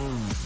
Oh,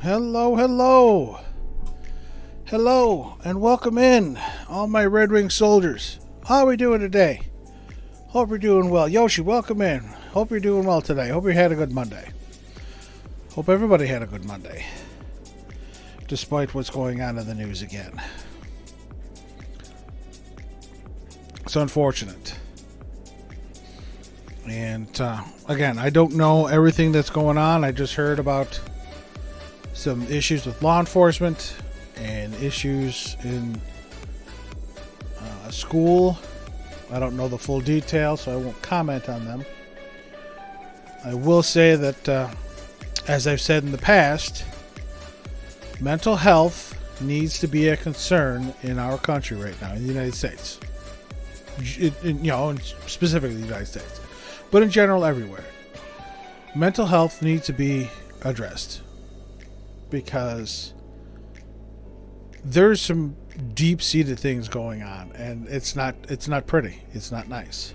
Hello, hello. Hello, and welcome in, all my Red Wing soldiers. How are we doing today? Hope you're doing well. Yoshi, welcome in. Hope you're doing well today. Hope you had a good Monday. Hope everybody had a good Monday, despite what's going on in the news again. It's unfortunate. And again, I don't know everything that's going on. I just heard about some issues with law enforcement and issues in a school. I don't know the full details, so I won't comment on them. I will say that, as I've said in the past, mental health needs to be a concern in our country right now, in the United States. And specifically the United States. But in general, everywhere. Mental health needs to be addressed. Because there's some deep-seated things going on, and it's not pretty. It's not nice.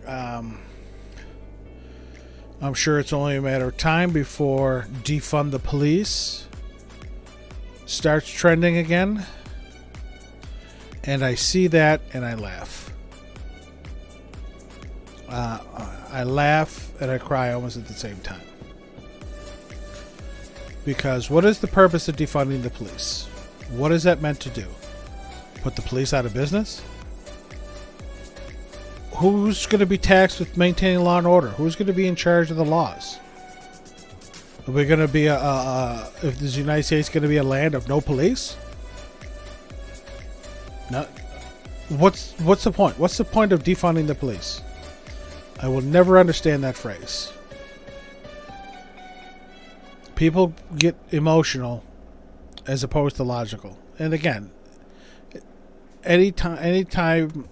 I'm sure it's only a matter of time before defund the police starts trending again, and I see that and I laugh. I laugh and I cry almost at the same time. Because what is the purpose of defunding the police? What is that meant to do? Put the police out of business? Who's going to be taxed with maintaining law and order? Who's going to be in charge of the laws? Are we going to be if the United States going to be a land of no police? No. What's the point? What's the point of defunding the police? I will never understand that phrase. People get emotional as opposed to logical. And again, anytime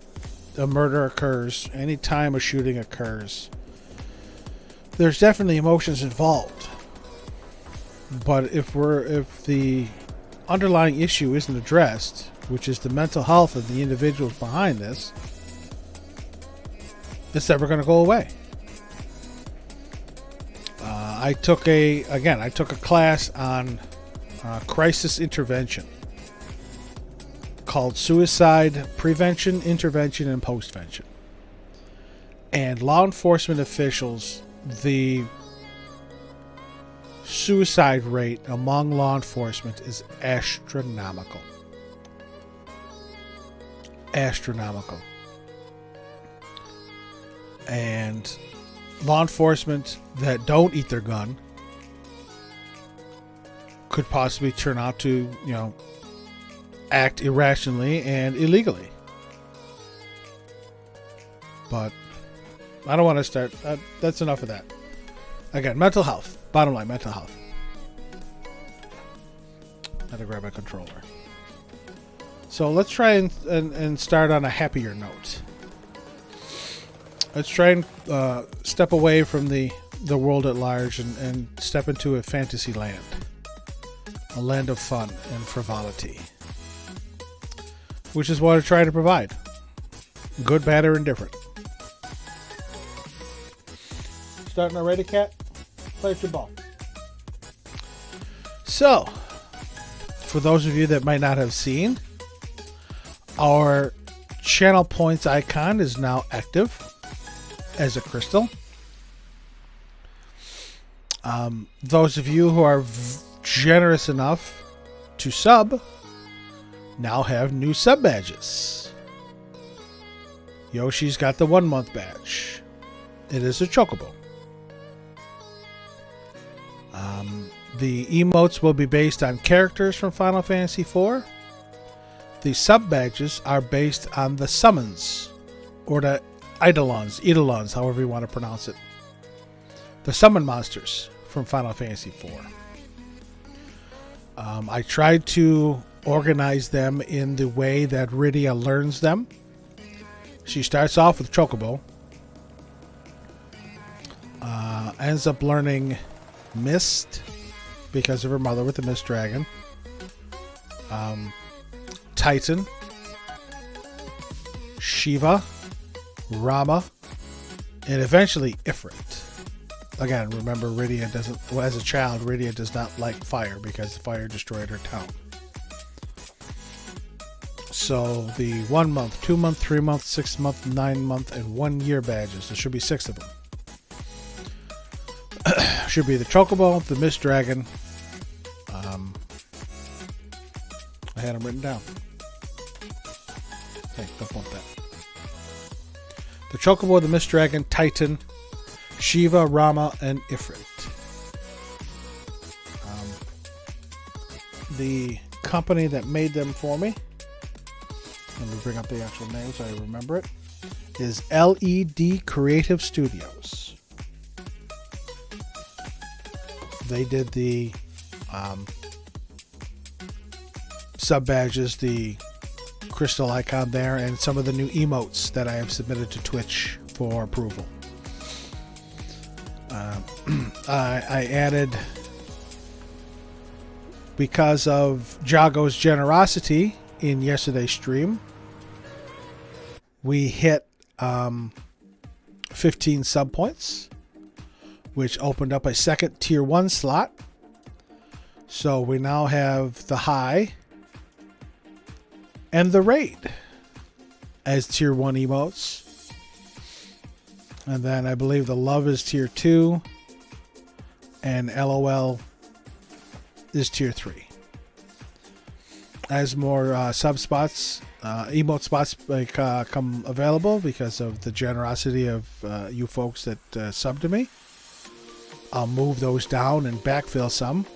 a murder occurs, anytime a shooting occurs, there's definitely emotions involved. But if the underlying issue isn't addressed, which is the mental health of the individuals behind this, it's never going to go away. I took a class on crisis intervention called Suicide Prevention, Intervention, and Postvention. And law enforcement officials, the suicide rate among law enforcement is astronomical. Astronomical. And law enforcement that don't eat their gun could possibly turn out to, act irrationally and illegally. But I don't want to start. That's enough of that. Again, mental health. Bottom line, mental health. I had to grab my controller. So let's try and start on a happier note. Let's try and step away from the world at large and step into a fantasy land. A land of fun and frivolity. Which is what I try to provide. Good, bad, or indifferent. Starting already, cat? Play with your ball. So, for those of you that might not have seen, our channel points icon is now active as a crystal. Those of you who are generous enough to sub now have new sub badges. Yoshi's got the 1 month badge. It is a chocobo. The emotes will be based on characters from Final Fantasy IV. The sub badges are based on the summons, or the Eidolons, however you want to pronounce it. The summon monsters from Final Fantasy IV. I tried to organize them in the way that Rydia learns them. She starts off with Chocobo. Ends up learning Mist because of her mother with the Mist Dragon. Titan. Shiva. Rama. And eventually Ifrit. Again, remember, Rydia doesn't. Well, as a child, Rydia does not like fire because the fire destroyed her town. So the 1 month, 2 month, 3 month, 6 month, 9 month, and 1 year badges. There should be 6 of them. Should be the Chocobo, the Mist Dragon. I had them written down. Hey, don't want that. The Chocobo, the Mist Dragon, Titan, Shiva, Rama, and Ifrit. The company that made them for me, let me bring up the actual name so I remember it, is LED Creative Studios. They did the sub badges, the crystal icon there, and some of the new emotes that I have submitted to Twitch for approval. I added, because of Jago's generosity in yesterday's stream, we hit 15 sub points, which opened up a second tier 1 slot. So we now have the high and the raid as tier 1 emotes. And then I believe the love is tier 2 and LOL is tier 3. As more sub spots, emote spots come available because of the generosity of you folks that sub to me, I'll move those down and backfill some.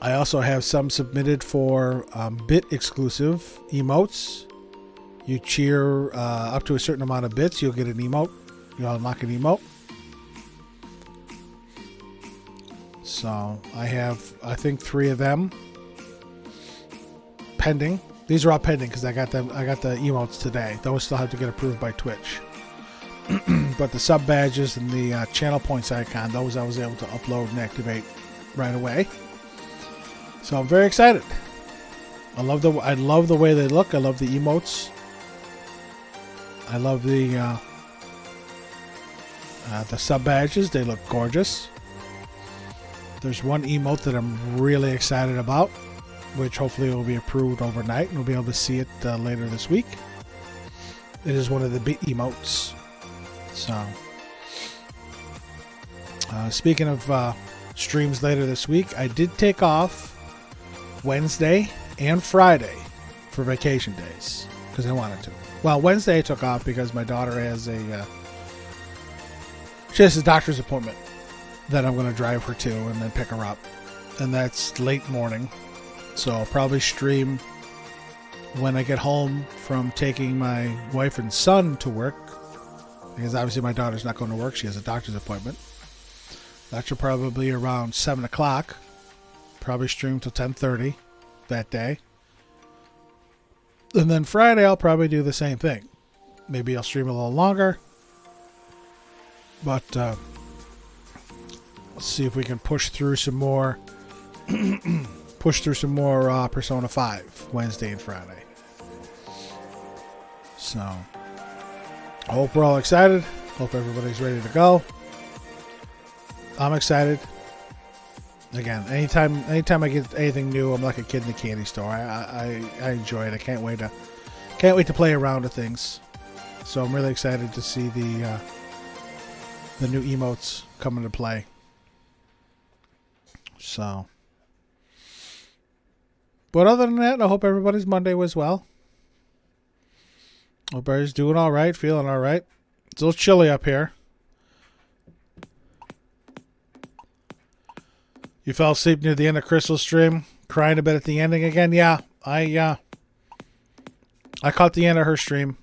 I also have some submitted for bit exclusive emotes. You cheer up to a certain amount of bits, you'll get an emote. You'll unlock an emote. So I have, I think, 3 of them pending. These are all pending because I got them. I got the emotes today. Those still have to get approved by Twitch. But the sub badges and the channel points icon, those I was able to upload and activate right away. So I'm very excited. I love the way they look. I love the emotes. I love the sub badges. They look gorgeous. There's one emote that I'm really excited about, which hopefully will be approved overnight, and we'll be able to see it later this week. It is one of the big emotes. So, speaking of streams later this week, I did take off Wednesday and Friday for vacation days because I wanted to. Well, Wednesday I took off because my daughter has a doctor's appointment that I'm going to drive her to and then pick her up, and that's late morning. So I'll probably stream when I get home from taking my wife and son to work, because obviously my daughter's not going to work. She has a doctor's appointment. That should probably be around 7 o'clock. Probably stream till 10:30 that day. And then Friday I'll probably do the same thing. Maybe I'll stream a little longer. But let's see if we can push through some more Persona 5 Wednesday and Friday. So I hope we're all excited. Hope everybody's ready to go. I'm excited. Again, anytime I get anything new, I'm like a kid in the candy store. I enjoy it. I can't wait to play around with things. So I'm really excited to see the new emotes come into play. So, but other than that, I hope everybody's Monday was well. Hope everybody's doing all right, feeling all right. It's a little chilly up here. You fell asleep near the end of Crystal's stream, crying a bit at the ending again. Yeah, I caught the end of her stream.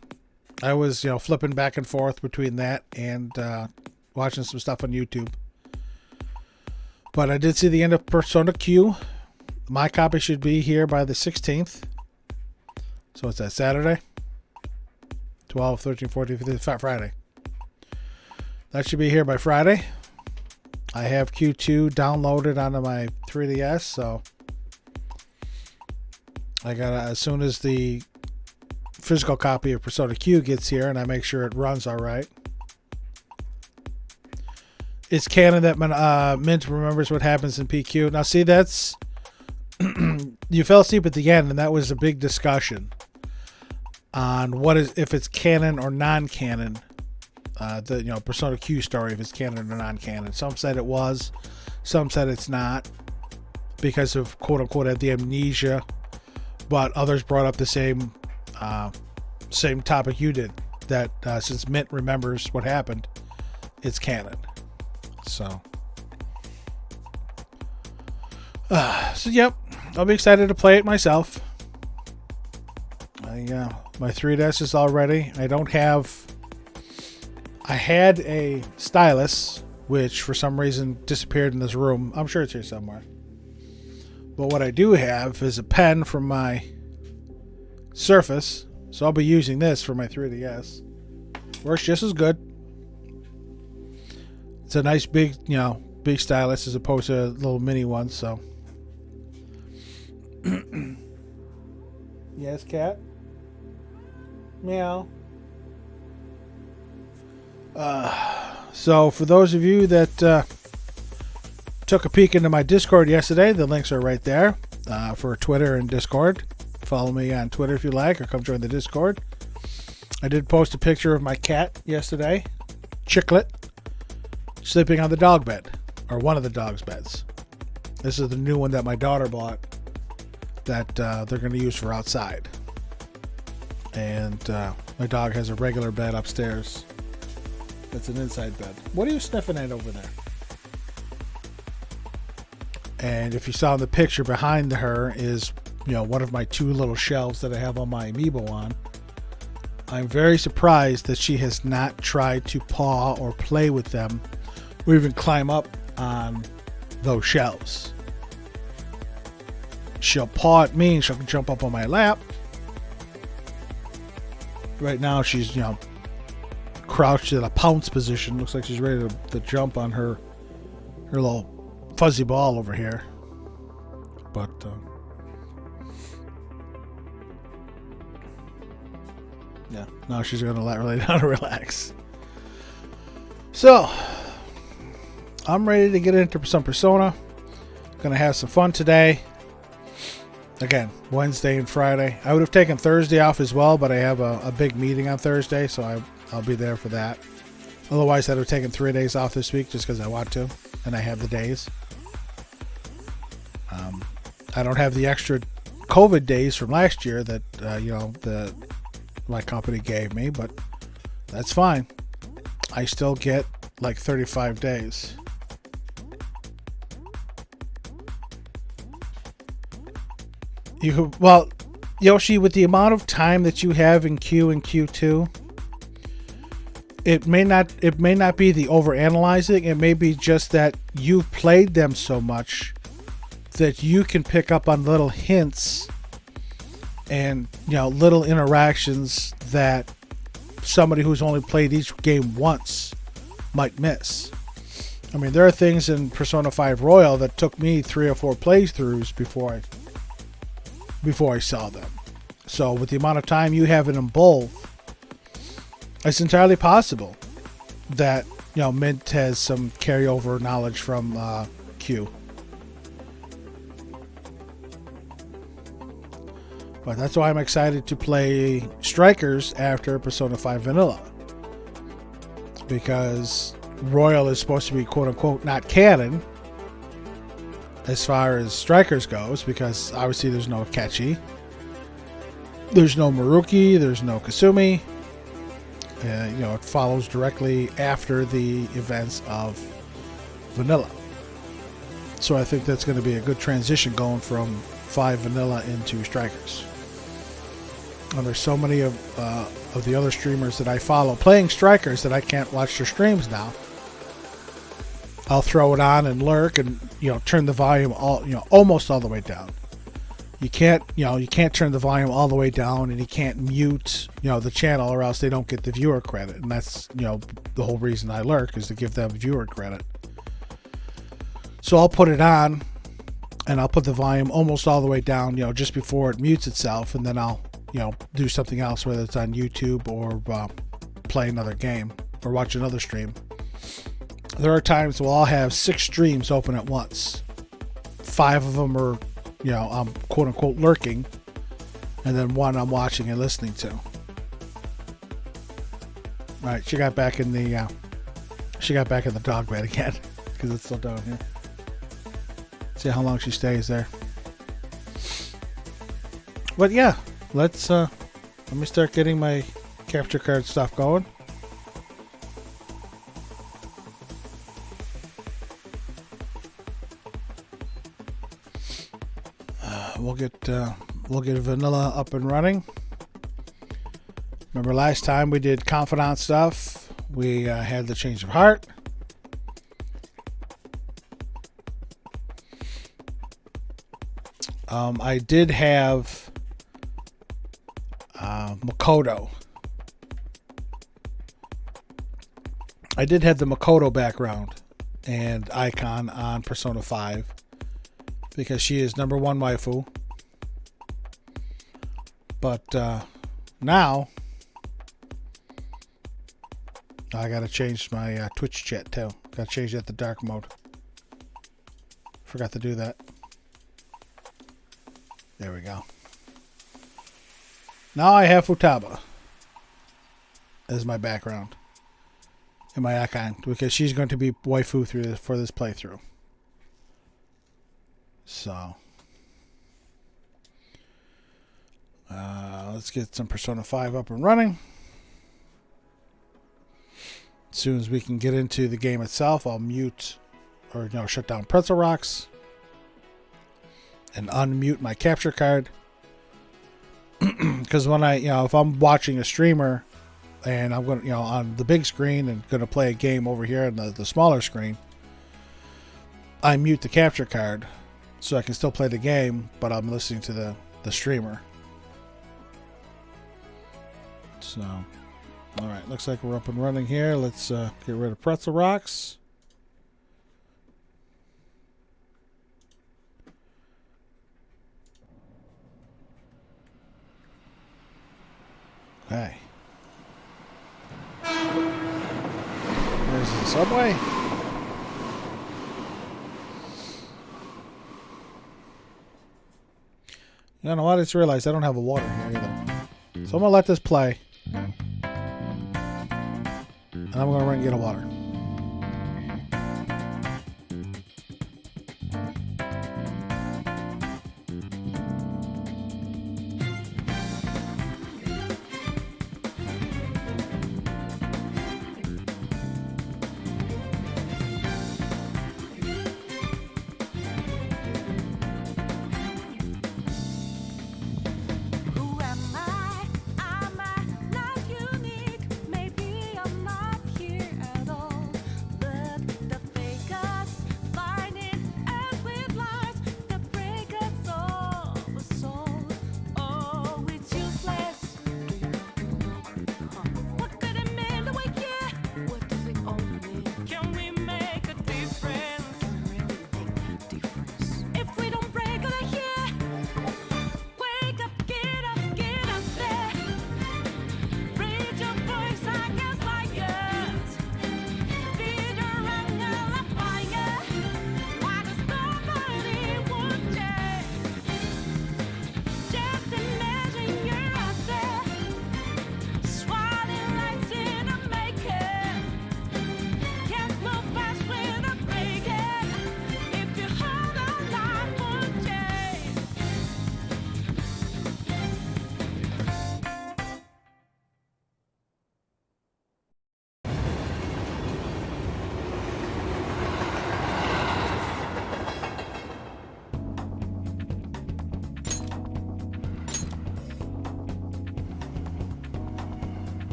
I was, flipping back and forth between that and watching some stuff on YouTube. But I did see the end of Persona Q. My copy should be here by the 16th. So it's that Saturday. 12, 13, 14, 15, Friday. That should be here by Friday. I have Q2 downloaded onto my 3DS, so I gotta, as soon as the physical copy of Persona Q gets here and I make sure it runs all right, it's canon that Mint remembers what happens in PQ. Now, see, that's you fell asleep at the end, and that was a big discussion on what is if it's canon or non-canon. The Persona Q story, if it's canon or non-canon. Some said it was, some said it's not because of quote unquote the amnesia, but others brought up the same topic you did, that since Mint remembers what happened, it's canon. So yep, I'll be excited to play it myself. My 3DS is all ready. I had a stylus, which for some reason disappeared in this room. I'm sure it's here somewhere. But what I do have is a pen from my Surface, so I'll be using this for my 3DS. Works just as good. It's a nice big stylus as opposed to little mini ones, so. Yes, cat? Meow. So for those of you that took a peek into my Discord yesterday, the links are right there for Twitter and Discord. Follow me on Twitter if you like, or come join the Discord. I did post a picture of my cat yesterday, Chicklet, sleeping on the dog bed, or one of the dog's beds. This is the new one that my daughter bought that they're going to use for outside. And my dog has a regular bed upstairs. That's an inside bed. What are you sniffing at over there? And if you saw in the picture behind her is, one of my two little shelves that I have on my Amiibo on. I'm very surprised that she has not tried to paw or play with them or even climb up on those shelves. She'll paw at me and she'll jump up on my lap. Right now she's, crouched in a pounce position. Looks like she's ready to jump on her little fuzzy ball over here. But yeah, now she's gonna lay down and relax. So I'm ready to get into some Persona. Gonna have some fun today. Again, Wednesday and Friday. I would have taken Thursday off as well, but I have a big meeting on Thursday, so I'll be there for that. Otherwise, I'd have taken 3 days off this week just because I want to, and I have the days. I don't have the extra COVID days from last year that my company gave me, but that's fine. I still get like 35 days. Yoshi, with the amount of time that you have in Q and Q2, it may not be the overanalyzing. It may be just that you've played them so much that you can pick up on little hints and little interactions that somebody who's only played each game once might miss. I mean, there are things in Persona 5 Royal that took me 3 or 4 playthroughs before I saw them. So with the amount of time you have in them both, it's entirely possible that Mint has some carryover knowledge from Q. But that's why I'm excited to play Strikers after Persona 5 Vanilla, because Royal is supposed to be quote unquote not canon as far as Strikers goes, because obviously there's no Akechi, there's no Maruki, there's no Kasumi. It follows directly after the events of Vanilla. So I think that's going to be a good transition going from 5 Vanilla into Strikers. And there's so many of the other streamers that I follow playing Strikers that I can't watch their streams now. I'll throw it on and lurk and turn the volume almost all the way down. You can't turn the volume all the way down, and you can't mute the channel, or else they don't get the viewer credit. And that's the whole reason I lurk, is to give them viewer credit. So I'll put it on and I'll put the volume almost all the way down, just before it mutes itself, and then I'll do something else, whether it's on YouTube or play another game or watch another stream. there are times we'll all have 6 streams open at once. 5 of them are, I'm quote unquote lurking, and then 1 I'm watching and listening to. All right, she got back in the dog bed again because it's still down here. See how long she stays there. But yeah, let me start getting my capture card stuff going. We'll get vanilla up and running. Remember last time we did confidant stuff, we had the change of heart. I did have Makoto. I did have the Makoto background and icon on Persona 5 because she is number 1 waifu. But now I gotta change my Twitch chat too. Gotta change that to dark mode. Forgot to do that. There we go. Now I have Futaba as my background and my icon because she's going to be waifu for this playthrough. So let's get some Persona 5 up and running. As soon as we can get into the game itself, I'll mute or shut down Pretzel Rocks and unmute my capture card. Because when if I'm watching a streamer and I'm going to, on the big screen and going to play a game over here on the smaller screen, I mute the capture card so I can still play the game, but I'm listening to the streamer. So, all right, looks like we're up and running here. Let's get rid of Pretzel Rocks. Okay. There's the subway. You know what? I just realized I don't have a water here either. So I'm going to let this play. And I'm going to run and get a water. Am I not unique? Maybe I'm not here at all.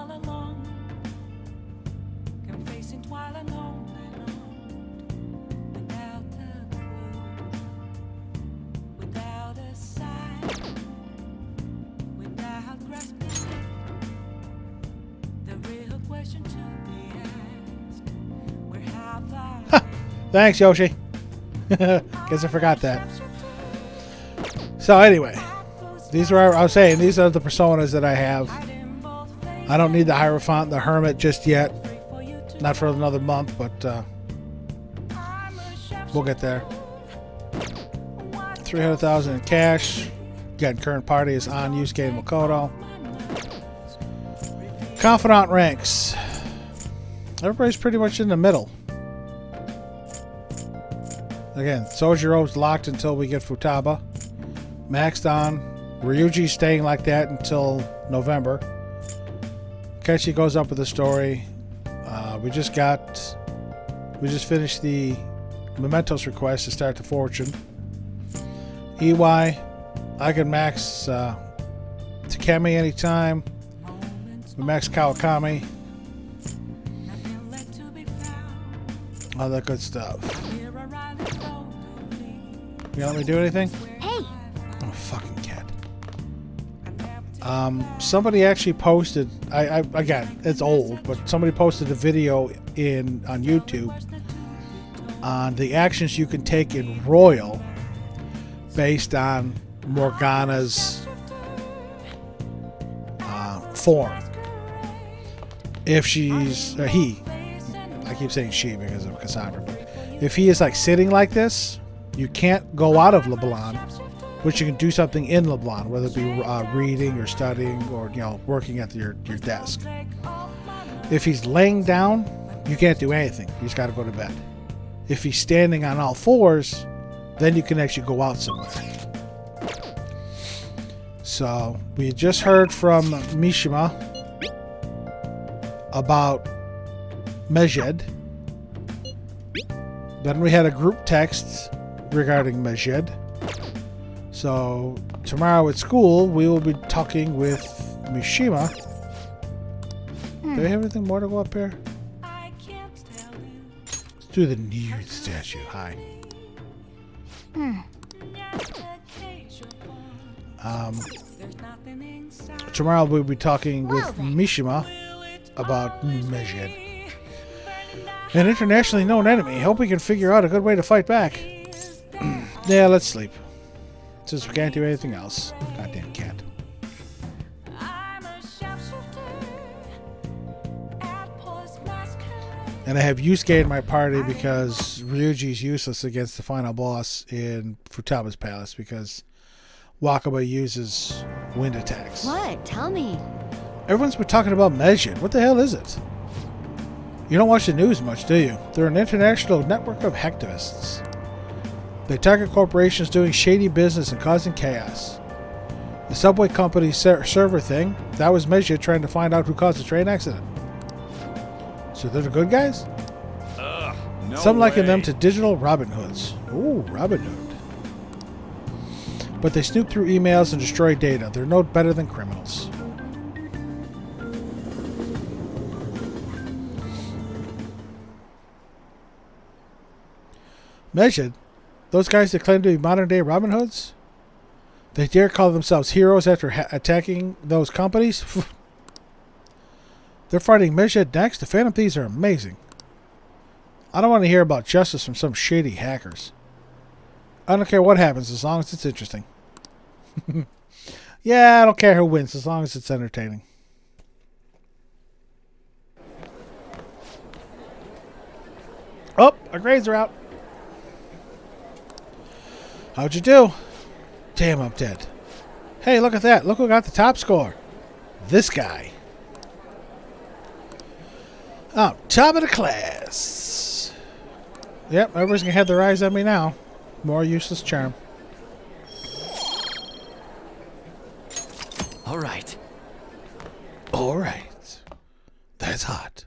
all alone, confessing while alone without a clue, without a sign, without grasping the real question to be asked. Where have I? Thanks, Yoshi. Guess I forgot that. So anyway, these are, I was saying, these are the personas that I have. I don't need the Hierophant, the Hermit just yet. Not for another month, but we'll get there. 300,000 in cash. Again, current party is on Yusuke and Makoto. Confidant ranks. Everybody's pretty much in the middle. Again, Sojiro's locked until we get Futaba. Maxed on. Ryuji's staying like that until November. Kechi goes up with the story. We just finished the Mementos request to start the Fortune. EY, I can max Takemi anytime. We max Kawakami. All that good stuff. You want me to do anything? Hey! Oh, fucking cat. Somebody actually posted. Again, it's old, but somebody posted a video on YouTube on the actions you can take in Royal based on Morgana's form. If she's he, I keep saying she because of Cassandra, but if he is like sitting like this, you can't go out of LeBlanc, but you can do something in LeBlanc, whether it be reading or studying or working at your desk. If he's laying down, you can't do anything. You just got to go to bed. If he's standing on all fours, then you can actually go out somewhere. So we just heard from Mishima about Mejed. Then we had a group text regarding Mejed. So tomorrow at school we will be talking with Mishima. Do we have anything more to go up here? Let's do the nude statue. Hi. Tomorrow we'll be talking with Mishima about Mejed. An internationally known enemy. Hope we can figure out a good way to fight back. Yeah, let's sleep. Since we can't do anything else. Goddamn cat. And I have Yusuke in my party because Ryuji's useless against the final boss in Futaba's palace because Wakaba uses wind attacks. What? Tell me. Everyone's been talking about Mejid. What the hell is it? You don't watch the news much, do you? They're an international network of hacktivists. They target corporations doing shady business and causing chaos. The subway company's server thing, that was Mejid trying to find out who caused the train accident. So they're the good guys? No Some liken way. them to digital Robin Hoods. Ooh, Robin Hood. But they snoop through emails and destroy data. They're no better than criminals. Mejid? Those guys that claim to be modern-day Robin Hoods? They dare call themselves heroes after attacking those companies? They're fighting Mejid next? The Phantom Thieves are amazing. I don't want to hear about justice from some shady hackers. I don't care what happens as long as it's interesting. Yeah, I don't care who wins as long as it's entertaining. Oh, our grades are out. How'd you do? Damn, I'm dead. Hey, look at that. Look who got the top score. This guy. Oh, top of the class. Yep, everybody's going to have their eyes on me now. More useless charm. All right. All right. That's hot.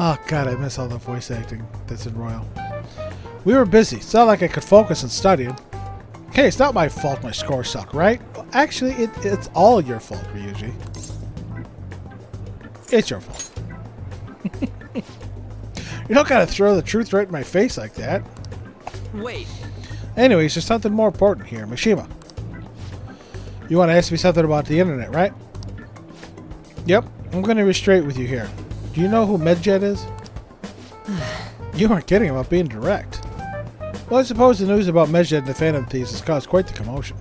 Oh, God, I miss all the voice acting that's in Royal. We were busy. It's not like I could focus on studying. Hey, it's not my fault my scores suck, right? Actually, it's all your fault, Ryuji. It's your fault. You don't gotta throw the truth right in my face like that. Wait, Anyways, there's something more important here. Mishima. You want to ask me something about the internet, right? Yep. I'm going to be straight with you here. Do you know who Medjet is? You aren't kidding about being direct. Well, I suppose the news about Medjet and the Phantom Thieves has caused quite the commotion.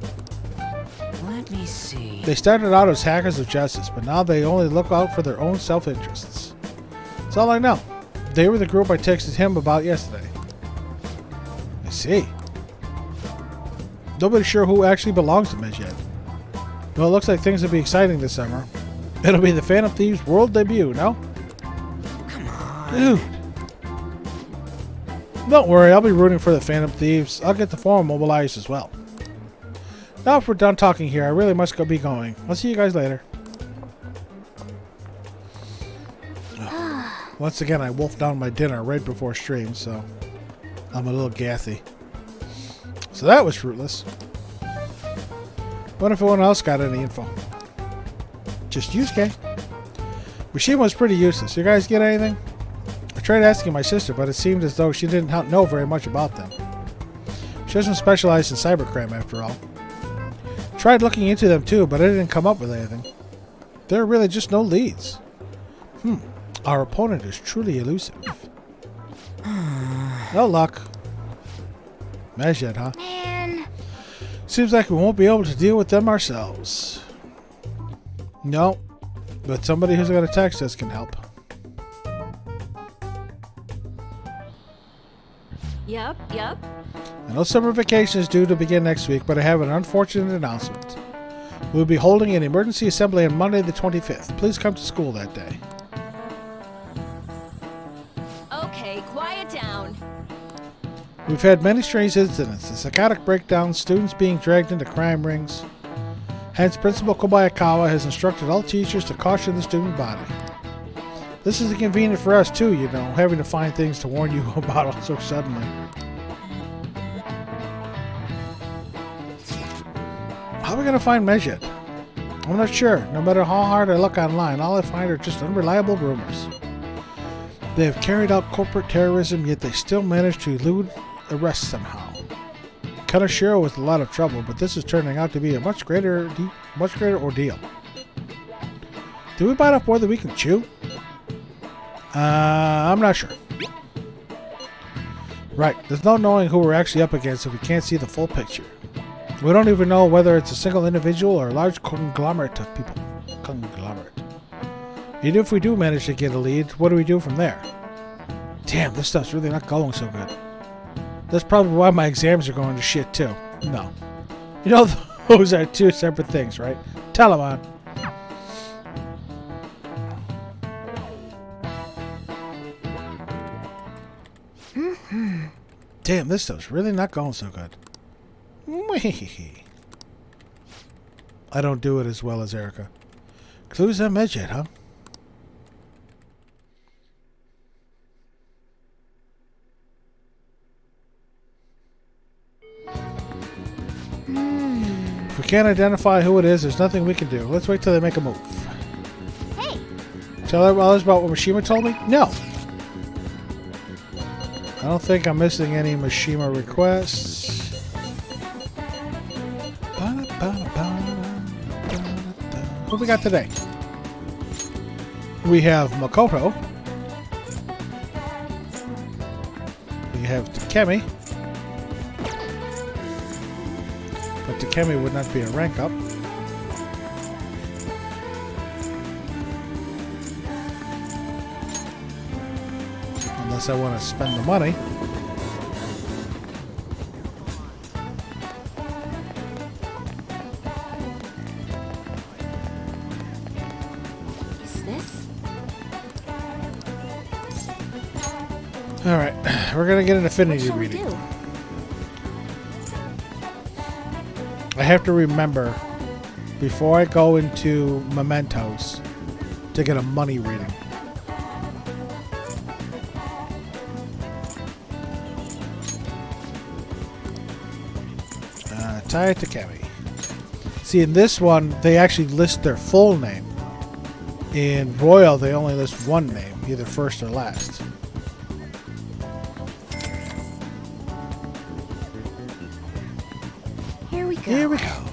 let me see. They started out as hackers of justice, but now they only look out for their own self-interests. That's all I know. They were the group I texted him about yesterday. I see. Nobody's sure who actually belongs to Medjet. Well, it looks like things will be exciting this summer. It'll be the Phantom Thieves' world debut, no? Come on. Dude. Don't worry, I'll be rooting for the Phantom Thieves. I'll get the forum mobilized as well. Now if we're done talking here, I really must be going. I'll see you guys later. Once again, I wolfed down my dinner right before stream, so I'm a little gassy. So that was fruitless. Wonder if anyone else got any info. Just Yusuke. Mishima was pretty useless. You guys get anything? I tried asking my sister, but it seemed as though she didn't know very much about them. She doesn't specialize in cybercrime after all. Tried looking into them too, but I didn't come up with anything. There are really just no leads. Our opponent is truly elusive. No luck. Medjet, huh? Man. Seems like we won't be able to deal with them ourselves. No, but somebody who's got a text us can help. Yep. I know summer vacation is due to begin next week, but I have an unfortunate announcement. We'll be holding an emergency assembly on Monday the 25th. Please come to school that day. Okay, quiet down. We've had many strange incidents, a psychotic breakdown, students being dragged into crime rings. Hence, Principal Kobayakawa has instructed all teachers to caution the student body. This is inconvenient for us too, you know, having to find things to warn you about so suddenly. How are we going to find Medjet? I'm not sure. No matter how hard I look online, all I find are just unreliable rumors. They have carried out corporate terrorism, yet they still manage to elude arrest somehow. Kanashiro was in a lot of trouble, but this is turning out to be a much greater ordeal. Did we bite off more than we can chew? I'm not sure. Right, there's no knowing who we're actually up against if we can't see the full picture. We don't even know whether it's a single individual or a large conglomerate of people. Even if we do manage to get a lead, what do we do from there? Damn, this stuff's really not going so good. That's probably why my exams are going to shit too. No. You know, those are two separate things, right? Tell them on. Damn, this stuff's really not going so good. I don't do it as well as Erica. Clues on Medjet, huh? If we can't identify who it is, there's nothing we can do. Let's wait till they make a move. Hey. Tell others about what Mishima told me? No. I don't think I'm missing any Mishima requests. What we got today? We have Makoto. We have Takemi. But Takemi would not be a rank up. Unless I want to spend the money. Is this? Alright, we're going to get an What affinity shall we reading. do? I have to remember before I go into Mementos to get a money reading. Tai Takemi. See, in this one, they actually list their full name. In Royal, they only list one name, either first or last. Here we go. Here we go.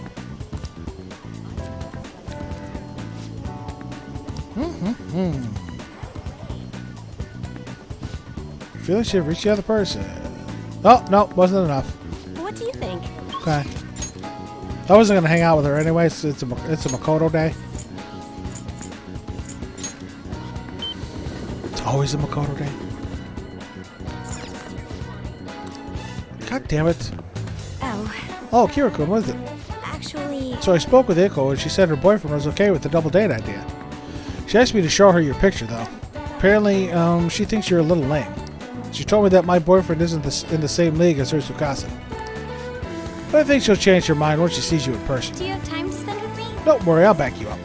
I feel like she'd reach the other person. Oh, no, wasn't enough. What do you think? Okay. I wasn't gonna hang out with her anyway. It's a Makoto day. It's always a Makoto day. God damn it! Oh, Oh, Kiriko, what is it? actually, So I spoke with Iko, and she said her boyfriend was okay with the double date idea. She asked me to show her your picture, though. Apparently, she thinks you're a little lame. She told me that my boyfriend isn't in the same league as her Tsukasa. But I think she'll change her mind once she sees you in person. do you have time to spend with me? Don't worry, I'll back you up.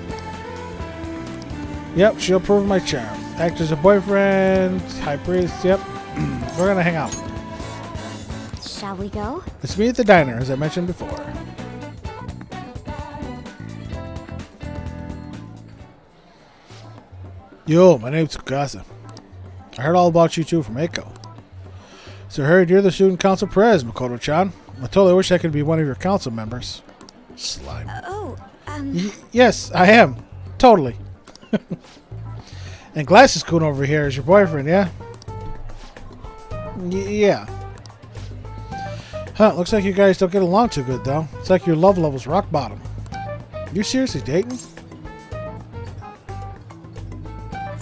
Yep, she'll prove my charm. Act as a boyfriend, high priest, yep. We're gonna hang out. Shall we go? Let's meet at the diner, as I mentioned before. Yo, my name's Tsukasa. I heard all about you two from Eiko. So I heard you're the student council prez, Makoto-chan. I totally wish I could be one of your council members. Slime. Yes, I am. Totally. And Glasses-kun over here is your boyfriend, yeah? Yeah. Huh, looks like you guys don't get along too good, though. It's like your love level's rock bottom. You seriously dating?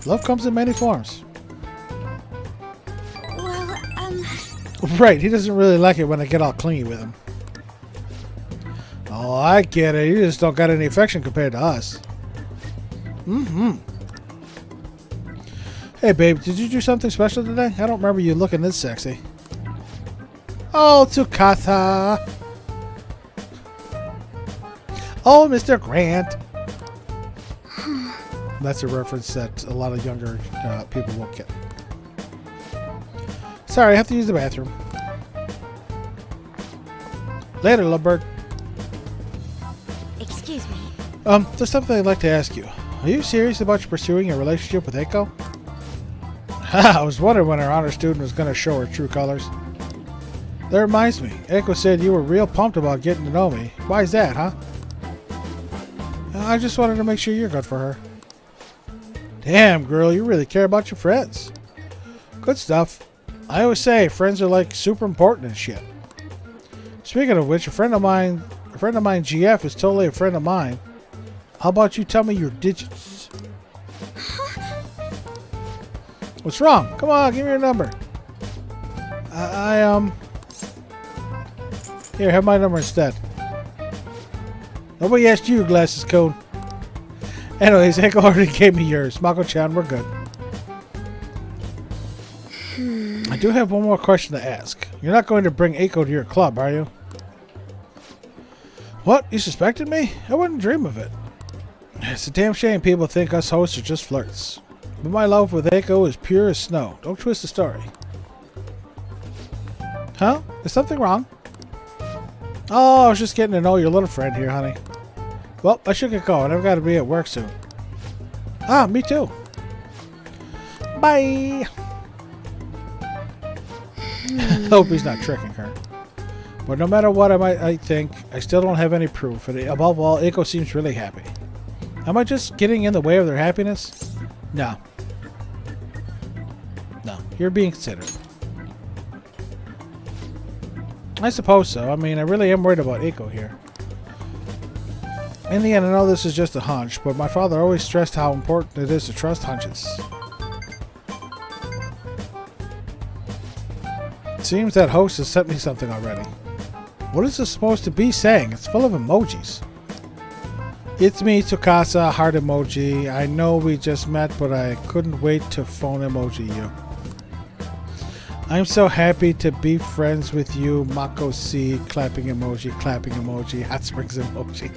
Love comes in many forms. Well, Right, he doesn't really like it when I get all clingy with him. Oh, I get it. You just don't got any affection compared to us. Hey, babe, did you do something special today? I don't remember you looking this sexy. Oh, Tsukasa. Oh, Mr. Grant. That's a reference that a lot of younger people won't get. Sorry, I have to use the bathroom. Later, lovebird. excuse me. There's something I'd like to ask you. Are you serious about pursuing a relationship with Eiko? I was wondering when our honor student was going to show her true colors. That reminds me, Eiko said you were real pumped about getting to know me. Why is that, huh? I just wanted to make sure you're good for her. Damn, girl, you really care about your friends. Good stuff. I always say friends are like super important and shit. Speaking of which, a friend of mine, GF, is totally a friend of mine. How about you tell me your digits? What's wrong? Come on, give me your number. Here, have my number instead. Nobody asked you, Glasses Cone. Anyways, Eiko already gave me yours. Mako-chan, we're good. I do have one more question to ask. You're not going to bring Eiko to your club, are you? What? You suspected me? I wouldn't dream of it. It's a damn shame people think us hosts are just flirts. But my love with Eiko is pure as snow. Don't twist the story. Huh? Is something wrong? Oh, I was just getting to know your little friend here, honey. Well, I should get going. I've got to be at work soon. Ah, me too. Bye. Hope he's not tricking her. But no matter what I think, I still don't have any proof. And above all, Eiko seems really happy. Am I just getting in the way of their happiness? No. No, you're being considerate. I suppose so. I mean, I really am worried about Eiko here. In the end, I know this is just a hunch, but my father always stressed how important it is to trust hunches. It seems that host has sent me something already. What is this supposed to be saying? It's full of emojis. It's me, Tsukasa, heart emoji. I know we just met, but I couldn't wait to phone emoji you. I'm so happy to be friends with you, Mako C, clapping emoji, hot springs emoji.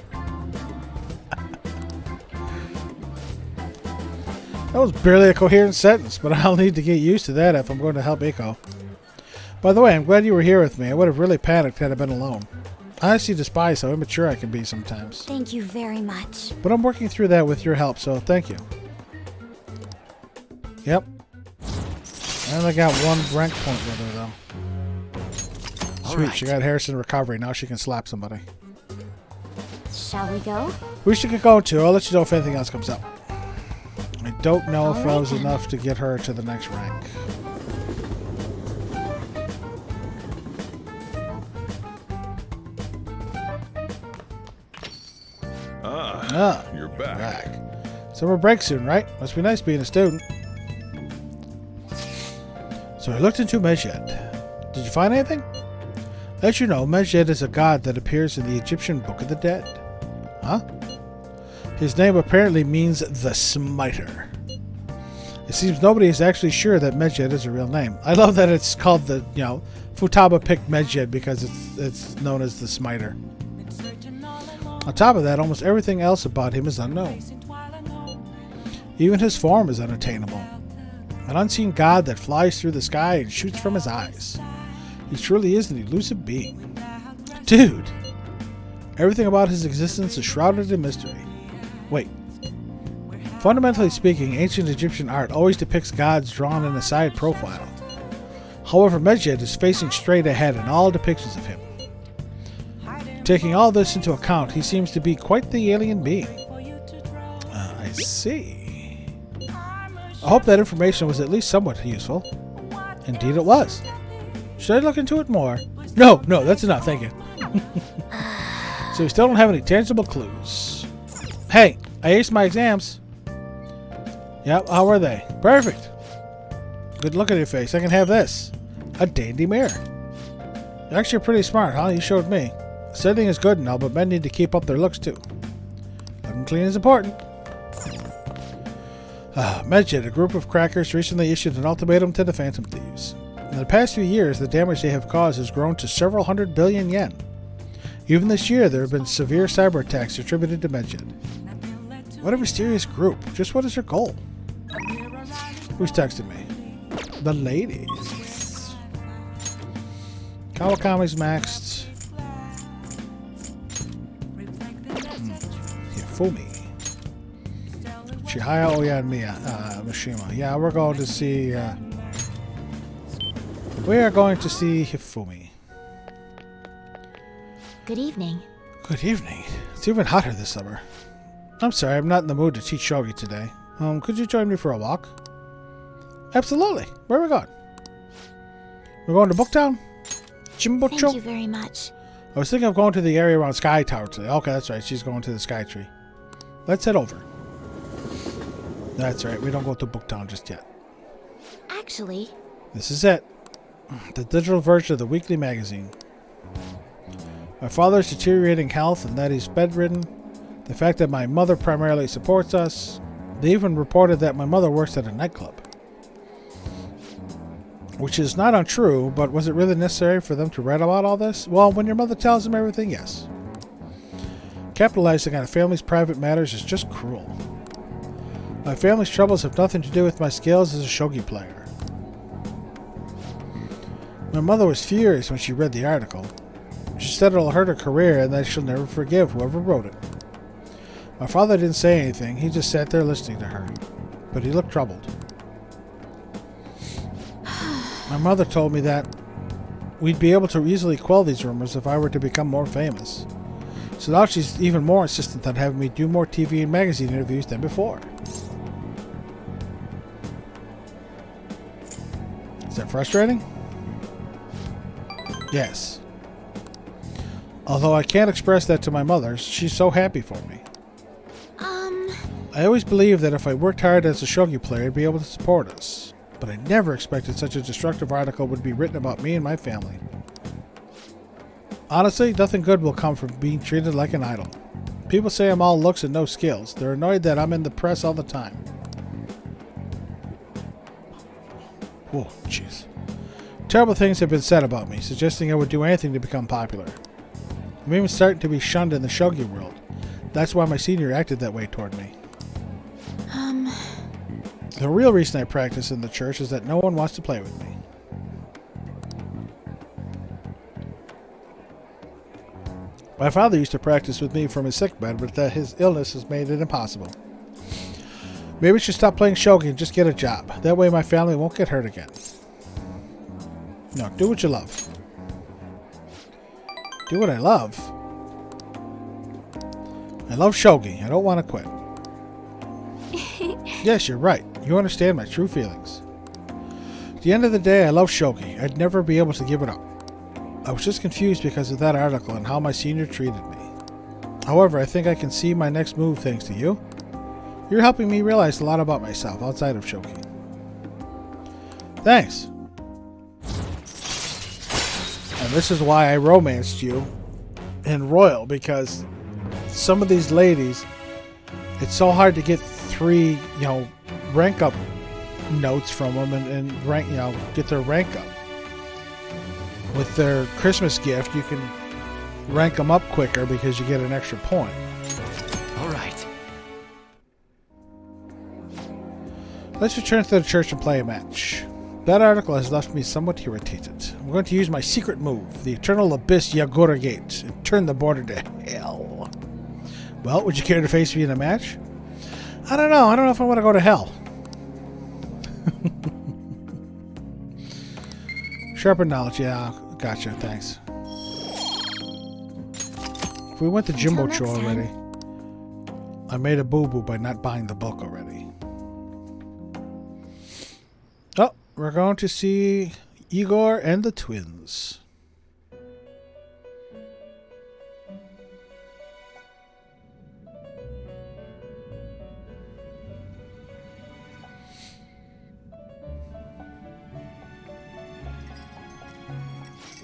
That was barely a coherent sentence, but I'll need to get used to that if I'm going to help Eiko. By the way, I'm glad you were here with me. I would have really panicked had I been alone. I honestly despise how immature I can be sometimes. Thank you very much. But I'm working through that with your help, so thank you. Yep. I only got one rank point with her, though. Sweet, right. she got Harrison recovery. Now she can slap somebody. Shall we go? We should get going to. I'll let you know if anything else comes up. I don't know if I Alright was then. enough to get her to the next rank. You're back. Summer break soon, right? Must be nice being a student. So I looked into Medjed. Did you find anything? As you know, Medjed is a god that appears in the Egyptian Book of the Dead. Huh? His name apparently means the Smiter. It seems nobody is actually sure that Medjed is a real name. I love that it's called the, Futaba picked Medjed because it's known as the Smiter. On top of that, almost everything else about him is unknown. Even his form is unattainable. An unseen god that flies through the sky and shoots from his eyes. He truly is an elusive being. Dude! Everything about his existence is shrouded in mystery. Wait. Fundamentally speaking, ancient Egyptian art always depicts gods drawn in a side profile. However, Medjed is facing straight ahead in all depictions of him. Taking all this into account, he seems to be quite the alien being. I see. I hope that information was at least somewhat useful. Indeed it was. Should I look into it more? No, that's enough, thank you. So we still don't have any tangible clues. Hey, I aced my exams. Yep, how were they? Perfect. Good look at your face. I can have this. A dandy mirror. You're actually pretty smart, huh? You showed me. Studying is good and all, but men need to keep up their looks too. Looking clean is important. Medjed, a group of crackers, recently issued an ultimatum to the Phantom Thieves. In the past few years, the damage they have caused has grown to several hundred billion yen. Even this year, there have been severe cyber attacks attributed to Medjed. What a mysterious group. Just what is their goal? Who's texting me? The ladies. Kawakami's maxed. Hifumi. Chihaya Oyamiya, Mishima. Yeah, we're going to see. We are going to see Hifumi. Good evening. Good evening. It's even hotter this summer. I'm sorry, I'm not in the mood to teach shogi today. Could you join me for a walk? Absolutely. Where are we going? We're going to Booktown? Jimbocho? Thank you very much. I was thinking of going to the area around Sky Tower today. Okay, that's right. She's going to the Sky Tree. Let's head over. That's right. We don't go to Booktown just yet. Actually, This is it. The digital version of the weekly magazine. My father's deteriorating health and that he's bedridden. The fact that my mother primarily supports us. They even reported that my mother works at a nightclub. Which is not untrue, but was it really necessary for them to write about all this? Well, when your mother tells them everything, yes. Capitalizing on a family's private matters is just cruel. My family's troubles have nothing to do with my skills as a shogi player. My mother was furious when she read the article. She said it'll hurt her career and that she'll never forgive whoever wrote it. My father didn't say anything, he just sat there listening to her. But he looked troubled. My mother told me that we'd be able to easily quell these rumors if I were to become more famous. So now she's even more insistent on having me do more TV and magazine interviews than before. Is that frustrating? Yes. Although I can't express that to my mother, she's so happy for me. I always believed that if I worked hard as a shogi player, I'd be able to support us. But I never expected such a destructive article would be written about me and my family. Honestly, nothing good will come from being treated like an idol. People say I'm all looks and no skills. They're annoyed that I'm in the press all the time. Whoa, jeez. Terrible things have been said about me, suggesting I would do anything to become popular. I'm even starting to be shunned in the shogi world. That's why my senior acted that way toward me. The real reason I practice in the church is that no one wants to play with me. My father used to practice with me from his sickbed, but that his illness has made it impossible. Maybe we should stop playing shogi and just get a job. That way my family won't get hurt again. No, do what you love. Do what I love? I love shogi. I don't want to quit. Yes, you're right. You understand my true feelings. At the end of the day, I love shogi. I'd never be able to give it up. I was just confused because of that article and how my senior treated me. However, I think I can see my next move thanks to you. You're helping me realize a lot about myself outside of shogi. Thanks. And this is why I romanced you in Royal, because some of these ladies, it's so hard to get 3, rank up notes from them and rank, get their rank up. With their Christmas gift, you can rank them up quicker because you get an extra point. All right. Let's return to the church and play a match. That article has left me somewhat irritated. I'm going to use my secret move, the Eternal Abyss Yagura Gate, and turn the border to hell. Well, would you care to face me in a match? I don't know. I don't know if I want to go to hell. Sharpen knowledge. Yeah, gotcha. Thanks. If we went to Jimbo Cho already, I made a boo-boo by not buying the book already. Oh, we're going to see Igor and the twins.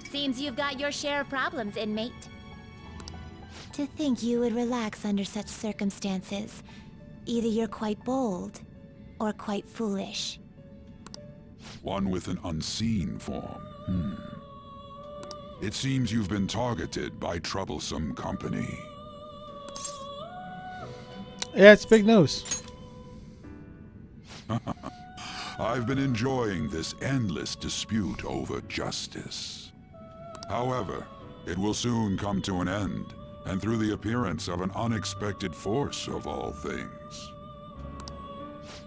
Seems you've got your share of problems, inmate. To think you would relax under such circumstances. Either you're quite bold, or quite foolish. One with an unseen form. It seems you've been targeted by troublesome company. Yeah, it's big news. I've been enjoying this endless dispute over justice. However, it will soon come to an end, and through the appearance of an unexpected force of all things.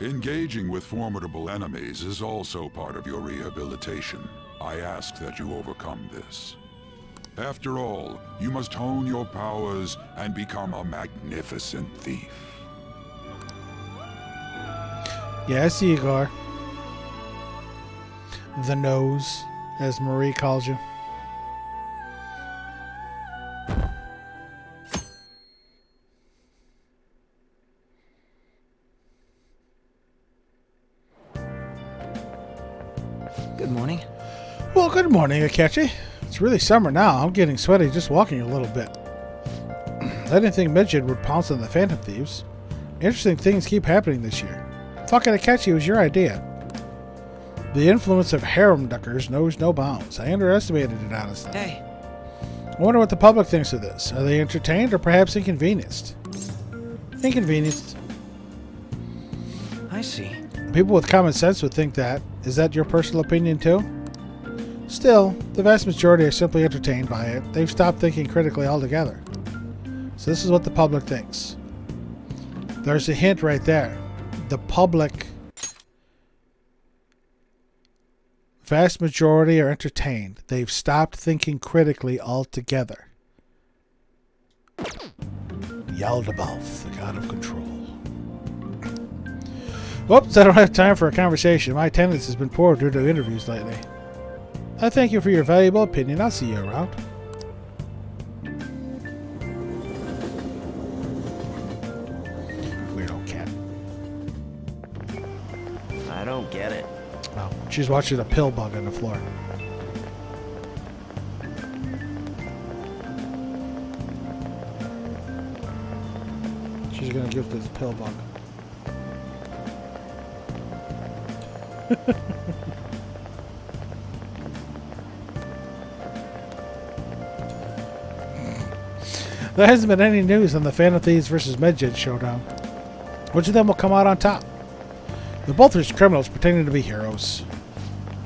Engaging with formidable enemies is also part of your rehabilitation. I ask that you overcome this. After all, you must hone your powers and become a magnificent thief. Yes, Igor. The nose, as Marie calls you. Good morning. Well, good morning, Akechi. It's really summer now. I'm getting sweaty just walking a little bit. I didn't think Midget would pounce on the Phantom Thieves. Interesting things keep happening this year. Fucking Akechi, was your idea. The influence of harem duckers knows no bounds. I underestimated it, honestly. Hey. I wonder what the public thinks of this. Are they entertained or perhaps inconvenienced? Inconvenienced. I see. People with common sense would think that. Is that your personal opinion too? Still, the vast majority are simply entertained by it. They've stopped thinking critically altogether. So this is what the public thinks. There's a hint right there. The public, vast majority are entertained. They've stopped thinking critically altogether. Yaldabaoth, the god of control. Whoops, I don't have time for a conversation. My attendance has been poor due to interviews lately. I thank you for your valuable opinion. I'll see you around. Weirdo cat. I don't get it. Oh, she's watching a pill bug on the floor. She's gonna give this pill bug. There hasn't been any news on the Phantom Thieves versus Medjed showdown. Which of them will come out on top? They're both rich criminals pretending to be heroes.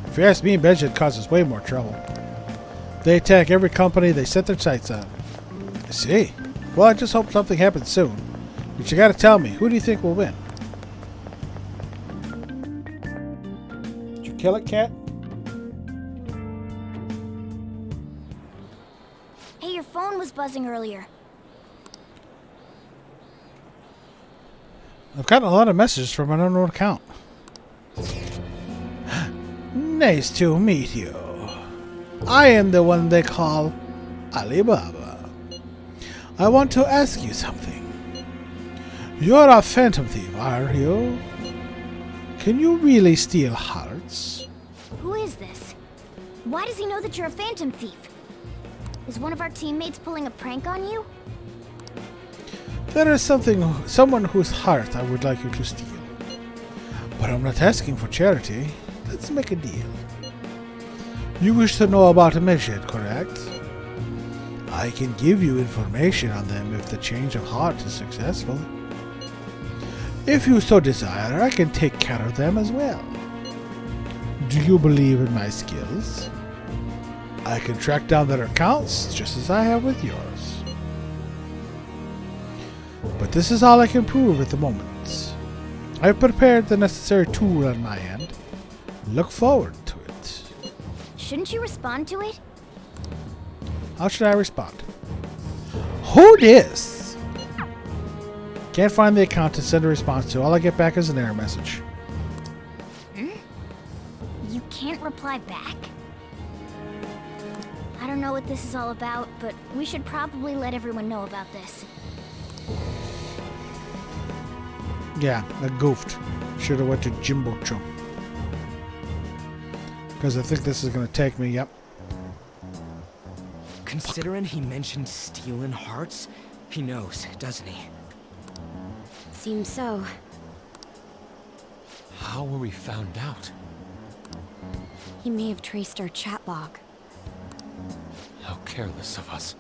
If you ask me, Medjed causes way more trouble. They attack every company they set their sights on. I see. Well, I just hope something happens soon. But you gotta tell me, who do you think will win? Did you kill it, Cat? Hey, your phone was buzzing earlier. I've gotten a lot of messages from an unknown account. Nice to meet you. I am the one they call Alibaba. I want to ask you something. You're a phantom thief, are you? Can you really steal hearts? Who is this? Why does he know that you're a phantom thief? Is one of our teammates pulling a prank on you? There is someone whose heart I would like you to steal. But I'm not asking for charity. Let's make a deal. You wish to know about Medjed, correct? I can give you information on them if the change of heart is successful. If you so desire, I can take care of them as well. Do you believe in my skills? I can track down their accounts just as I have with yours. But this is all I can prove at the moment. I've prepared the necessary tool on my end. Look forward to it. Shouldn't you respond to it? How should I respond? Who dis? Can't find the account to send a response to. All I get back is an error message. You can't reply back? I don't know what this is all about, but we should probably let everyone know about this. Yeah, I goofed. Should have went to Jimbocho. Because I think this is going to take me, yep. Considering he mentioned stealing hearts, he knows, doesn't he? Seems so. How were we found out? He may have traced our chat log. How careless of us.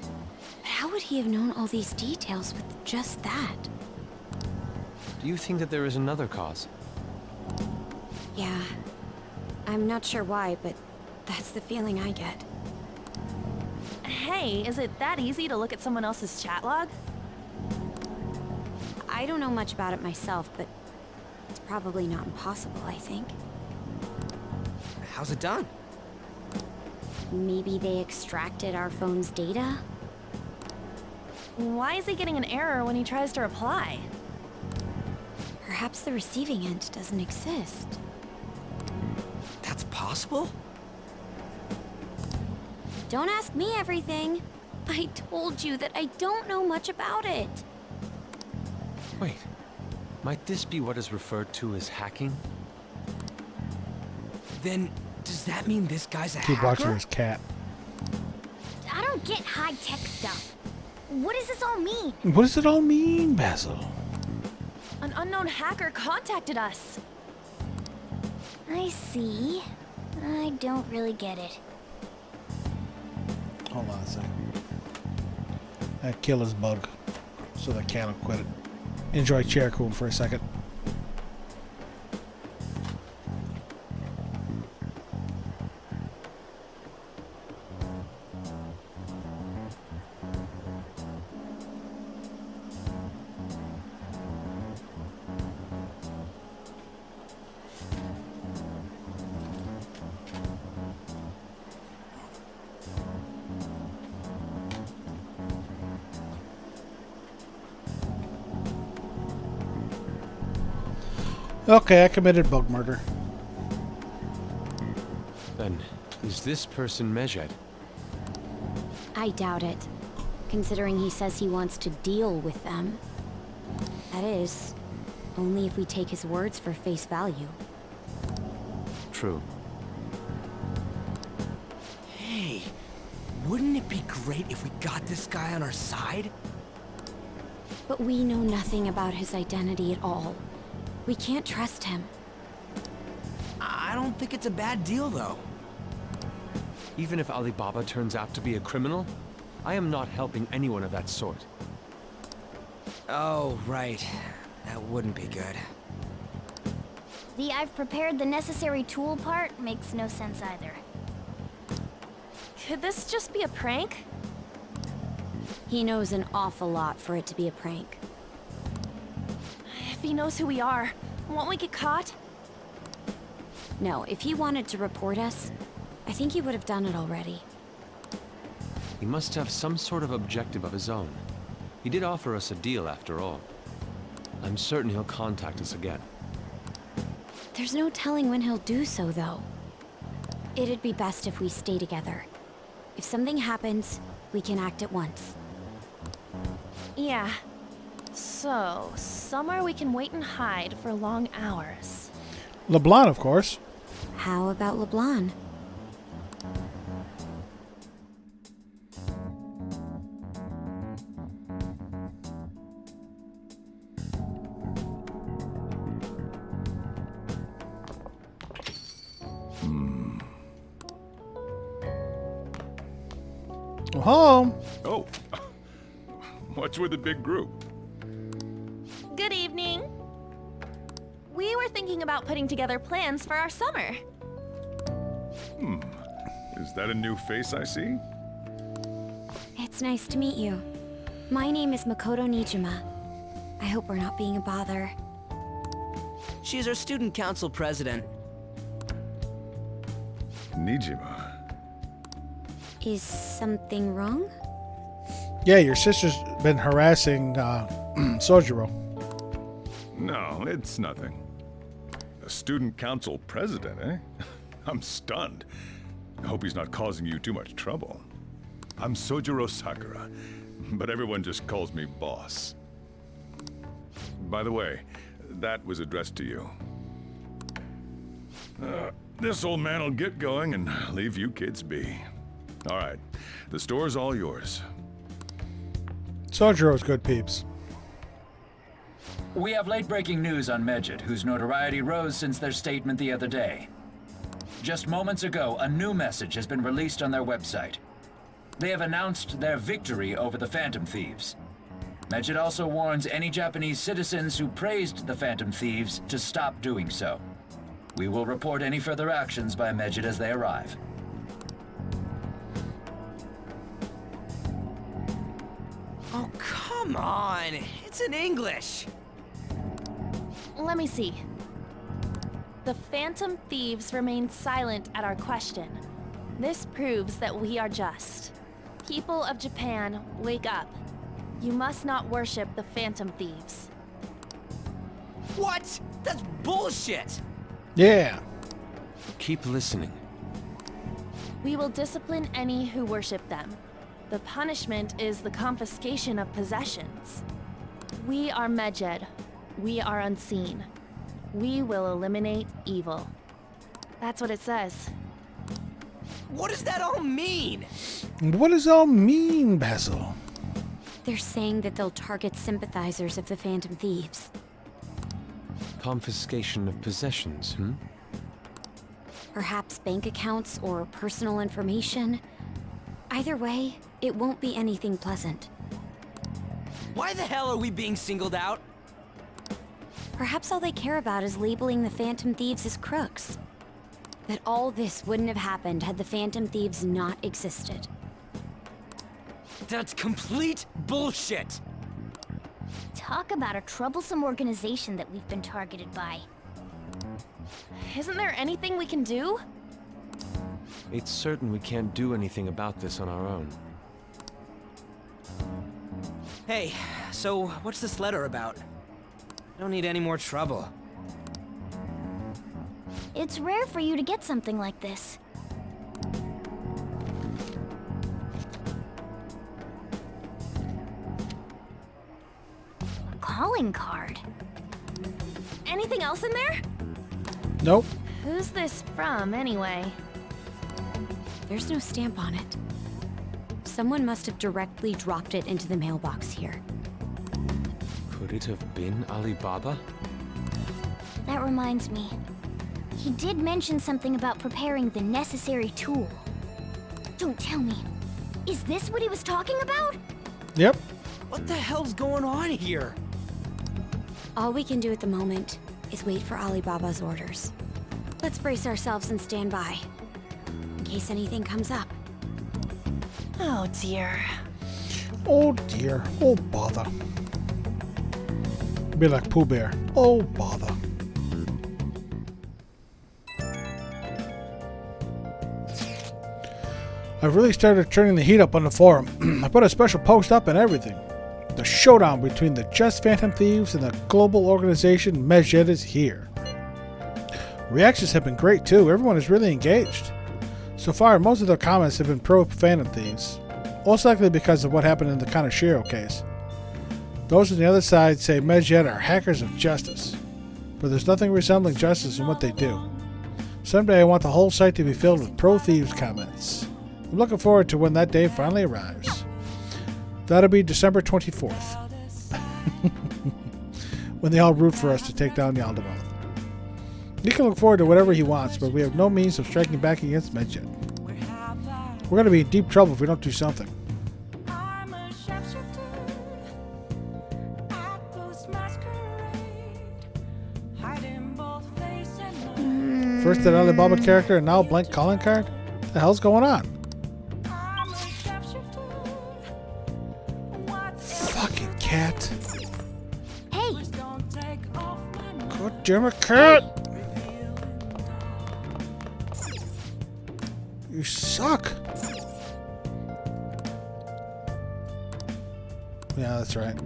But how would he have known all these details with just that? Do you think that there is another cause? Yeah. I'm not sure why, but that's the feeling I get. Hey, is it that easy to look at someone else's chat log? I don't know much about it myself, but it's probably not impossible, I think. How's it done? Maybe they extracted our phone's data? Why is he getting an error when he tries to reply? Perhaps the receiving end doesn't exist. That's possible? Don't ask me everything. I told you that I don't know much about it. Wait, might this be what is referred to as hacking? Then, does that mean this guy's a Keep hacker? watching his cat. I don't get high-tech stuff. What does this all mean? What does it all mean, Basil? An unknown hacker contacted us. I see. I don't really get it. Hold on a second. That kill his bug, so the cat will quit it. Enjoy chair cool for a second. Okay, I committed bug murder. Then, is this person Medjed? I doubt it, considering he says he wants to deal with them. That is, only if we take his words for face value. True. Hey, wouldn't it be great if we got this guy on our side? But we know nothing about his identity at all. We can't trust him. I don't think it's a bad deal, though. Even if Alibaba turns out to be a criminal, I am not helping anyone of that sort. Oh, right. That wouldn't be good. The "I've prepared the necessary tool" part makes no sense either. Could this just be a prank? He knows an awful lot for it to be a prank. If he knows who we are, won't we get caught? No, if he wanted to report us, I think he would have done it already. He must have some sort of objective of his own. He did offer us a deal after all. I'm certain he'll contact us again. There's no telling when he'll do so, though. It'd be best if we stay together. If something happens, we can act at once. Yeah. So, somewhere we can wait and hide for long hours. LeBlanc, of course. How about LeBlanc? Home. Oh, what's with the big group? Good evening. We were thinking about putting together plans for our summer. Is that a new face I see? It's nice to meet you. My name is Makoto Nijima. I hope we're not being a bother. She's our student council president. Nijima. Is something wrong? Yeah, your sister's been harassing Sojiro. No, it's nothing. A student council president, eh? I'm stunned. I hope he's not causing you too much trouble. I'm Sojiro Sakura, but everyone just calls me boss. By the way, that was addressed to you. This old man will get going and leave you kids be. All right, the store's all yours. Sojiro's good peeps. We have late-breaking news on Medjed, whose notoriety rose since their statement the other day. Just moments ago, a new message has been released on their website. They have announced their victory over the Phantom Thieves. Medjed also warns any Japanese citizens who praised the Phantom Thieves to stop doing so. We will report any further actions by Medjed as they arrive. Oh, come on! It's in English! Let me see. The Phantom Thieves remain silent at our question. This proves that we are just. People of Japan, wake up. You must not worship the Phantom Thieves. What? That's bullshit! Yeah. Keep listening. We will discipline any who worship them. The punishment is the confiscation of possessions. We are Medjed. We are unseen. We will eliminate evil. That's what it says. What does that all mean? What does it all mean, Basil? They're saying that they'll target sympathizers of the Phantom Thieves. Confiscation of possessions, Perhaps bank accounts or personal information. Either way, it won't be anything pleasant. Why the hell are we being singled out? Perhaps all they care about is labeling the Phantom Thieves as crooks. That all this wouldn't have happened had the Phantom Thieves not existed. That's complete bullshit! Talk about a troublesome organization that we've been targeted by. Isn't there anything we can do? It's certain we can't do anything about this on our own. Hey, so what's this letter about? I don't need any more trouble. It's rare for you to get something like this. A calling card. Anything else in there? Nope. Who's this from, anyway? There's no stamp on it. Someone must have directly dropped it into the mailbox here. Could it have been Alibaba? That reminds me. He did mention something about preparing the necessary tool. Don't tell me. Is this what he was talking about? Yep. What the hell's going on here? All we can do at the moment is wait for Alibaba's orders. Let's brace ourselves and stand by, in case anything comes up. Oh dear. Oh dear. Oh bother. Be like Pooh Bear. Oh bother. I've really started turning the heat up on the forum. I put a special post up and everything. The showdown between the Just Phantom Thieves and the global organization Medjed is here. Reactions have been great too. Everyone is really engaged. So far, most of the comments have been pro Phantom Thieves. Most likely because of what happened in the Kaneshiro case. Those on the other side say Medjed are hackers of justice. But there's nothing resembling justice in what they do. Someday I want the whole site to be filled with pro Thieves comments. I'm looking forward to when that day finally arrives. That'll be December 24th. When they all root for us to take down Yaldabaoth. He can look forward to whatever he wants, but we have no means of striking back against Medjed. We're going to be in deep trouble if we don't do something. First that Alibaba character and now a blank calling card? What the hell's going on? Fucking cat. Hey! God damn it, cat! You suck. Yeah, that's right.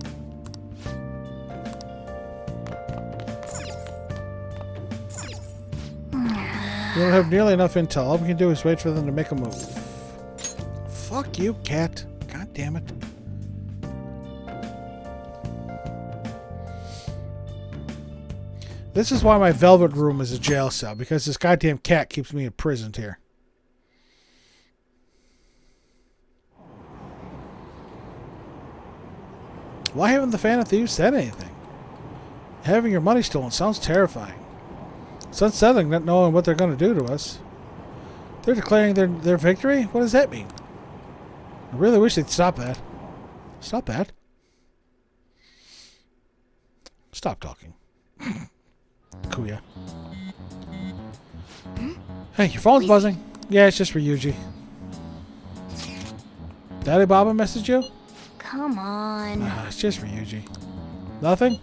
We don't have nearly enough intel. All we can do is wait for them to make a move. Fuck you, cat. God damn it. This is why my velvet room is a jail cell, because this goddamn cat keeps me imprisoned here. Why haven't the Phantom Thieves said anything? Having your money stolen sounds terrifying. It's unsettling not knowing what they're going to do to us. They're declaring their victory? What does that mean? I really wish they'd stop that. Stop that. Stop talking. Kuya. Hey, your phone's buzzing. Yeah, it's just for Yuji. Daddy Baba messaged you? Come on. It's just for Yuji. Nothing?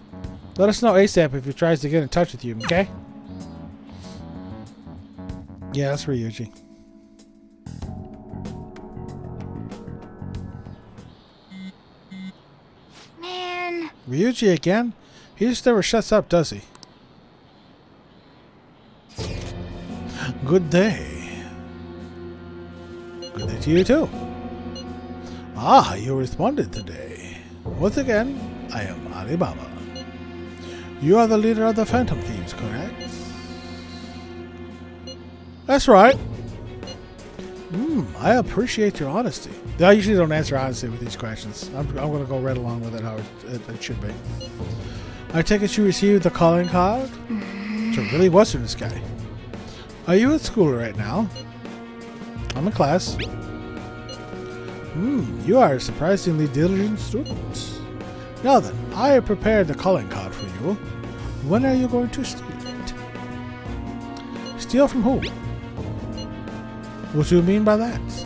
Let us know ASAP if he tries to get in touch with you, okay? Yeah, that's for Yuji. Man. Ryuji again? He just never shuts up, does he? Good day. Good day to you too. Ah, you responded today. Once again, I am Alibaba. You are the leader of the Phantom Thieves, correct? That's right. I appreciate your honesty. I usually don't answer honestly with these questions. I'm going to go right along with it how it should be. I take it you received the calling card? So it really was for this guy. Are you at school right now? I'm in class. You are a surprisingly diligent student. Now then, I have prepared the calling card for you. When are you going to steal it? Steal from whom? What do you mean by that?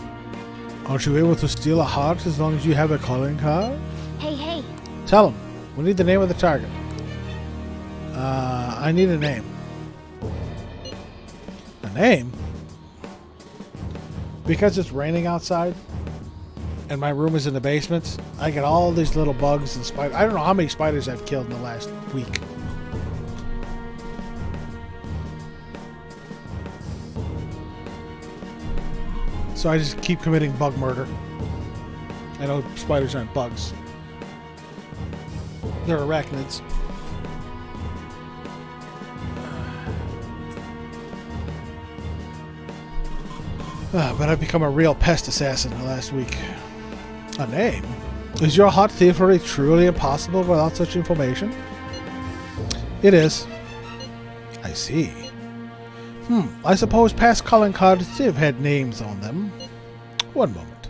Aren't you able to steal a heart as long as you have a calling card? Hey, hey. Tell him. We need the name of the target. I need a name. A name? Because it's raining outside and my room is in the basement, I get all these little bugs and spiders. I don't know how many spiders I've killed in the last week. So I just keep committing bug murder. I know spiders aren't bugs. They're arachnids. But I've become a real pest assassin the last week. A name? Is your hot thievery truly impossible without such information? It is. I see. I suppose past calling cards have had names on them. One moment.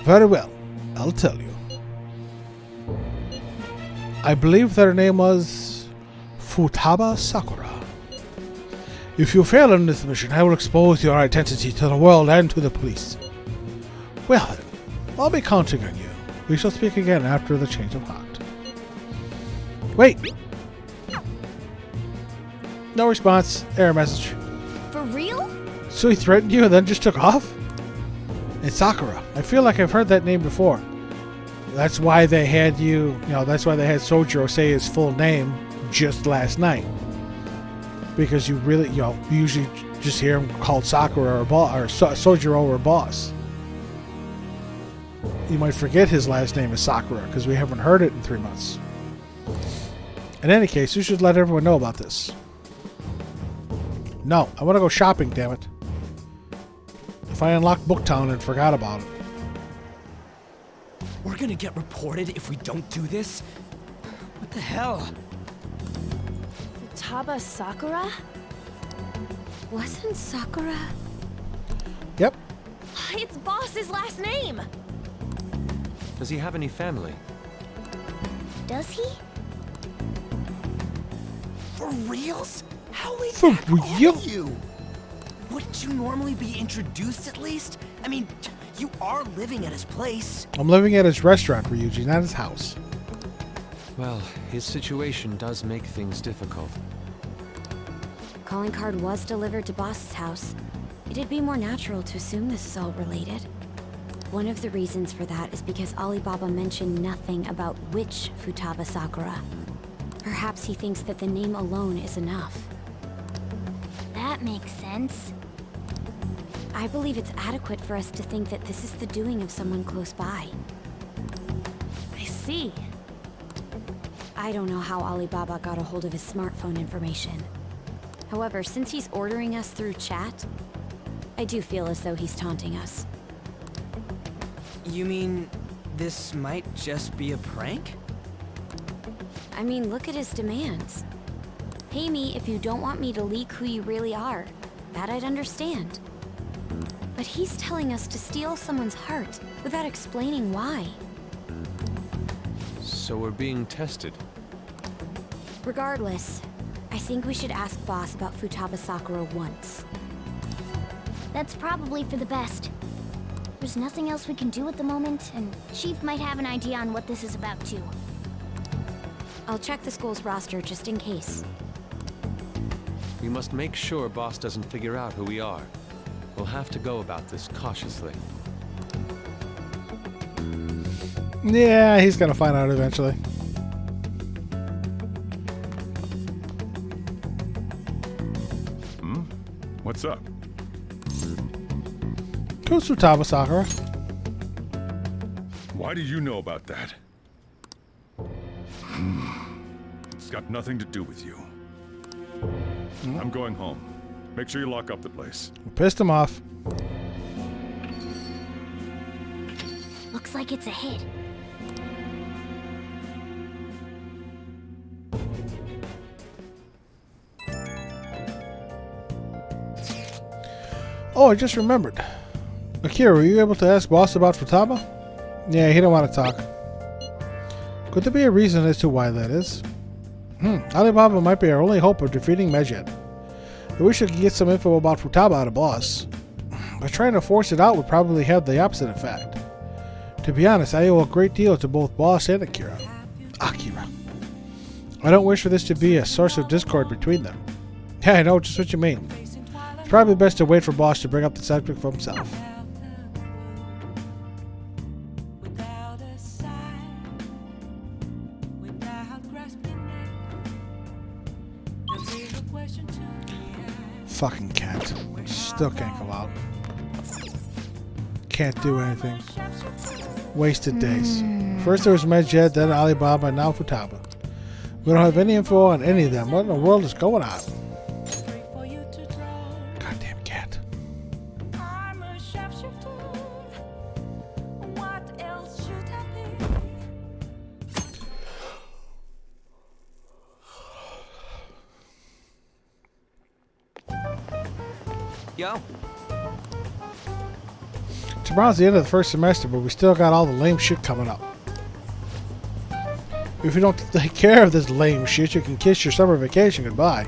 Very well. I'll tell you. I believe their name was Futaba Sakura. If you fail in this mission, I will expose your identity to the world and to the police. Well then, I'll be counting on you. We shall speak again after the change of heart. Wait! No response. Error message. For real? So he threatened you and then just took off? It's Sakura. I feel like I've heard that name before. That's why they had that's why they had Sojiro say his full name just last night. Because you really, you usually just hear him called Sakura or Sojiro or boss. You might forget his last name is Sakura because we haven't heard it in 3 months. In any case, you should let everyone know about this. No, I want to go shopping, damn it. If I unlocked Booktown and forgot about it. We're gonna get reported if we don't do this? What the hell? Futaba Sakura? Wasn't Sakura? Yep. It's Boss's last name! Does he have any family? Does he? For reals? How late For back are real? you? Wouldn't you normally be introduced at least? I mean, you are living at his place. I'm living at his restaurant, Ryuji, not his house. Well, his situation does make things difficult. Calling card was delivered to Boss's house. It'd be more natural to assume this is all related. One of the reasons for that is because Alibaba mentioned nothing about which Futaba Sakura. Perhaps he thinks that the name alone is enough. That makes sense. I believe it's adequate for us to think that this is the doing of someone close by. I see. I don't know how Alibaba got a hold of his smartphone information. However, since he's ordering us through chat, I do feel as though he's taunting us. You mean this might just be a prank? I mean, look at his demands. Pay me if you don't want me to leak who you really are. That I'd understand. But he's telling us to steal someone's heart without explaining why. So we're being tested. Regardless, I think we should ask Boss about Futaba Sakura once. That's probably for the best. There's nothing else we can do at the moment, and Chief might have an idea on what this is about too. I'll check the school's roster just in case. We must make sure Boss doesn't figure out who we are. We'll have to go about this cautiously. Yeah, he's gonna find out eventually. What's up? Who's Futaba Sakura? Why do you know about that? It's got nothing to do with you. I'm going home. Make sure you lock up the place. We pissed him off. Looks like it's a hit. Oh, I just remembered. Akira, were you able to ask Boss about Futaba? Yeah, he don't want to talk. Could there be a reason as to why that is? Alibaba might be our only hope of defeating Medjed. I wish I could get some info about Futaba out of Boss. But trying to force it out would probably have the opposite effect. To be honest, I owe a great deal to both Boss and Akira. I don't wish for this to be a source of discord between them. Yeah, I know just what you mean. It's probably best to wait for Boss to bring up the subject for himself. Without a sign, without grasping it, the real question to me Fucking cat. Still can't go out. Can't do anything. Wasted days. First there was Medjed, then Alibaba, and now Futaba. We don't have any info on any of them. What in the world is going on? for you to draw. Goddamn cat. I'm a sharpshooter. What else should I be? Yo, Tomorrow's the end of the first semester, but we still got all the lame shit coming up. If you don't take care of this lame shit, you can kiss your summer vacation goodbye.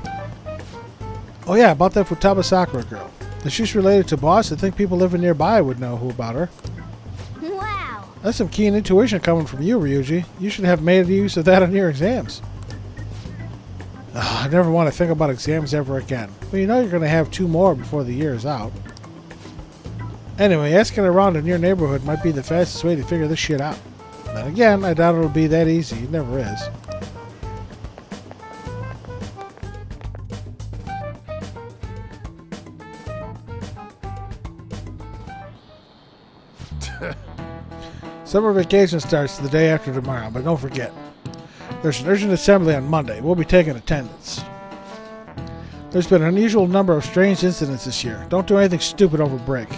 Oh yeah, about that Futaba Sakura girl. If she's related to Boss, I think people living nearby would know who about her. Wow. That's some keen intuition coming from you, Ryuji. You should have made use of that on your exams. I never want to think about exams ever again. Well, you know you're going to have 2 more before the year is out. Anyway, asking around in your neighborhood might be the fastest way to figure this shit out. Then again, I doubt it'll be that easy. It never is. Summer vacation starts the day after tomorrow, but don't forget, there's an urgent assembly on Monday. We'll be taking attendance. There's been an unusual number of strange incidents this year. Don't do anything stupid over break.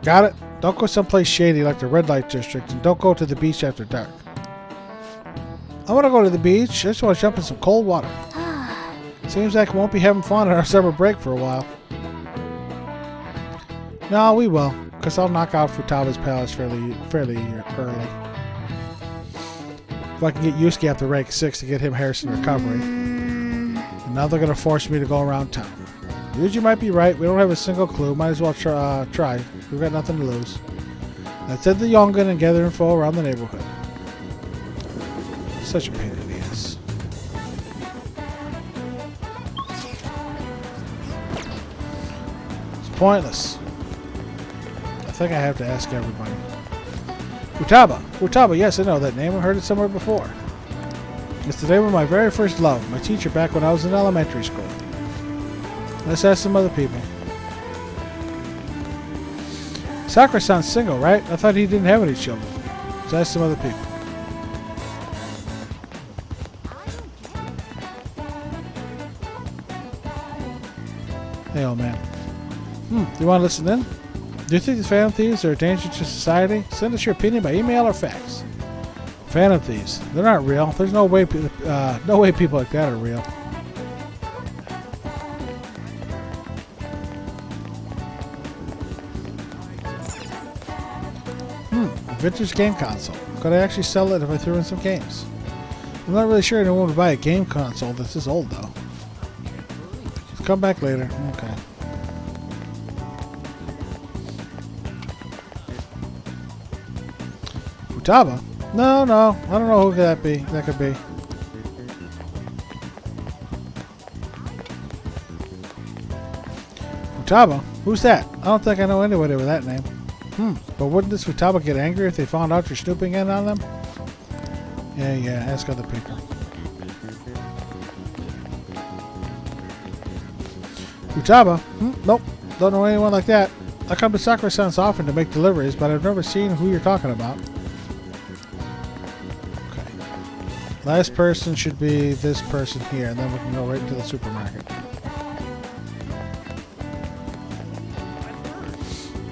Got it? Don't go someplace shady like the red light district, and don't go to the beach after dark. I want to go to the beach. I just want to jump in some cold water. Seems like we won't be having fun on our summer break for a while. No, we will, because I'll knock out Futaba's palace fairly early. If I can get Yusuke up to rank 6 to get him Harrison recovery. And now they're going to force me to go around town. Ryuji might be right. We don't have a single clue. Might as well try. We've got nothing to lose. Let's head to Yongan and gather info around the neighborhood. Such a pain in the ass. It's pointless. I think I have to ask everybody. Futaba. Futaba, yes, I know that name. I heard it somewhere before. It's the name of my very first love, my teacher back when I was in elementary school. Let's ask some other people. Sakura sounds single, right? I thought he didn't have any children. Let's ask some other people. Hey, old man. You want to listen in? Do you think the Phantom Thieves are a danger to society? Send us your opinion by email or fax. Phantom Thieves. They're not real. There's no way people like that are real. A vintage game console. Could I actually sell it if I threw in some games? I'm not really sure anyone would buy a game console that's this old, though. Just come back later. Okay. Futaba? No, I don't know who that could be. Futaba? Who's that? I don't think I know anybody with that name. But wouldn't this Futaba get angry if they found out you're snooping in on them? Yeah, ask other people. Futaba? Nope, don't know anyone like that. I come to Sakura-san's often to make deliveries, but I've never seen who you're talking about. Okay. Last person should be this person here, and then we can go right into the supermarket.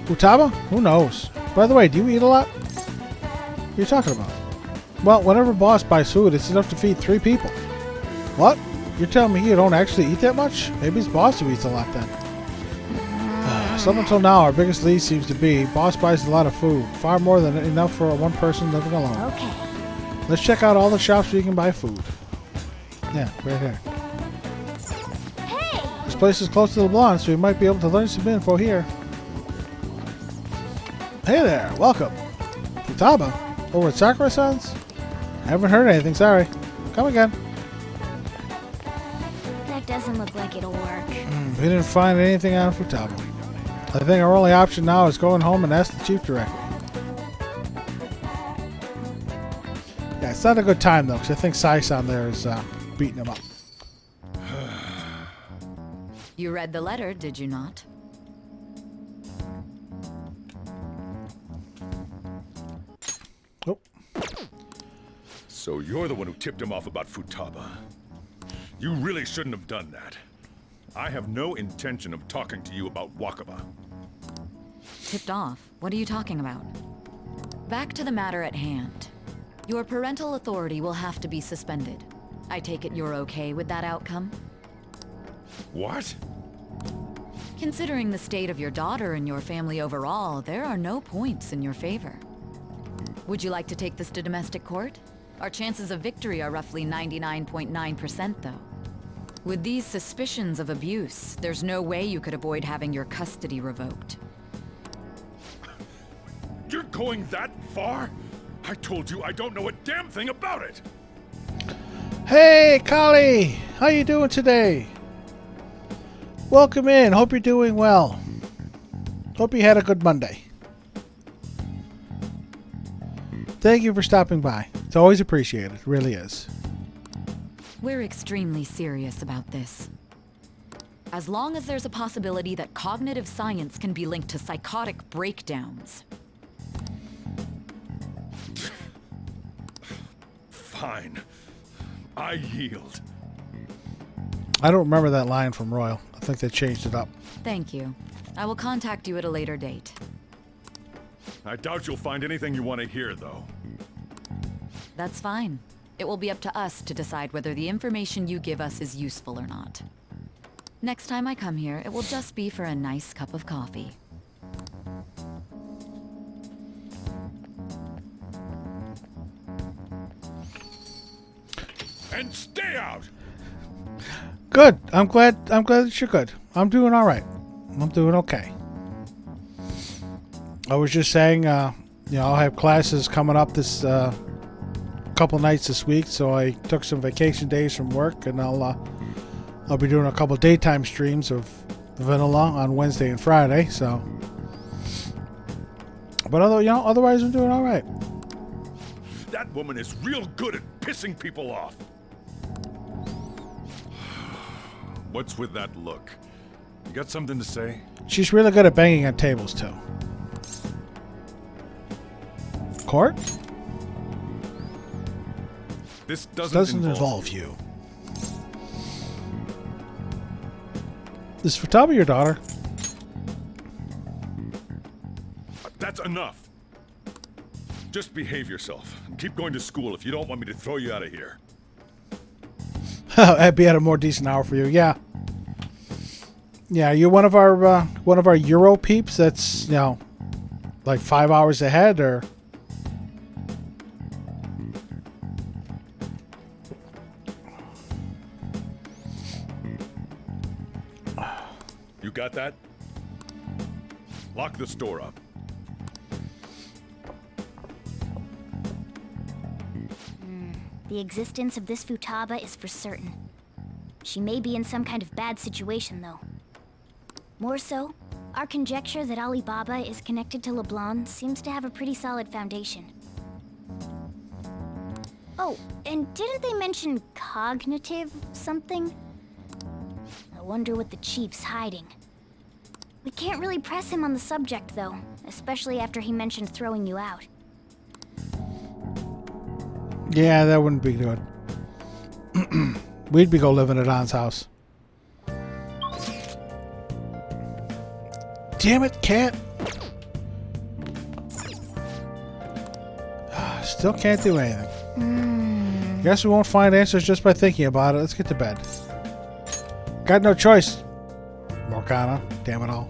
Futaba? Who knows? By the way, do you eat a lot? What are you talking about? Well, whenever boss buys food, it's enough to feed 3 people. What? You're telling me you don't actually eat that much? Maybe it's boss who eats a lot then. So up until now, our biggest lead seems to be boss buys a lot of food. Far more than enough for one person living alone. Okay. Let's check out all the shops where you can buy food. Yeah, right here. Hey! This place is close to the Blonde, so we might be able to learn some info here. Hey there, welcome. Futaba, over at Sakura-san's? Haven't heard anything, sorry. Come again. That doesn't look like it'll work. We didn't find anything on Futaba. I think our only option now is going home and ask the chief directly. Yeah, it's not a good time though, because I think Sai-san there is beating him up. You read the letter, did you not? Oh. So you're the one who tipped him off about Futaba. You really shouldn't have done that. I have no intention of talking to you about Wakaba. Tipped off? What are you talking about? Back to the matter at hand. Your parental authority will have to be suspended. I take it you're okay with that outcome? What? Considering the state of your daughter and your family overall, there are no points in your favor. Would you like to take this to domestic court? Our chances of victory are roughly 99.9% though. With these suspicions of abuse, there's no way you could avoid having your custody revoked. You're going that far? I told you I don't know a damn thing about it! Hey, Kali! How you doing today? Welcome in. Hope you're doing well. Hope you had a good Monday. Thank you for stopping by. It's always appreciated. It really is. We're extremely serious about this. As long as there's a possibility that cognitive science can be linked to psychotic breakdowns. Fine. I yield. I don't remember that line from Royal. I think they changed it up. Thank you. I will contact you at a later date. I doubt you'll find anything you want to hear, though. That's fine. It will be up to us to decide whether the information you give us is useful or not. Next time I come here, it will just be for a nice cup of coffee. And stay out! Good. I'm glad that you're good. I'm doing all right. I'm doing okay. I was just saying, I'll have classes coming up this couple nights this week, so I took some vacation days from work, and I'll be doing a couple daytime streams of Vanilla on Wednesday and Friday. So, but otherwise I'm doing all right. That woman is real good at pissing people off. What's with that look? You got something to say? She's really good at banging on tables too. Court? This doesn't involve you. Is Futaba your daughter? That's enough. Just behave yourself and keep going to school if you don't want me to throw you out of here. I'd be at a more decent hour for you. Yeah. Yeah, you're one of our Euro peeps that's, like 5 hours ahead, or You got that? Lock the store up. The existence of this Futaba is for certain. She may be in some kind of bad situation, though. More so, our conjecture that Alibaba is connected to LeBlanc seems to have a pretty solid foundation. Oh, and didn't they mention cognitive something? I wonder what the chief's hiding. We can't really press him on the subject, though, especially after he mentioned throwing you out. yeah, that wouldn't be good. We'd be go living at An's house. Damn it, cat! Still can't do anything. Guess we won't find answers just by thinking about it. Let's get to bed. Got no choice. Morgana, damn it all.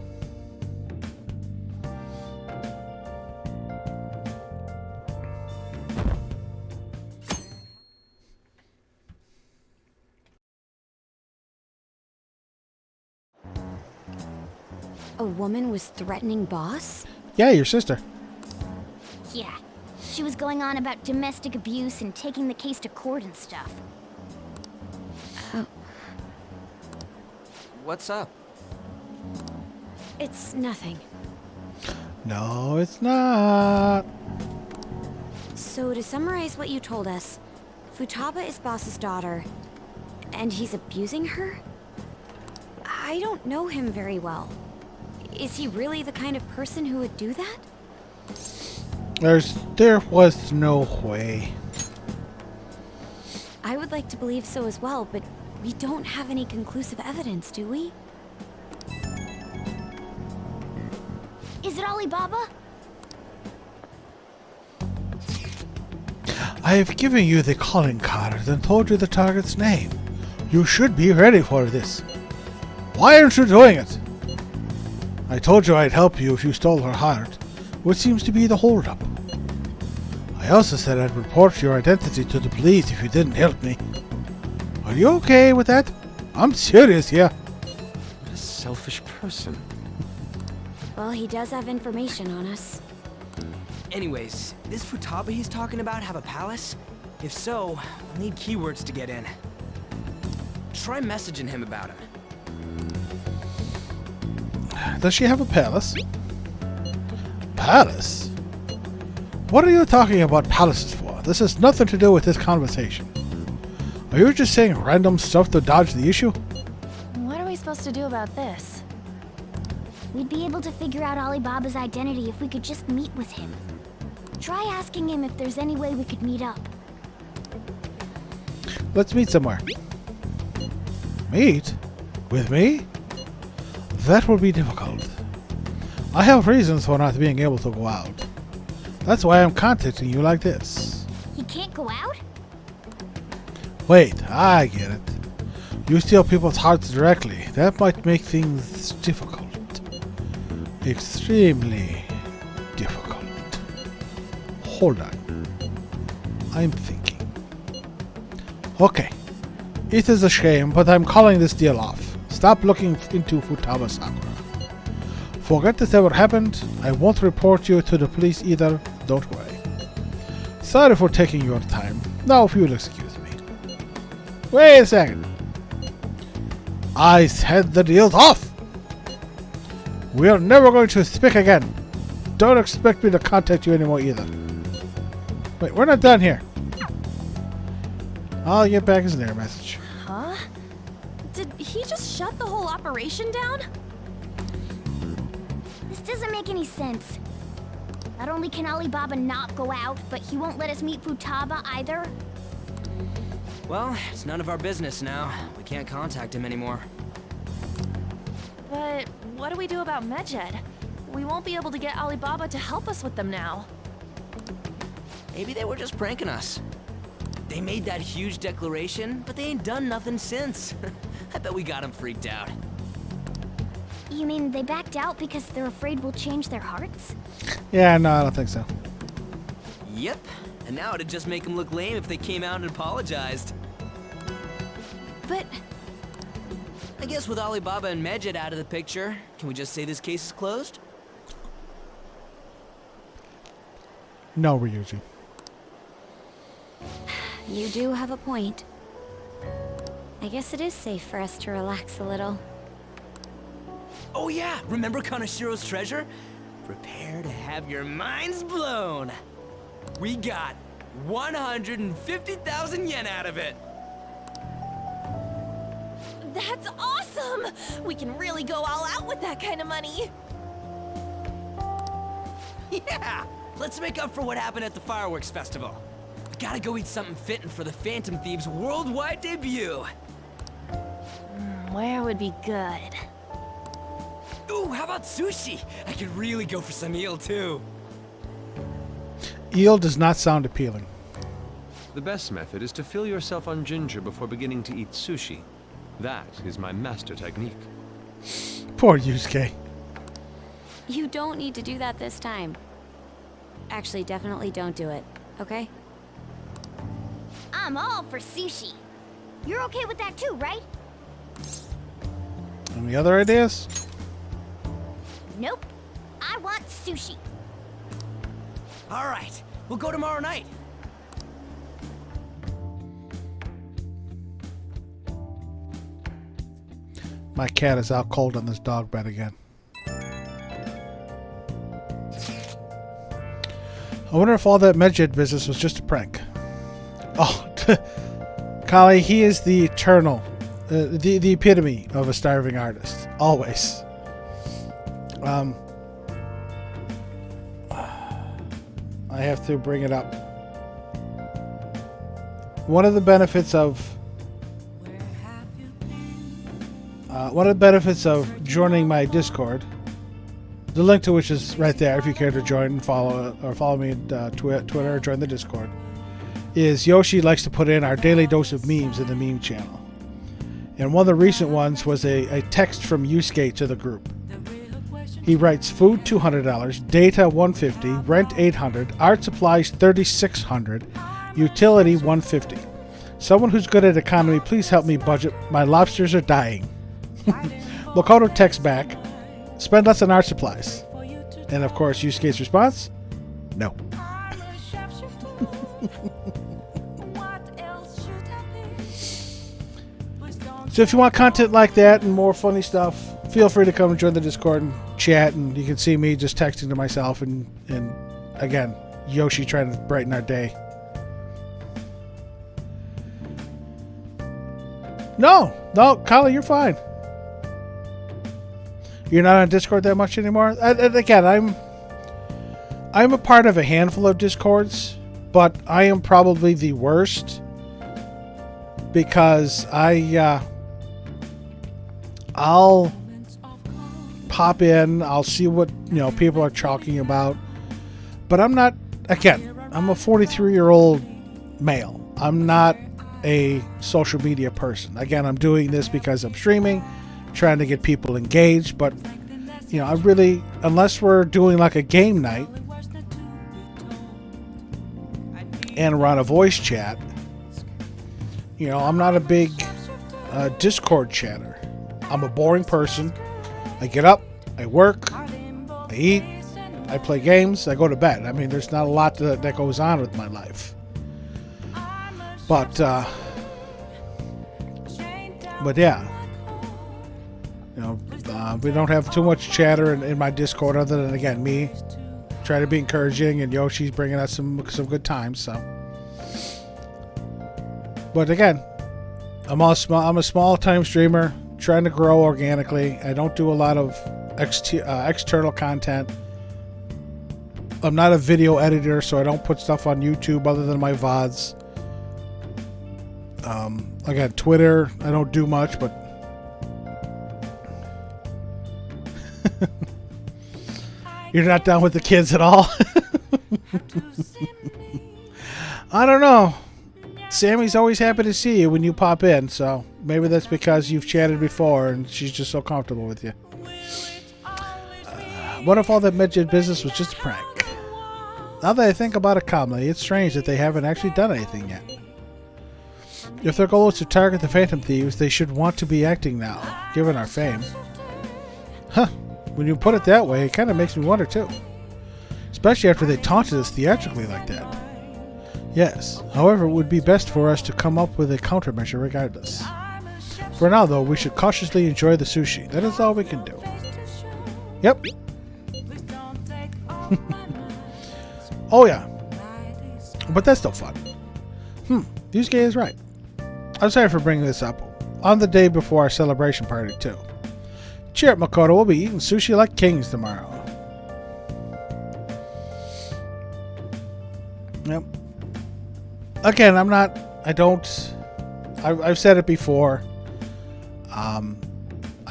A woman was threatening Boss? Yeah, your sister. Yeah. She was going on about domestic abuse and taking the case to court and stuff. What's up? It's nothing. No, it's not. So to summarize what you told us, Futaba is Boss's daughter, and he's abusing her? I don't know him very well. Is he really the kind of person who would do that? There was no way. I would like to believe so as well, but we don't have any conclusive evidence, do we? Is it Alibaba? I have given you the calling card and told you the target's name. You should be ready for this. Why aren't you doing it? I told you I'd help you if you stole her heart, which seems to be the holdup. I also said I'd report your identity to the police if you didn't help me. Are you okay with that? I'm serious, yeah. What a selfish person. Well, he does have information on us. Anyways, this Futaba he's talking about have a palace? If so, we'll need keywords to get in. Try messaging him about him. Does she have a palace? Palace? What are you talking about palaces for? This has nothing to do with this conversation. Are you just saying random stuff to dodge the issue? What are we supposed to do about this? We'd be able to figure out Alibaba's identity if we could just meet with him. Try asking him if there's any way we could meet up. Let's meet somewhere. Meet? With me? That will be difficult. I have reasons for not being able to go out. That's why I'm contacting you like this. He can't go out? Wait, I get it. You steal people's hearts directly. That might make things difficult. Extremely difficult. Hold on. I'm thinking. Okay. It is a shame, but I'm calling this deal off. Stop looking into Futaba Sakura. Forget this ever happened. I won't report you to the police either. Don't worry. Sorry for taking your time. Now if you'll excuse me. Wait a second. I said the deal's off. We are never going to speak again. Don't expect me to contact you anymore either. Wait, we're not done here. I'll get back his error message. Huh? Did he just shut the whole operation down? This doesn't make any sense. Not only can Alibaba not go out, but he won't let us meet Futaba either. Well, it's none of our business now. We can't contact him anymore. But what do we do about Medjed? We won't be able to get Alibaba to help us with them now. Maybe they were just pranking us. They made that huge declaration, but they ain't done nothing since. I bet we got them freaked out. You mean they backed out because they're afraid we'll change their hearts? Yeah, no, I don't think so. Yep. And now it'd just make them look lame if they came out and apologized. But I guess with Alibaba and Medjed out of the picture, can we just say this case is closed? No, Ryuji. You do have a point. I guess it is safe for us to relax a little. Oh yeah, remember Kanashiro's treasure? Prepare to have your minds blown. We got 150,000 yen out of it. that's awesome! We can really go all out with that kind of money. Yeah! Let's make up for what happened at the fireworks festival. We gotta go eat something fitting for the Phantom Thieves' worldwide debut. Where would be good? Ooh, how about sushi? I could really go for some eel, too. Eel does not sound appealing. The best method is to fill yourself on ginger before beginning to eat sushi. That is my master technique. Poor Yusuke. You don't need to do that this time. Actually, definitely don't do it, okay? I'm all for sushi. You're okay with that too, right? Any other ideas? Nope. I want sushi. All right, we'll go tomorrow night. My cat is out cold on this dog bed again. I wonder if all that Medjed business was just a prank. Oh, Kali, he is the eternal, the epitome of a starving artist. Always. I have to bring it up. One of the benefits of joining my Discord, the link to which is right there if you care to join and follow me at Twitter or join the Discord, is Yoshi likes to put in our daily dose of memes in the meme channel. And one of the recent ones was a text from Yusuke to the group. He writes food $200, data $150, rent $800, art supplies $3,600, utility $150. Someone who's good at economy, please help me budget. My lobsters are dying. Makoto texts back, spend less on art supplies. And of course, Yusuke's response, no. So if you want content like that and more funny stuff, feel free to come and join the Discord and chat, and you can see me just texting to myself and again, Yoshi trying to brighten our day. No, Kali, you're fine. You're not on Discord that much anymore? And again, I'm a part of a handful of Discords, but I am probably the worst because I'll pop in, I'll see what people are talking about, but I'm not. Again, I'm a 43-year-old male. I'm not a social media person. Again, I'm doing this because I'm streaming, trying to get people engaged, but I really, unless we're doing like a game night and we're on a voice chat, I'm not a big Discord chatter. I'm a boring person. I get up, I work, I eat, I play games, I go to bed. I mean, there's not a lot that goes on with my life. But yeah, we don't have too much chatter in my Discord other than, again, me trying to be encouraging and Yoshi's bringing us some good times. So, but again, I'm a small time streamer trying to grow organically. I don't do a lot of external content. I'm not a video editor, so I don't put stuff on YouTube other than my VODs. Again, Twitter, I don't do much, but you're not down with the kids at all? I don't know. Sammy's always happy to see you when you pop in, so maybe that's because you've chatted before and she's just so comfortable with you. What if all that Medjed business was just a prank? Now that I think about it calmly, it's strange that they haven't actually done anything yet. If their goal is to target the Phantom Thieves, they should want to be acting now, given our fame. Huh, when you put it that way, it kind of makes me wonder too. Especially after they taunted us theatrically like that. Yes, however, it would be best for us to come up with a countermeasure regardless. For now, though, we should cautiously enjoy the sushi. That is all we can do. Yep. Oh yeah. But that's still fun. Yusuke is right. I'm sorry for bringing this up. On the day before our celebration party, too. Cheer up, Makoto. We'll be eating sushi like kings tomorrow. Yep. Again, I've said it before. I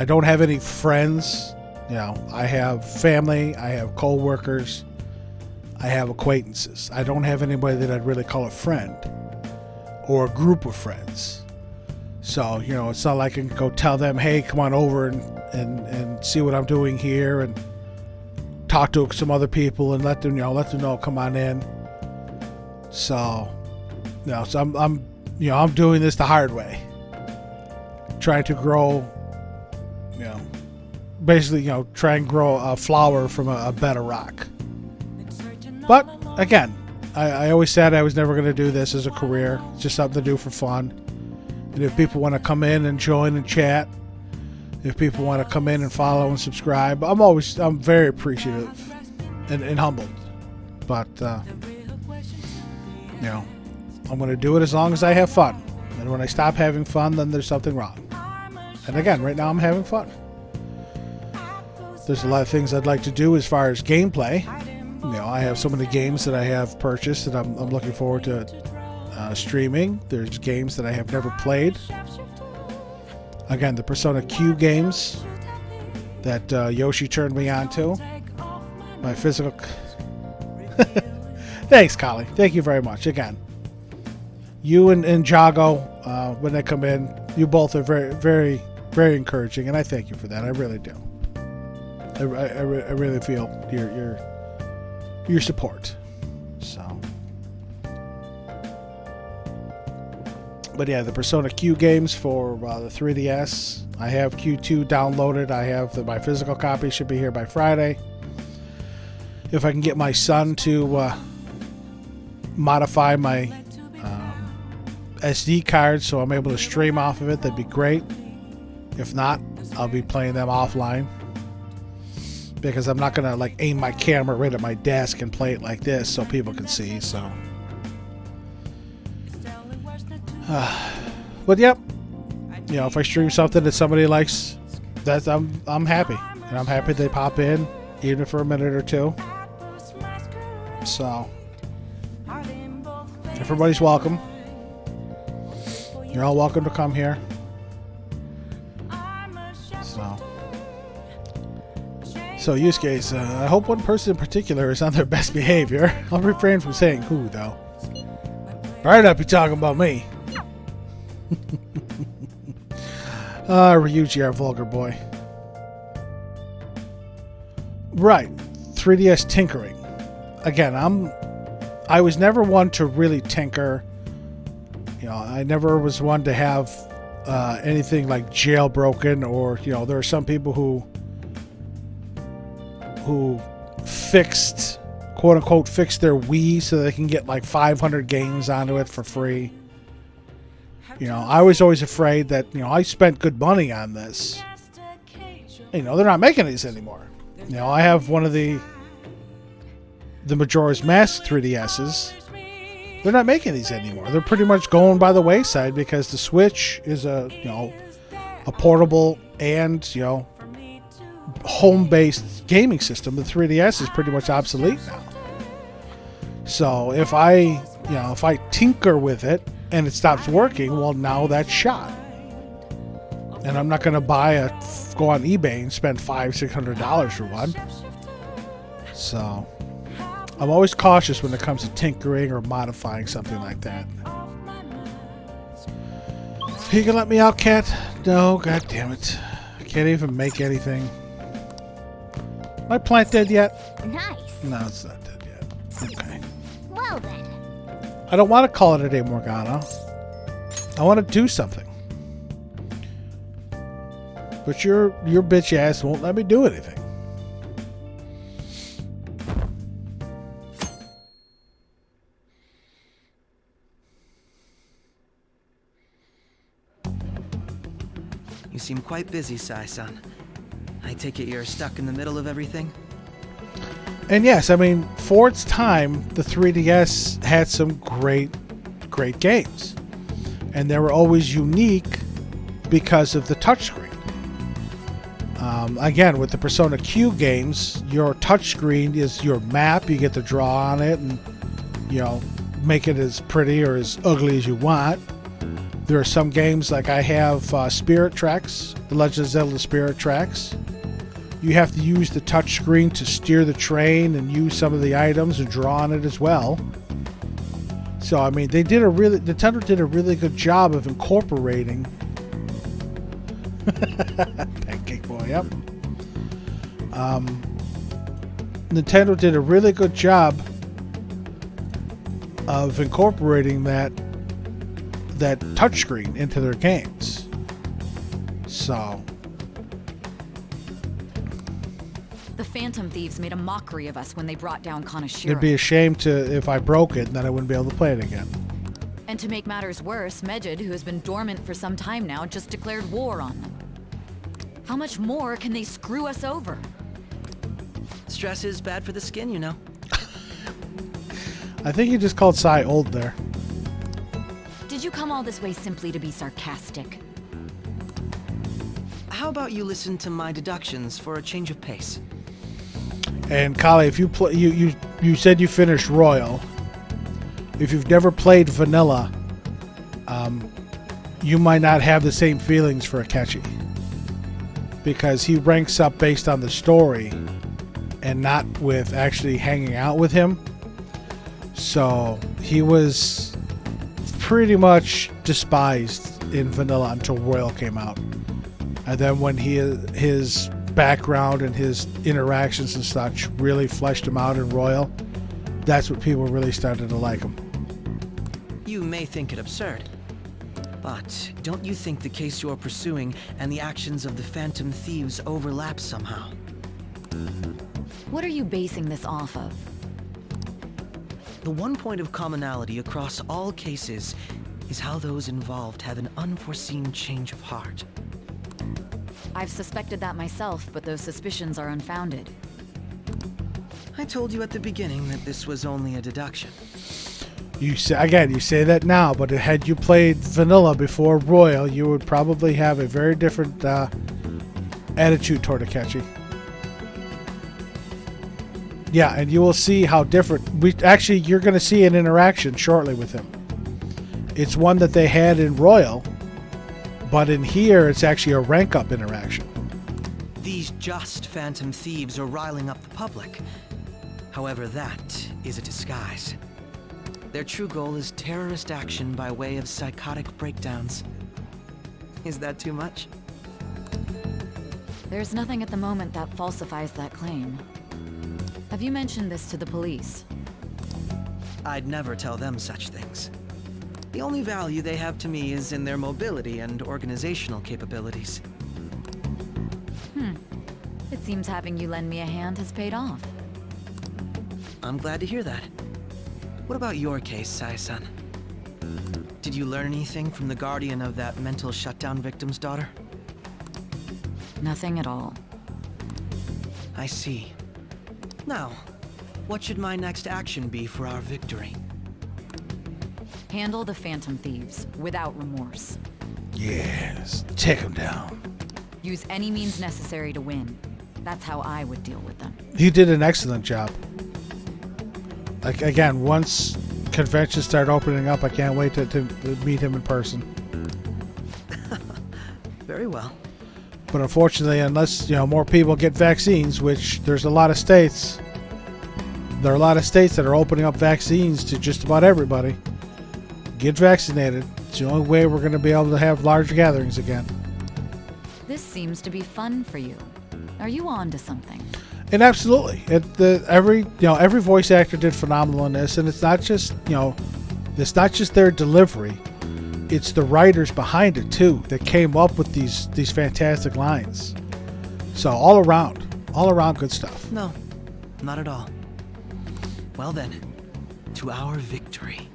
don't have any friends. I have family. I have co-workers. I have acquaintances. I don't have anybody that I'd really call a friend or a group of friends. So, it's not like I can go tell them, hey, come on over and see what I'm doing here and talk to some other people and let them know, come on in. So, I'm doing this the hard way. Trying to grow, basically, try and grow a flower from a bed of rock. But, again, I always said I was never going to do this as a career. It's just something to do for fun. And if people want to come in and join and chat, if people want to come in and follow and subscribe, I'm very appreciative and humbled. But, I'm going to do it as long as I have fun. And when I stop having fun, then there's something wrong. And again, right now I'm having fun. There's a lot of things I'd like to do as far as gameplay. I have so many games that I have purchased that I'm looking forward to streaming. There's games that I have never played. Again, the Persona Q games that Yoshi turned me on to. My physical... Thanks, Kali. Thank you very much. Again, you and Jago, when they come in, you both are very, very, very encouraging, and I thank you for that. I really do. I really feel your support. So, but yeah, the Persona Q games for the 3DS. I have Q2 downloaded. I have my physical copy. Should be here by Friday. If I can get my son to modify my SD card so I'm able to stream off of it, that'd be great. If not, I'll be playing them offline. Because I'm not gonna like aim my camera right at my desk and play it like this so people can see. So, but yep, you know, if I stream something that somebody likes, that's I'm happy, and I'm happy they pop in, even for a minute or two. So, everybody's welcome. You're all welcome to come here. So, Yusuke, I hope one person in particular is on their best behavior. I'll refrain from saying who, though. Right up, you talking about me. Ryuji, our vulgar boy. Right, 3DS tinkering. Again, I was never one to really tinker. You know, I never was one to have anything like jailbroken, or, you know, there are some people who fixed, quote unquote, fixed their Wii so they can get like 500 games onto it for free. You know, I was always afraid that, you know, I spent good money on this. You know, they're not making these anymore. You know, I have one of the Majora's Mask 3DSs. They're not making these anymore. They're pretty much going by the wayside because the Switch is a portable and, you know, home-based gaming system. The 3DS is pretty much obsolete now. So if I tinker with it and it stops working, well, now that's shot. And I'm not going to go on eBay and spend $500-$600 for one. So I'm always cautious when it comes to tinkering or modifying something like that. You can let me out, cat? No, god damn it. I can't even make anything. My plant dead yet? Nice. No, it's not dead yet. Okay. Well then. I don't want to call it a day, Morgana. I want to do something. But your bitch ass won't let me do anything. You seem quite busy, Sai-san. I take it you're stuck in the middle of everything? And yes, I mean, for its time, the 3DS had some great games. And they were always unique because of the touchscreen. Again, with the Persona Q games, your touchscreen is your map. You get to draw on it and, you know, make it as pretty or as ugly as you want. There are some games, like I have Spirit Tracks, The Legend of Zelda Spirit Tracks. You have to use the touchscreen to steer the train and use some of the items and draw on it as well. So, I mean, Nintendo did a really good job of incorporating Pancake Boy, yep. Nintendo did a really good job of incorporating that touchscreen into their games. So The Phantom Thieves made a mockery of us when they brought down Kanashiro. it'd be a shame if I broke it, and then I wouldn't be able to play it again. And to make matters worse, Medjed, who has been dormant for some time now, just declared war on them. How much more can they screw us over? Stress is bad for the skin, you know. I think you just called Sai old there. Did you come all this way simply to be sarcastic? How about you listen to my deductions for a change of pace? And Kali, if you play, you said you finished Royal. If you've never played Vanilla, you might not have the same feelings for Akechi, because he ranks up based on the story and not with actually hanging out with him. So he was pretty much despised in Vanilla until Royal came out. And then when his background and his interactions and such really fleshed him out in Royal, that's when people really started to like him. You may think it absurd, but don't you think the case you're pursuing and the actions of the Phantom Thieves overlap somehow? What are you basing this off of? The one point of commonality across all cases is how those involved have an unforeseen change of heart. I've suspected that myself, but those suspicions are unfounded. I told you at the beginning that this was only a deduction. You say again, you say that now, but had you played vanilla before Royal, you would probably have a very different attitude toward Akechi. Yeah, and you will see how different. You're going to see an interaction shortly with him. It's one that they had in Royal, but in here, it's actually a rank-up interaction. These just phantom thieves are riling up the public. However, that is a disguise. Their true goal is terrorist action by way of psychotic breakdowns. Is that too much? There's nothing at the moment that falsifies that claim. Have you mentioned this to the police? I'd never tell them such things. The only value they have to me is in their mobility and organizational capabilities. It seems having you lend me a hand has paid off. I'm glad to hear that. What about your case, Sai-san? Did you learn anything from the guardian of that mental shutdown victim's daughter? Nothing at all. I see. Now, what should my next action be for our victory? Handle the Phantom Thieves without remorse. Yes, take him down. Use any means necessary to win. That's how I would deal with them. You did an excellent job. Like, again, once conventions start opening up, I can't wait to meet him in person. Very well. But unfortunately, unless more people get vaccines, which there's a lot of states, there are a lot of states that are opening up vaccines to just about everybody. Get vaccinated. It's the only way we're going to be able to have large gatherings again. This seems to be fun for you. Are you on to something? And absolutely, every voice actor did phenomenal in this, and it's not just their delivery, it's the writers behind it too that came up with these fantastic lines. So all around good stuff. No, not at all. Well then, to our victory.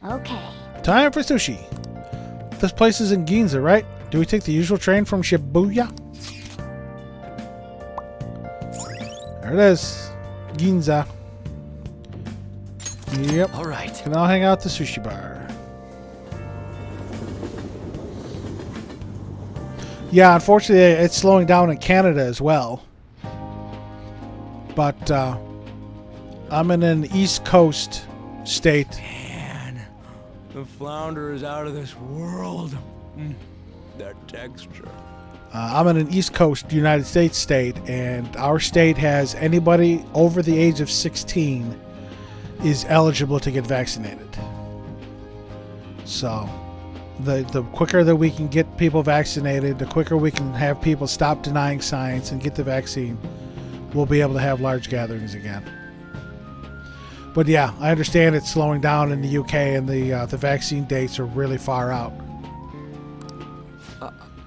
Okay. Time for sushi. This place is in Ginza, right? Do we take the usual train from Shibuya? There it is. Ginza. Yep. All right. Can all hang out at the sushi bar. Yeah, unfortunately, it's slowing down in Canada as well. But I'm in an East Coast state. The flounder is out of this world. That texture. I'm in an East Coast United States state, and our state has anybody over the age of 16 is eligible to get vaccinated. So the quicker that we can get people vaccinated, the quicker we can have people stop denying science and get the vaccine, we'll be able to have large gatherings again. But yeah, I understand it's slowing down in the UK, and the vaccine dates are really far out.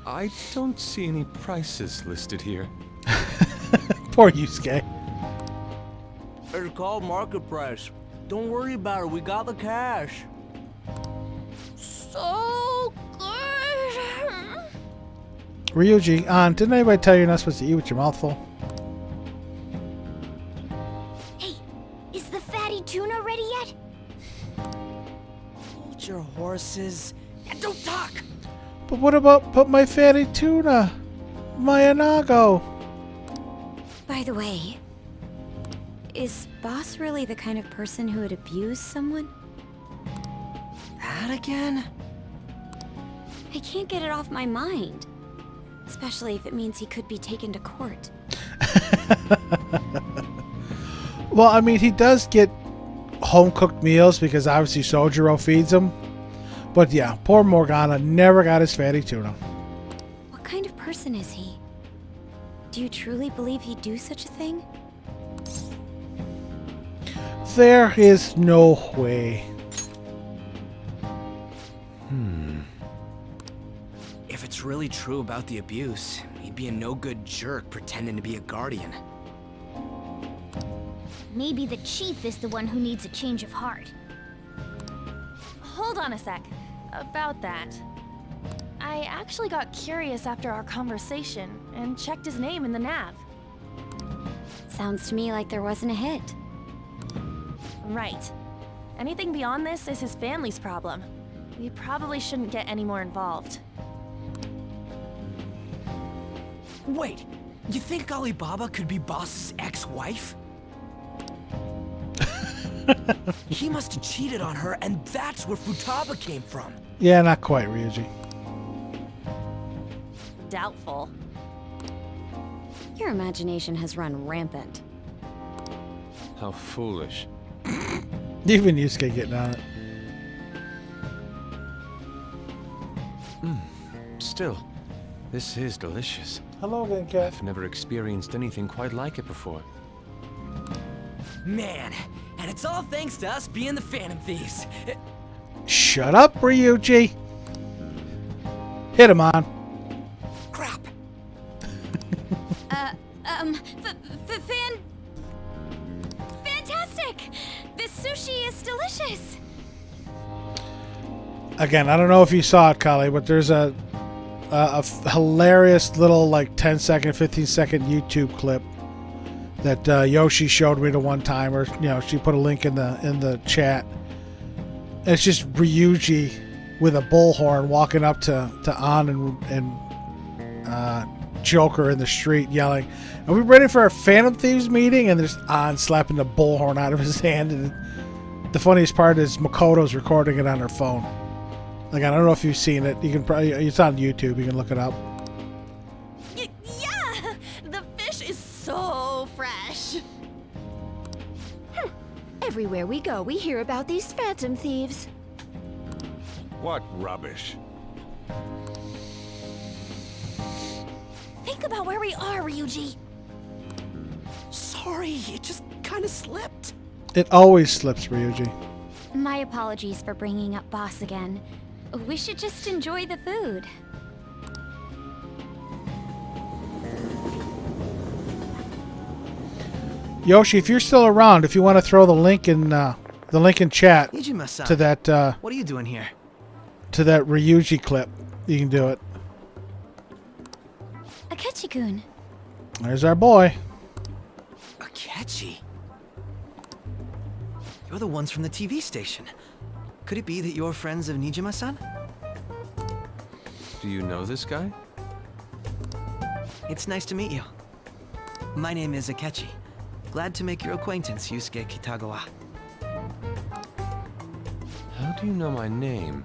I don't see any prices listed here. Poor Yusuke. It's called market price. Don't worry about it. We got the cash. So good. Ryuji, didn't anybody tell you you're not supposed to eat with your mouth full? Is the fatty tuna ready yet? Hold your horses and don't talk. But what about my fatty tuna? My anago? By the way, is Boss really the kind of person who would abuse someone? That again? I can't get it off my mind. Especially if it means he could be taken to court. Well, I mean, he does get home-cooked meals because obviously Sojiro feeds him. But yeah, poor Morgana never got his fatty tuna. What kind of person is he? Do you truly believe he'd do such a thing? There is no way. If it's really true about the abuse, he'd be a no-good jerk pretending to be a guardian. Maybe the chief is the one who needs a change of heart. Hold on a sec. About that. I actually got curious after our conversation and checked his name in the nav. Sounds to me like there wasn't a hit. Right. Anything beyond this is his family's problem. We probably shouldn't get any more involved. Wait, you think Alibaba could be Boss's ex-wife? He must have cheated on her, and that's where Futaba came from. Yeah, not quite, Ryuji. Doubtful. Your imagination has run rampant. How foolish. Even Yusuke getting on it. Still, this is delicious. Hello again, Cat. I've never experienced anything quite like it before. Man, and it's all thanks to us being the Phantom Thieves. Shut up, Ryuji. Hit him on. Crap. Fantastic! This sushi is delicious! Again, I don't know if you saw it, Kali, but there's a hilarious little like 10-second, 15-second YouTube clip that Yoshi showed me the one time, or she put a link in the chat. It's just Ryuji with a bullhorn walking up to An and Joker in the street yelling, "Are we ready for a Phantom Thieves meeting?" And there's An slapping the bullhorn out of his hand. And the funniest part is Makoto's recording it on her phone. Like, I don't know if you've seen it. You can probably, it's on YouTube. You can look it up. Yeah! The fish is so fresh. Everywhere we go, we hear about these Phantom Thieves. What rubbish. Think about where we are, Ryuji. Sorry, it just kind of slipped. It always slips, Ryuji. My apologies for bringing up Boss again. We should just enjoy the food. Yoshi, if you're still around, if you want to throw the link in chat Nijima-san, to that what are you doing here? to that Ryuji clip, you can do it. Akechi-kun. There's our boy. Akechi? You're the ones from the TV station. Could it be that you're friends of Nijima-san? Do you know this guy? It's nice to meet you. My name is Akechi. Glad to make your acquaintance, Yusuke Kitagawa. How do you know my name?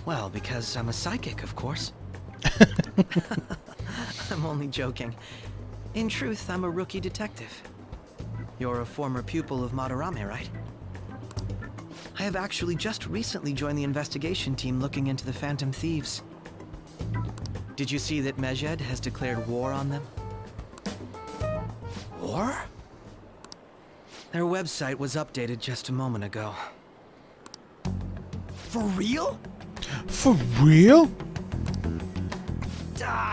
Well, because I'm a psychic, of course. I'm only joking. In truth, I'm a rookie detective. You're a former pupil of Madarame, right? I have actually just recently joined the investigation team looking into the Phantom Thieves. Did you see that Medjed has declared war on them? War? Their website was updated just a moment ago. For real? For real?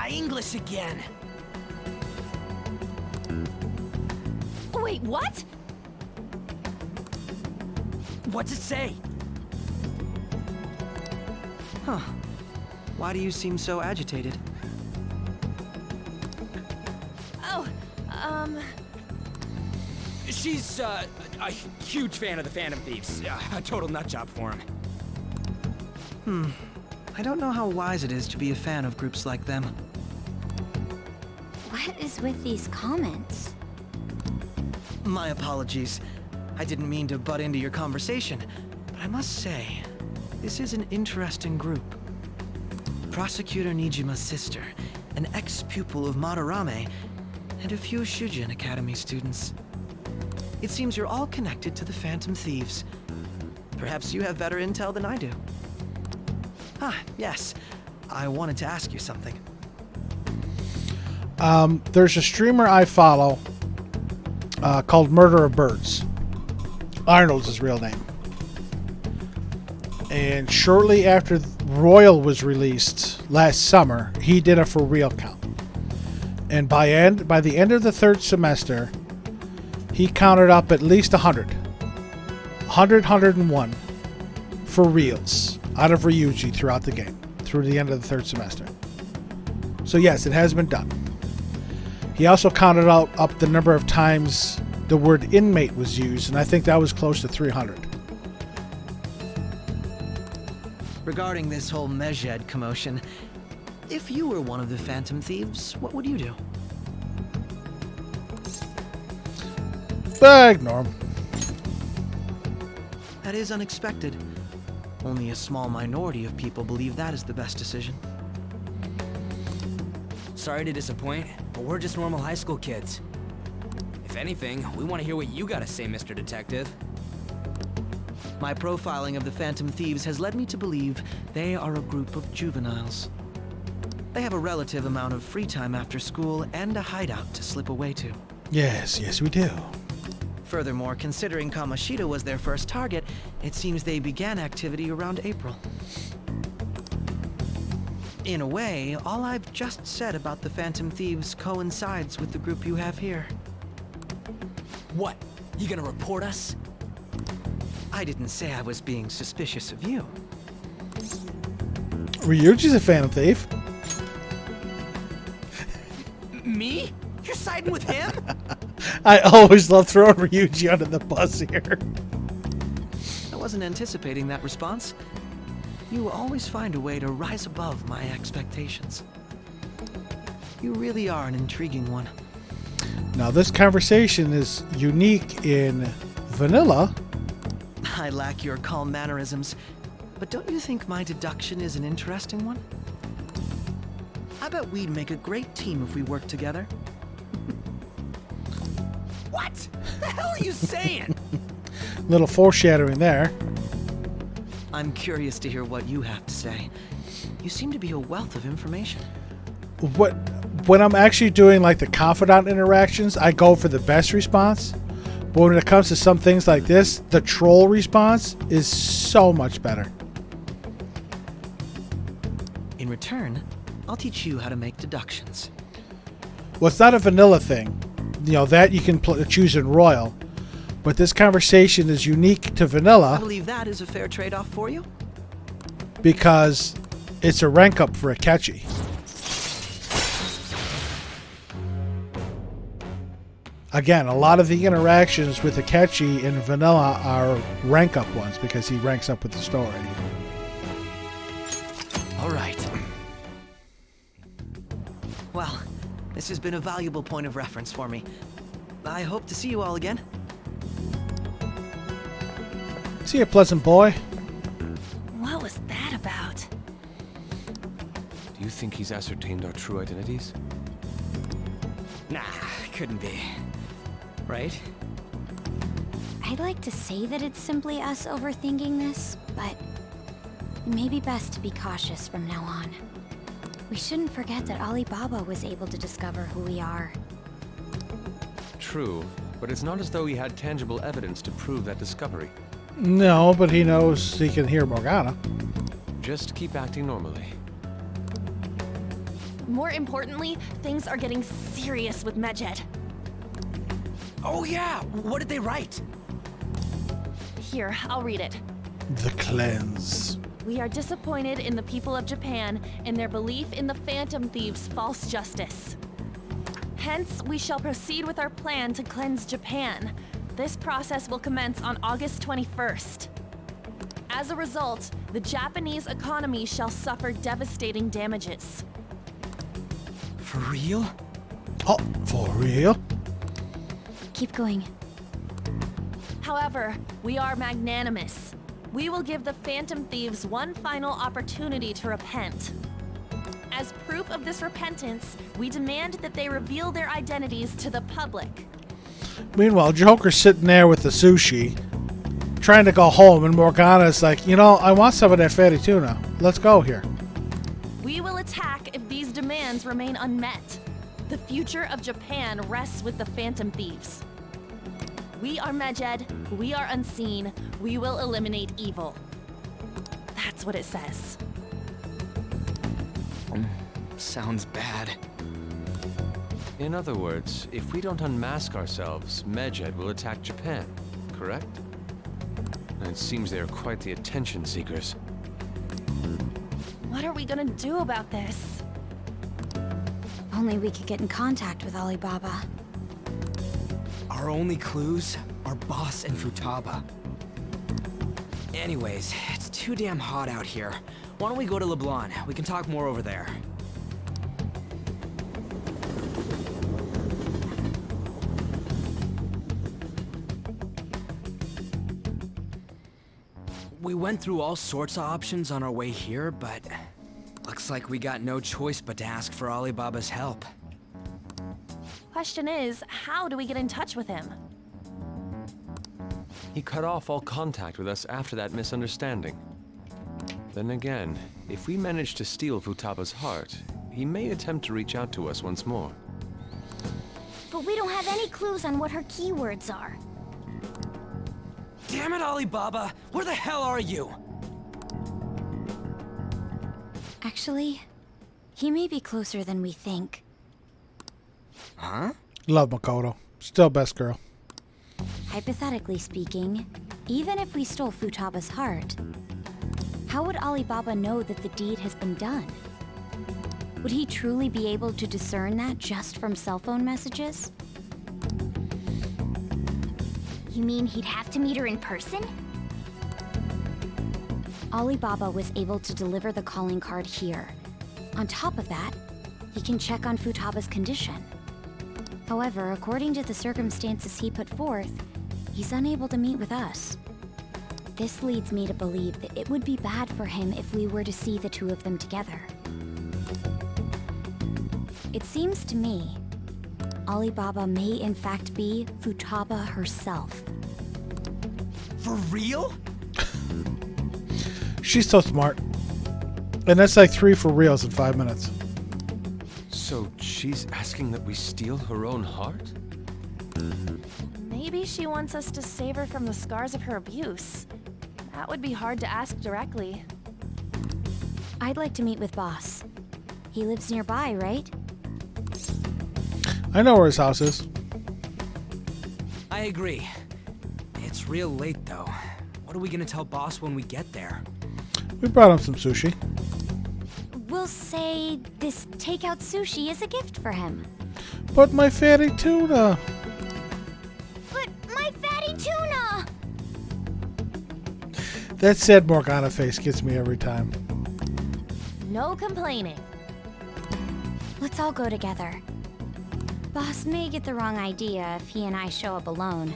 English again. Wait, what? What's it say? Huh. Why do you seem so agitated? Oh, She's, a huge fan of the Phantom Thieves. A total nutjob for him. I don't know how wise it is to be a fan of groups like them. What is with these comments? My apologies. I didn't mean to butt into your conversation, but I must say, this is an interesting group. Prosecutor Nijima's sister, an ex-pupil of Madarame, and a few Shujin Academy students. It seems you're all connected to the Phantom Thieves. Perhaps you have better intel than I do. Ah, yes. I wanted to ask you something. There's a streamer I follow called Murder of Birds. Arnold's his real name. And shortly after Royal was released last summer, he did a for real count. And by the end of the third semester, he counted up at least 100. 101 for reals out of Ryuji throughout the game, through the end of the third semester. So yes, it has been done. He also counted out up the number of times the word inmate was used, and I think that was close to 300. Regarding this whole Medjed commotion, if you were one of the Phantom Thieves, what would you do? Ignore him. That is unexpected. Only a small minority of people believe that is the best decision. Sorry to disappoint, but we're just normal high school kids. If anything, we want to hear what you gotta say, Mr. Detective. My profiling of the Phantom Thieves has led me to believe they are a group of juveniles. They have a relative amount of free time after school and a hideout to slip away to. Yes, we do. Furthermore, considering Kamoshida was their first target, it seems they began activity around April. In a way, all I've just said about the Phantom Thieves coincides with the group you have here. What? You gonna report us? I didn't say I was being suspicious of you. Ryuji's a Phantom Thief. Me? You're siding with him? I always love throwing Ryuji under the bus here. I wasn't anticipating that response. You always find a way to rise above my expectations. You really are an intriguing one. Now, this conversation is unique in vanilla. I lack your calm mannerisms, but don't you think my deduction is an interesting one? I bet we'd make a great team if we worked together. What the hell are you saying? Little foreshadowing there. I'm curious to hear what you have to say. You seem to be a wealth of information. When I'm actually doing like the confidant interactions, I go for the best response. But when it comes to some things like this, the troll response is so much better. In return, I'll teach you how to make deductions. Well, it's not a vanilla thing. You know, that you can choose in Royal. But this conversation is unique to vanilla. I believe that is a fair trade-off for you. Because it's a rank up for Akechi. Again, a lot of the interactions with Akechi in vanilla are rank up ones because he ranks up with the story. All right. Well, this has been a valuable point of reference for me. I hope to see you all again. See you, pleasant boy. What was that about? Do you think he's ascertained our true identities? Nah, couldn't be. Right? I'd like to say that it's simply us overthinking this, but it may be best to be cautious from now on. We shouldn't forget that Alibaba was able to discover who we are. True, but it's not as though he had tangible evidence to prove that discovery. No, but he knows he can hear Morgana. Just keep acting normally. More importantly, things are getting serious with Medjed. Oh yeah, what did they write? Here, I'll read it. The cleanse. We are disappointed in the people of Japan in their belief in the Phantom Thieves' false justice. Hence, we shall proceed with our plan to cleanse Japan. This process will commence on August 21st. As a result, the Japanese economy shall suffer devastating damages. For real? Oh, for real? Keep going. However, we are magnanimous. We will give the Phantom Thieves one final opportunity to repent. As proof of this repentance, we demand that they reveal their identities to the public. Meanwhile, Joker's sitting there with the sushi, trying to go home, and Morgana's like, you know, I want some of that fatty tuna. Let's go here. We will attack if these demands remain unmet. The future of Japan rests with the Phantom Thieves. We are Medjed, we are unseen, we will eliminate evil. That's what it says. Sounds bad. In other words, if we don't unmask ourselves, Medjed will attack Japan, correct? And it seems they are quite the attention seekers. What are we gonna do about this? Only we could get in contact with Alibaba. Our only clues are Boss and Futaba. Anyways, it's too damn hot out here. Why don't we go to Leblon? We can talk more over there. We went through all sorts of options on our way here, but looks like we got no choice but to ask for Alibaba's help. Question is, how do we get in touch with him? He cut off all contact with us after that misunderstanding. Then again, if we manage to steal Futaba's heart, he may attempt to reach out to us once more. But we don't have any clues on what her keywords are. Damn it, Alibaba! Where the hell are you? Actually, he may be closer than we think. Huh? Love Makoto. Still best girl. Hypothetically speaking, even if we stole Futaba's heart, how would Alibaba know that the deed has been done? Would he truly be able to discern that just from cell phone messages? You mean he'd have to meet her in person? Alibaba was able to deliver the calling card here. On top of that, he can check on Futaba's condition. However, according to the circumstances he put forth, he's unable to meet with us. This leads me to believe that it would be bad for him if we were to see the two of them together. It seems to me, Alibaba may in fact be Futaba herself. For real? She's so smart. And that's like 3 for reals in 5 minutes. So she's asking that we steal her own heart? Maybe she wants us to save her from the scars of her abuse. That would be hard to ask directly. I'd like to meet with Boss. He lives nearby, right? I know where his house is. I agree. It's real late, though. What are we gonna tell Boss when we get there? We brought him some sushi. We'll say this takeout sushi is a gift for him. But my fatty tuna. But my fatty tuna! That sad Morgana face gets me every time. No complaining. Let's all go together. Boss may get the wrong idea if he and I show up alone.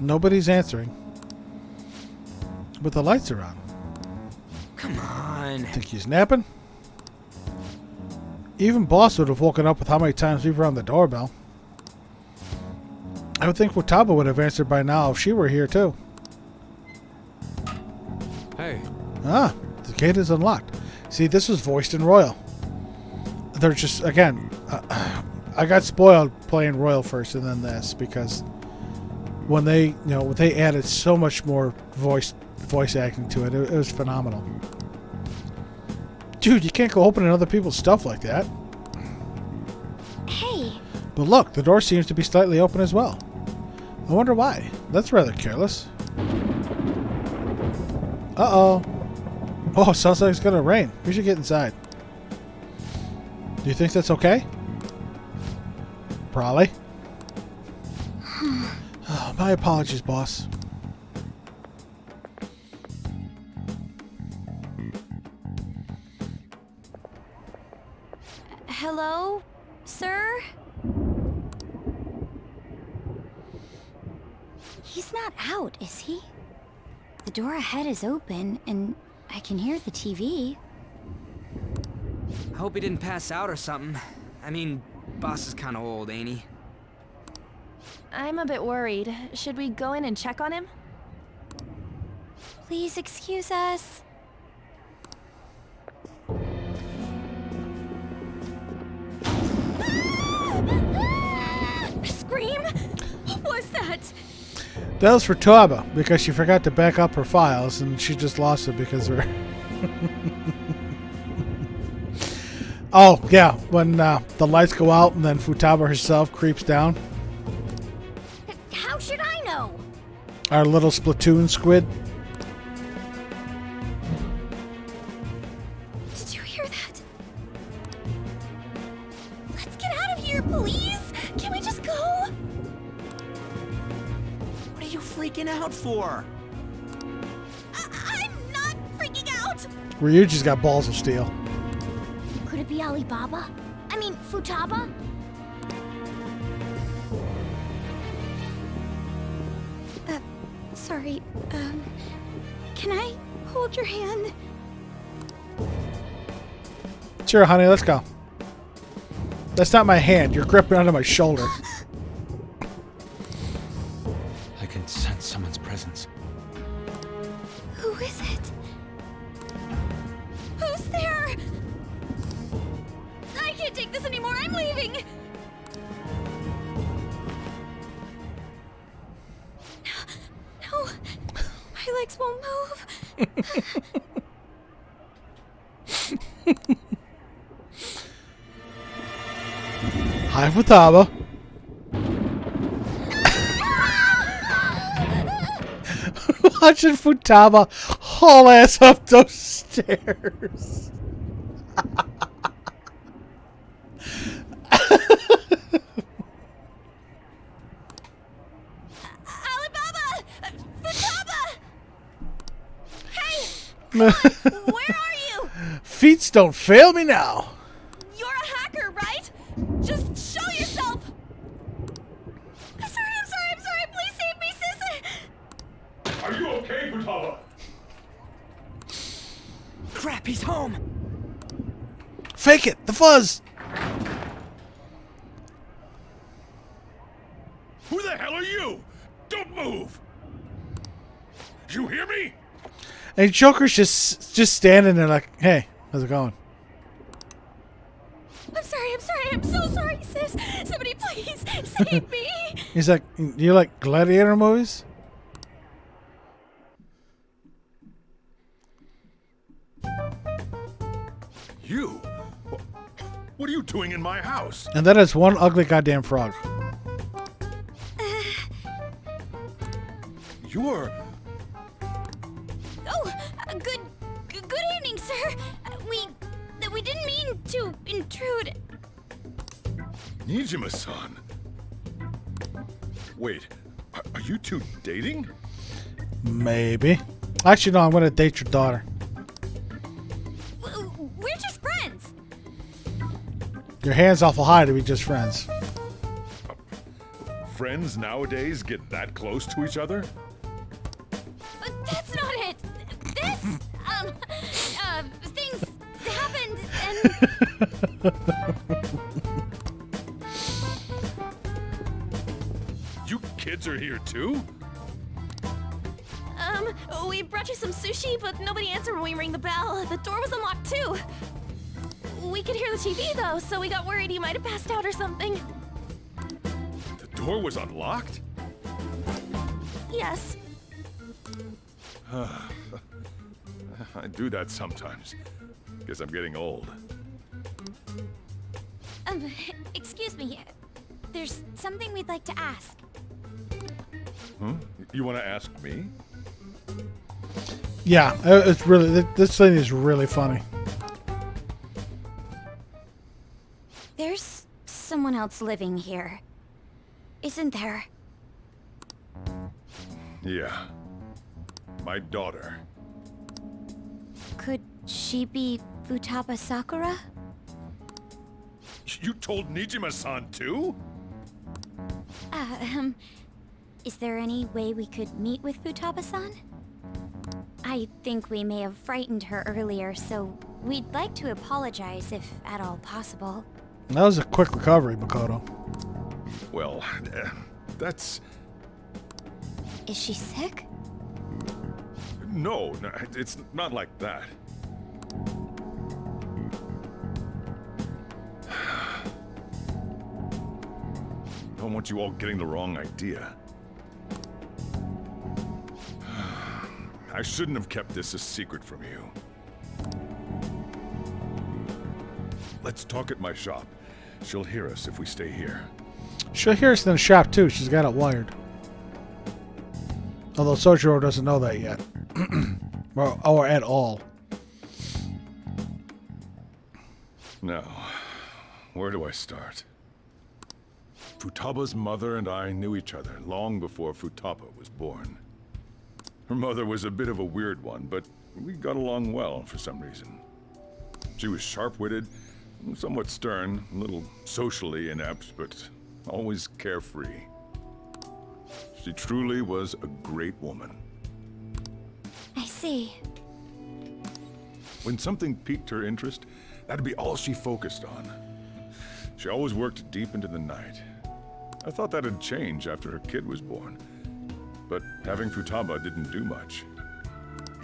Nobody's answering. But the lights are on. Come on. Think he's napping? Even Boss would have woken up with how many times we've rung the doorbell. I would think Futaba would have answered by now if she were here too. Hey. Ah, the gate is unlocked. See, this was voiced in Royal. They're just, again, I got spoiled playing Royal first and then this because when they added so much more voice acting to it, it was phenomenal. Dude, you can't go opening other people's stuff like that. Hey. But look, the door seems to be slightly open as well. I wonder why. That's rather careless. Uh-oh. Oh, sounds like it's gonna rain. We should get inside. Do you think that's okay? Probably. Oh, my apologies, boss. Hello, sir? He's not out, is he? The door ahead is open, and I can hear the TV. I hope he didn't pass out or something. I mean, Boss is kinda old, ain't he? I'm a bit worried. Should we go in and check on him? Please excuse us. that? That was for Taba, because she forgot to back up her files, and she just lost it because of her... Oh, yeah, when the lights go out and then Futaba herself creeps down. How should I know? Our little Splatoon squid. Did you hear that? Let's get out of here, please! Can we just go? What are you freaking out for? I'm not freaking out! Ryuji's got balls of steel. Could it be Alibaba? I mean, Futaba? Sorry, can I hold your hand? Sure, honey, let's go. That's not my hand. You're gripping onto my shoulder. I can sense someone's presence. Who is it? Who's there? I can't take this anymore. I'm leaving. No, my legs won't move. Hi, Futaba. Watching Futaba haul ass up those stairs. Alibaba! Futaba! Hey! Where are you? Feats don't fail me now. You're a hacker, right? Just show yourself! I'm sorry, please save me, sis! Are you okay, Futaba? Crap, he's home! Fake it, the fuzz. Who the hell are you? Don't move! You hear me? And Joker's just standing there like, hey, how's it going? I'm so sorry, sis! Somebody please save me! He's like, you like gladiator movies? You? What are you doing in my house? And that is one ugly goddamn frog. You're... Oh, good evening, sir. We didn't mean to intrude. Nijima-san. Wait, are you two dating? Maybe. Actually, no, I'm going to date your daughter. We're just friends. Your hand's awful high to be just friends. Friends nowadays get that close to each other? But that's not it. This, things happened and... You kids are here too? We brought you some sushi, but nobody answered when we rang the bell. The door was unlocked too. We could hear the TV though, so we got worried you might have passed out or something. The door was unlocked? Yes. I do that sometimes. Guess I'm getting old. Excuse me. There's something we'd like to ask. Huh? You want to ask me? Yeah, it's really, this thing is really funny. There's someone else living here, isn't there? Yeah. My daughter. Could she be Futaba Sakura? You told Nijima-san too? Is there any way we could meet with Futaba-san? I think we may have frightened her earlier, so we'd like to apologize if at all possible. That was a quick recovery, Makoto. Well, that's... Is she sick? No, it's not like that. I don't want you all getting the wrong idea. I shouldn't have kept this a secret from you. Let's talk at my shop. She'll hear us if we stay here. She'll hear us in the shop too. She's got it wired. Although Sojiro doesn't know that yet. or at all. Now, where do I start? Futaba's mother and I knew each other long before Futaba was born. Her mother was a bit of a weird one, but we got along well for some reason. She was sharp-witted, somewhat stern, a little socially inept, but always carefree. She truly was a great woman. I see. When something piqued her interest, that'd be all she focused on. She always worked deep into the night. I thought that'd change after her kid was born. But having Futaba didn't do much.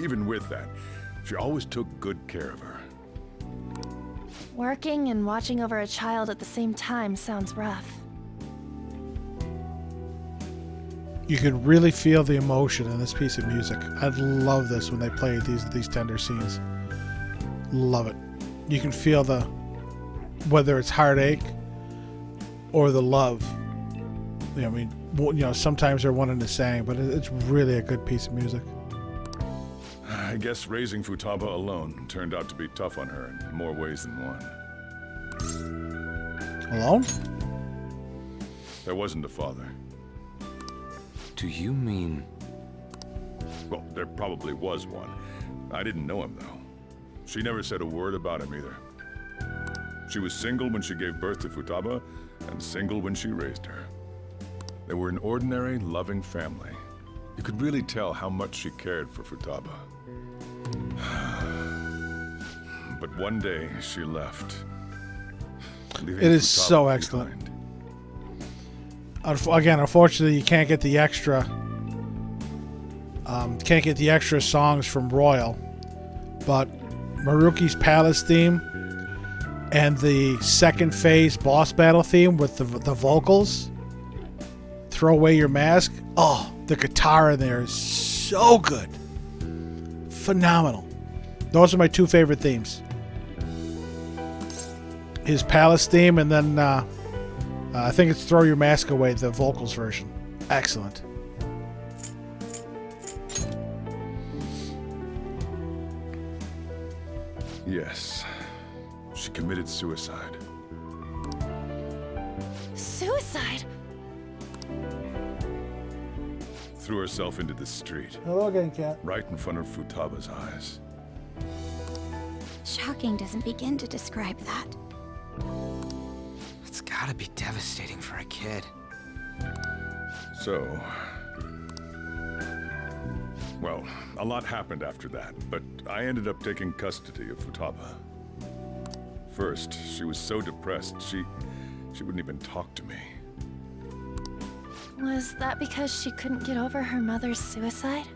Even with that, she always took good care of her. Working and watching over a child at the same time sounds rough. You could really feel the emotion in this piece of music. I love this when they play these tender scenes. Love it. You can feel whether it's heartache or the love. I mean, sometimes they're one and the same, but it's really a good piece of music. I guess raising Futaba alone turned out to be tough on her in more ways than one. Alone? There wasn't a father. Do you mean... Well, there probably was one. I didn't know him, though. She never said a word about him either. She was single when she gave birth to Futaba, and single when she raised her. They were an ordinary, loving family. You could really tell how much she cared for Futaba. But one day, she left. It is so excellent. Again, unfortunately, you can't get the extra. Can't get the extra songs from Royal, but Maruki's Palace theme and the second phase boss battle theme with the vocals. Throw Away Your Mask. Oh, the guitar in there is so good. Phenomenal. Those are my two favorite themes. His Palace theme, and then I think it's Throw Your Mask Away, the vocals version. Excellent. Yes. She committed suicide. Suicide? Threw herself into the street. Hello again, Cat. Right in front of Futaba's eyes. Shocking doesn't begin to describe that. It's gotta be devastating for a kid. So... Well, a lot happened after that, but I ended up taking custody of Futaba. First, she was so depressed, she wouldn't even talk to me. Was that because she couldn't get over her mother's suicide?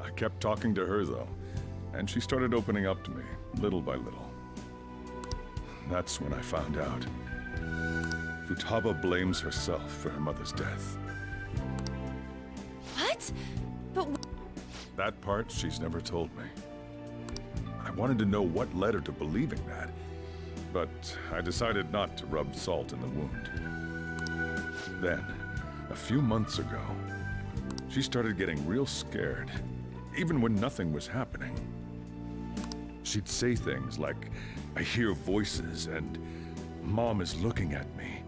I kept talking to her, though, and she started opening up to me, little by little. That's when I found out. Futaba blames herself for her mother's death. What? But... That part she's never told me. I wanted to know what led her to believing that, but I decided not to rub salt in the wound. Then, a few months ago, she started getting real scared, even when nothing was happening. She'd say things like, "I hear voices," and "Mom is looking at me."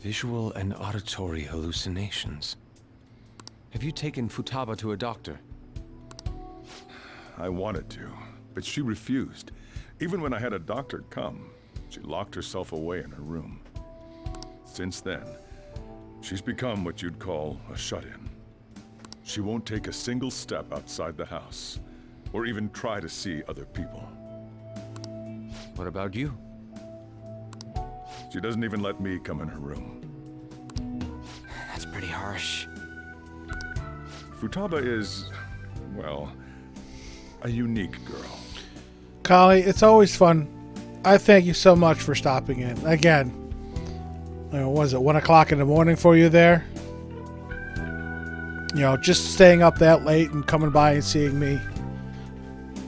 Visual and auditory hallucinations. Have you taken Futaba to a doctor? I wanted to, but she refused. Even when I had a doctor come, she locked herself away in her room. Since then, she's become what you'd call a shut-in. She won't take a single step outside the house, or even try to see other people. What about you? She doesn't even let me come in her room. That's pretty harsh. Futaba is, well, a unique girl. Kali, it's always fun. I thank you so much for stopping in. Again, what was it, 1 o'clock in the morning for you there? you know, just staying up that late and coming by and seeing me.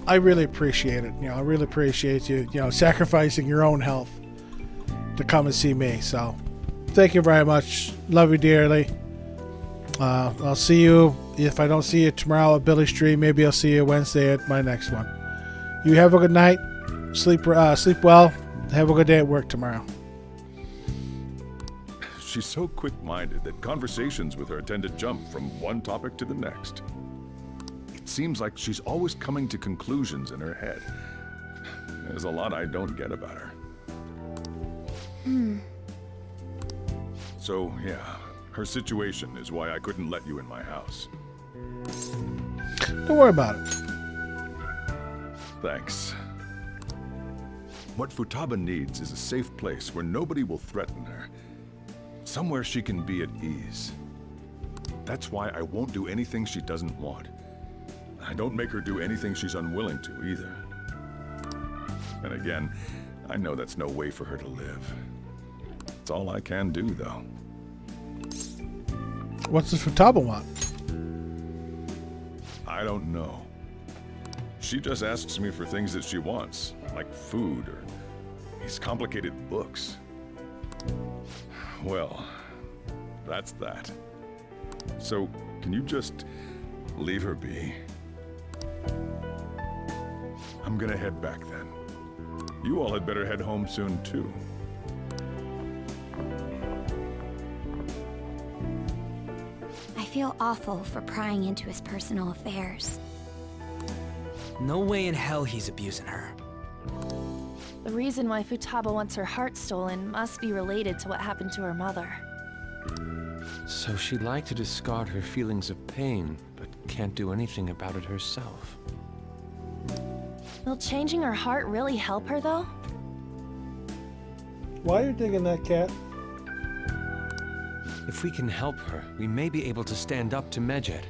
I really appreciate it. You know, I really appreciate you, you know, sacrificing your own health to come and see me. So, thank you very much. Love you dearly. I'll see you. If I don't see you tomorrow at Billy's stream, maybe I'll see you Wednesday at my next one. You have a good night. Sleep well. Have a good day at work tomorrow. She's so quick-minded that conversations with her tend to jump from one topic to the next. It seems like she's always coming to conclusions in her head. There's a lot I don't get about her. So, yeah, her situation is why I couldn't let you in my house. Don't worry about it. Thanks. What Futaba needs is a safe place where nobody will threaten her. Somewhere she can be at ease. That's why I won't do anything she doesn't want. I don't make her do anything she's unwilling to, either. And again, I know that's no way for her to live. It's all I can do, though. What's this Futaba want? I don't know. She just asks me for things that she wants, like food or these complicated books. Well, that's that. So, can you just leave her be? I'm gonna head back then. You all had better head home soon, too. I feel awful for prying into his personal affairs. No way in hell he's abusing her. The reason why Futaba wants her heart stolen must be related to what happened to her mother. So she'd like to discard her feelings of pain, but can't do anything about it herself. Will changing her heart really help her, though? Why are you digging that, cat? If we can help her, we may be able to stand up to Medjed.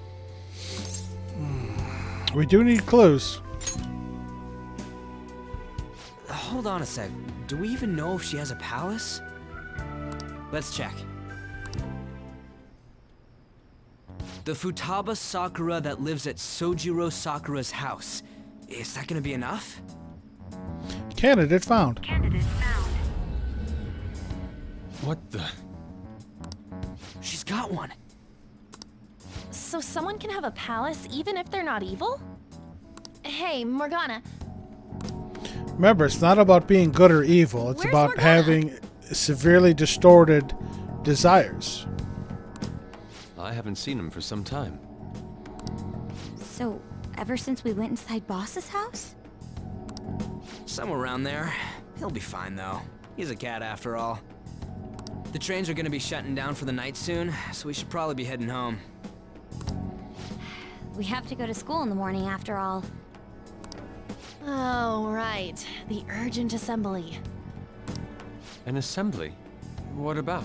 We do need clues. Hold on a sec. Do we even know if she has a palace? Let's check. The Futaba Sakura that lives at Sojiro Sakura's house. Is that gonna be enough? Candidate found. What the? She's got one. So someone can have a palace even if they're not evil? Hey, Morgana. Remember, it's not about being good or evil. It's Where's about Morgana? having severely distorted desires. I haven't seen him for some time. So, ever since we went inside Boss's house? Somewhere around there. He'll be fine, though. He's a cat after all. The trains are gonna be shutting down for the night soon, so we should probably be heading home. We have to go to school in the morning after all. Oh, right. The urgent assembly. An assembly? What about?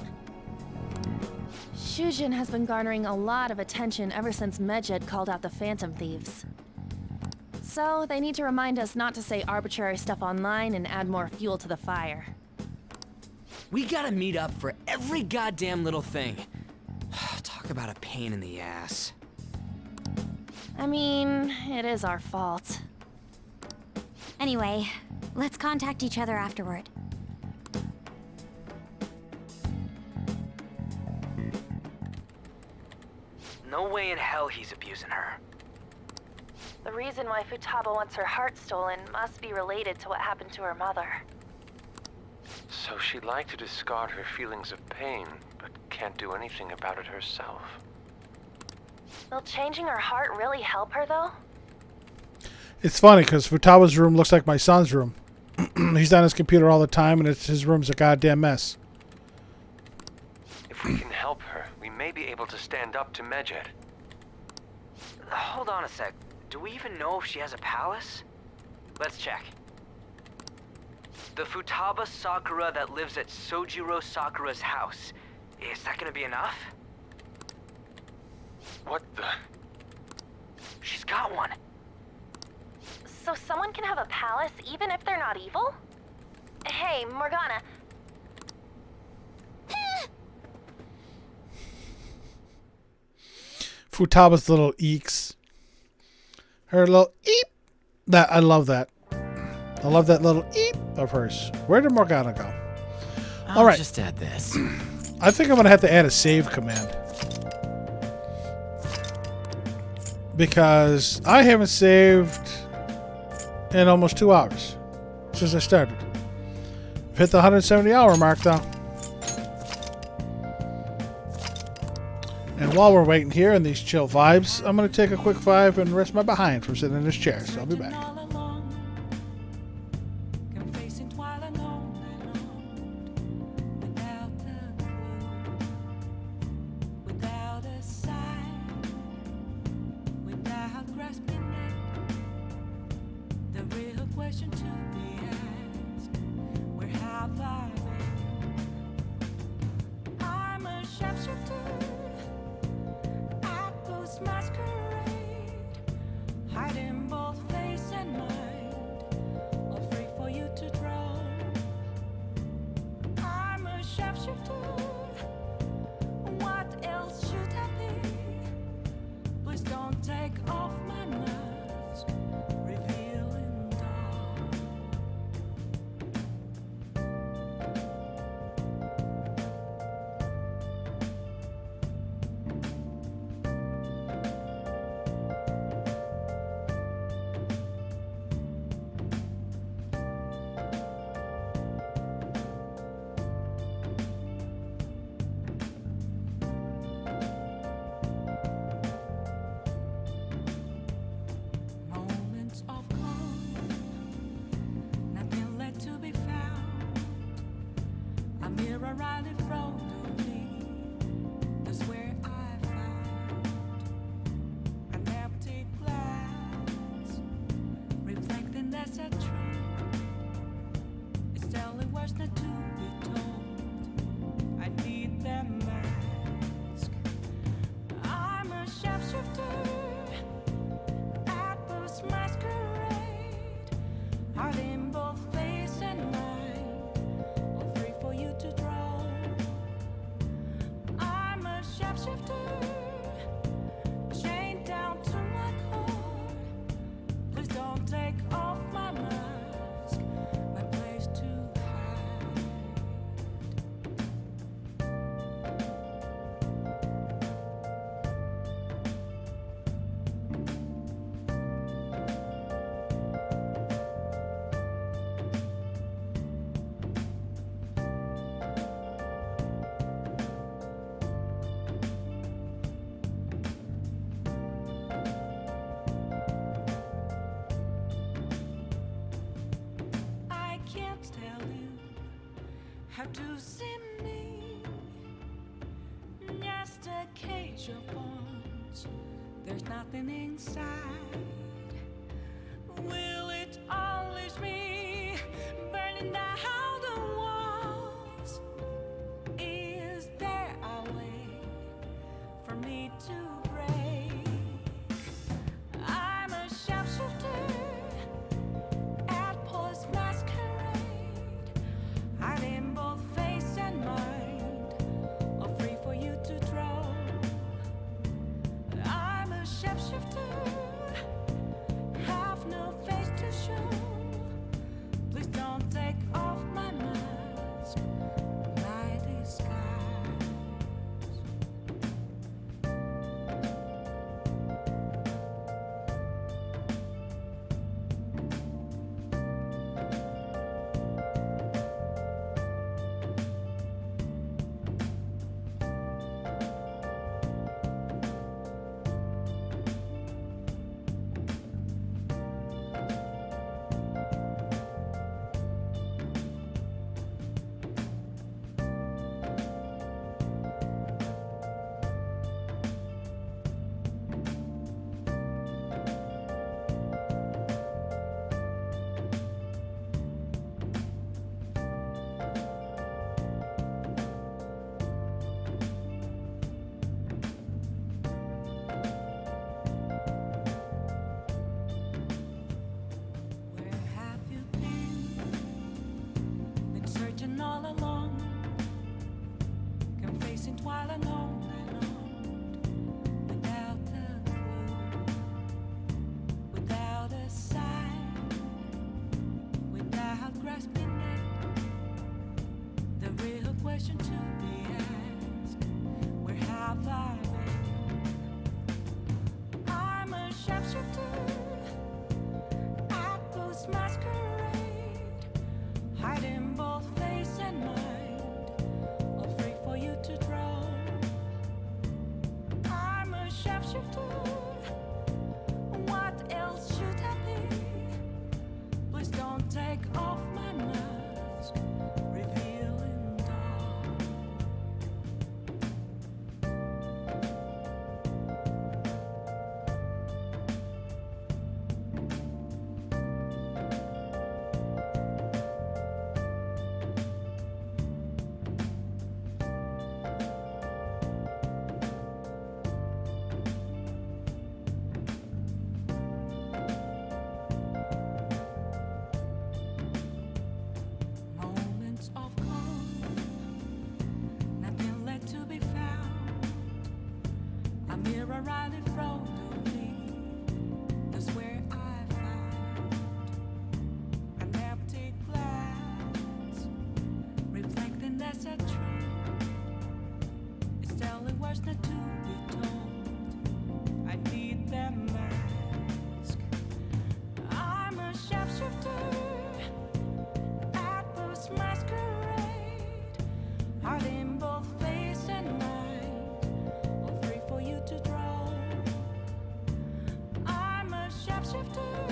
Shujin has been garnering a lot of attention ever since Medjed called out the Phantom Thieves. So, they need to remind us not to say arbitrary stuff online and add more fuel to the fire. We gotta meet up for every goddamn little thing. Talk about a pain in the ass. I mean, it is our fault. Anyway, let's contact each other afterward. No way in hell he's abusing her. The reason why Futaba wants her heart stolen must be related to what happened to her mother. So she'd like to discard her feelings of pain, but can't do anything about it herself. Will changing her heart really help her, though? It's funny because Futaba's room looks like my son's room. He's on his computer all the time, and his room's a goddamn mess. If we can help her, we may be able to stand up to Medjed. Hold on a sec. Do we even know if she has a palace? Let's check. The Futaba Sakura that lives at Sojiro Sakura's house. Is that gonna be enough? What the? She's got one. So someone can have a palace even if they're not evil? Hey, Morgana. Futaba's little eeks. Her little eep. That I love that. I love that little eep of hers. Where did Morgana go? All right. Just add this. I think I'm gonna have to add a save command because I haven't saved in almost 2 hours since I started. I've hit the 170-hour mark though. And while we're waiting here in these chill vibes, I'm going to take a quick 5 and rest my behind from sitting in this chair. So I'll be back. How to see me? Just a cage of bones. There's nothing inside. Will it unleash me? Burning down the walls. Is there a way for me to break? I'm a sharpshooter at Post Masquerade. Hiding both face and mind, all free for you to draw. I'm a shapeshifter, have no face to show. Please don't take off my mask, my disguise. All along, confessing while alone and on, without A mirror right in front of me. That's where I found an empty glass, reflecting that's a truth. It's telling words not to be told. I need that mask. I'm a shapeshifter at this masquerade, heart in both face and mind, all free for you to draw. I'm a shapeshifter,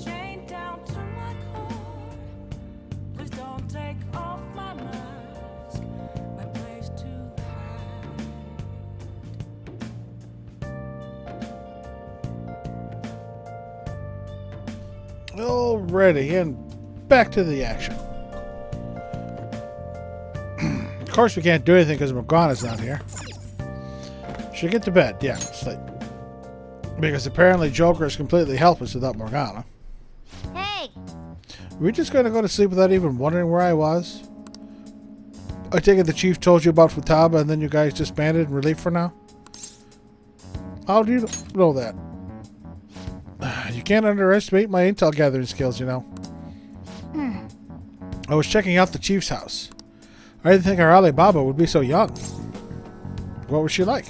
chained down to my core. Please don't take off my mask, my place to hide. Alrighty, and back to the action. Of course, we can't do anything because Morgana's not here. Should get to bed. Yeah, sleep. Because apparently Joker is completely helpless without Morgana. Hey! We're just going to go to sleep without even wondering where I was? I take it the chief told you about Futaba and then you guys disbanded in relief for now? How do you know that? You can't underestimate my intel gathering skills, you know. I was checking out the chief's house. I didn't think our Alibaba would be so young. What was she like?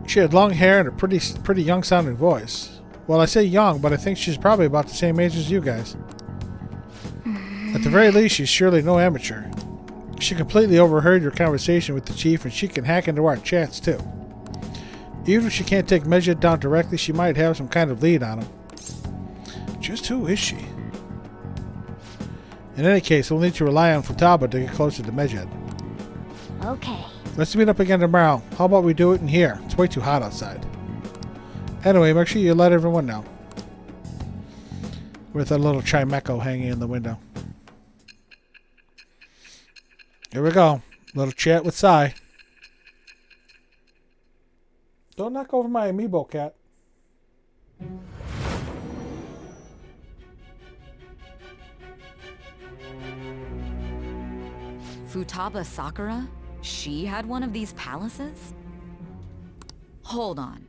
She had long hair and a pretty young sounding voice. Well, I say young, but I think she's probably about the same age as you guys. At the very least, she's surely no amateur. She completely overheard your conversation with the chief, and she can hack into our chats too. Even if she can't take Medjed down directly, she might have some kind of lead on him. Just who is she? In any case, we'll need to rely on Futaba to get closer to Medjed. Okay. Let's meet up again tomorrow. How about we do it in here? It's way too hot outside. Anyway, make sure you let everyone know. With a little Chimeco hanging in the window. Here we go. Little chat with Sai. Don't knock over my amiibo, cat. Futaba Sakura? She had one of these palaces? Hold on.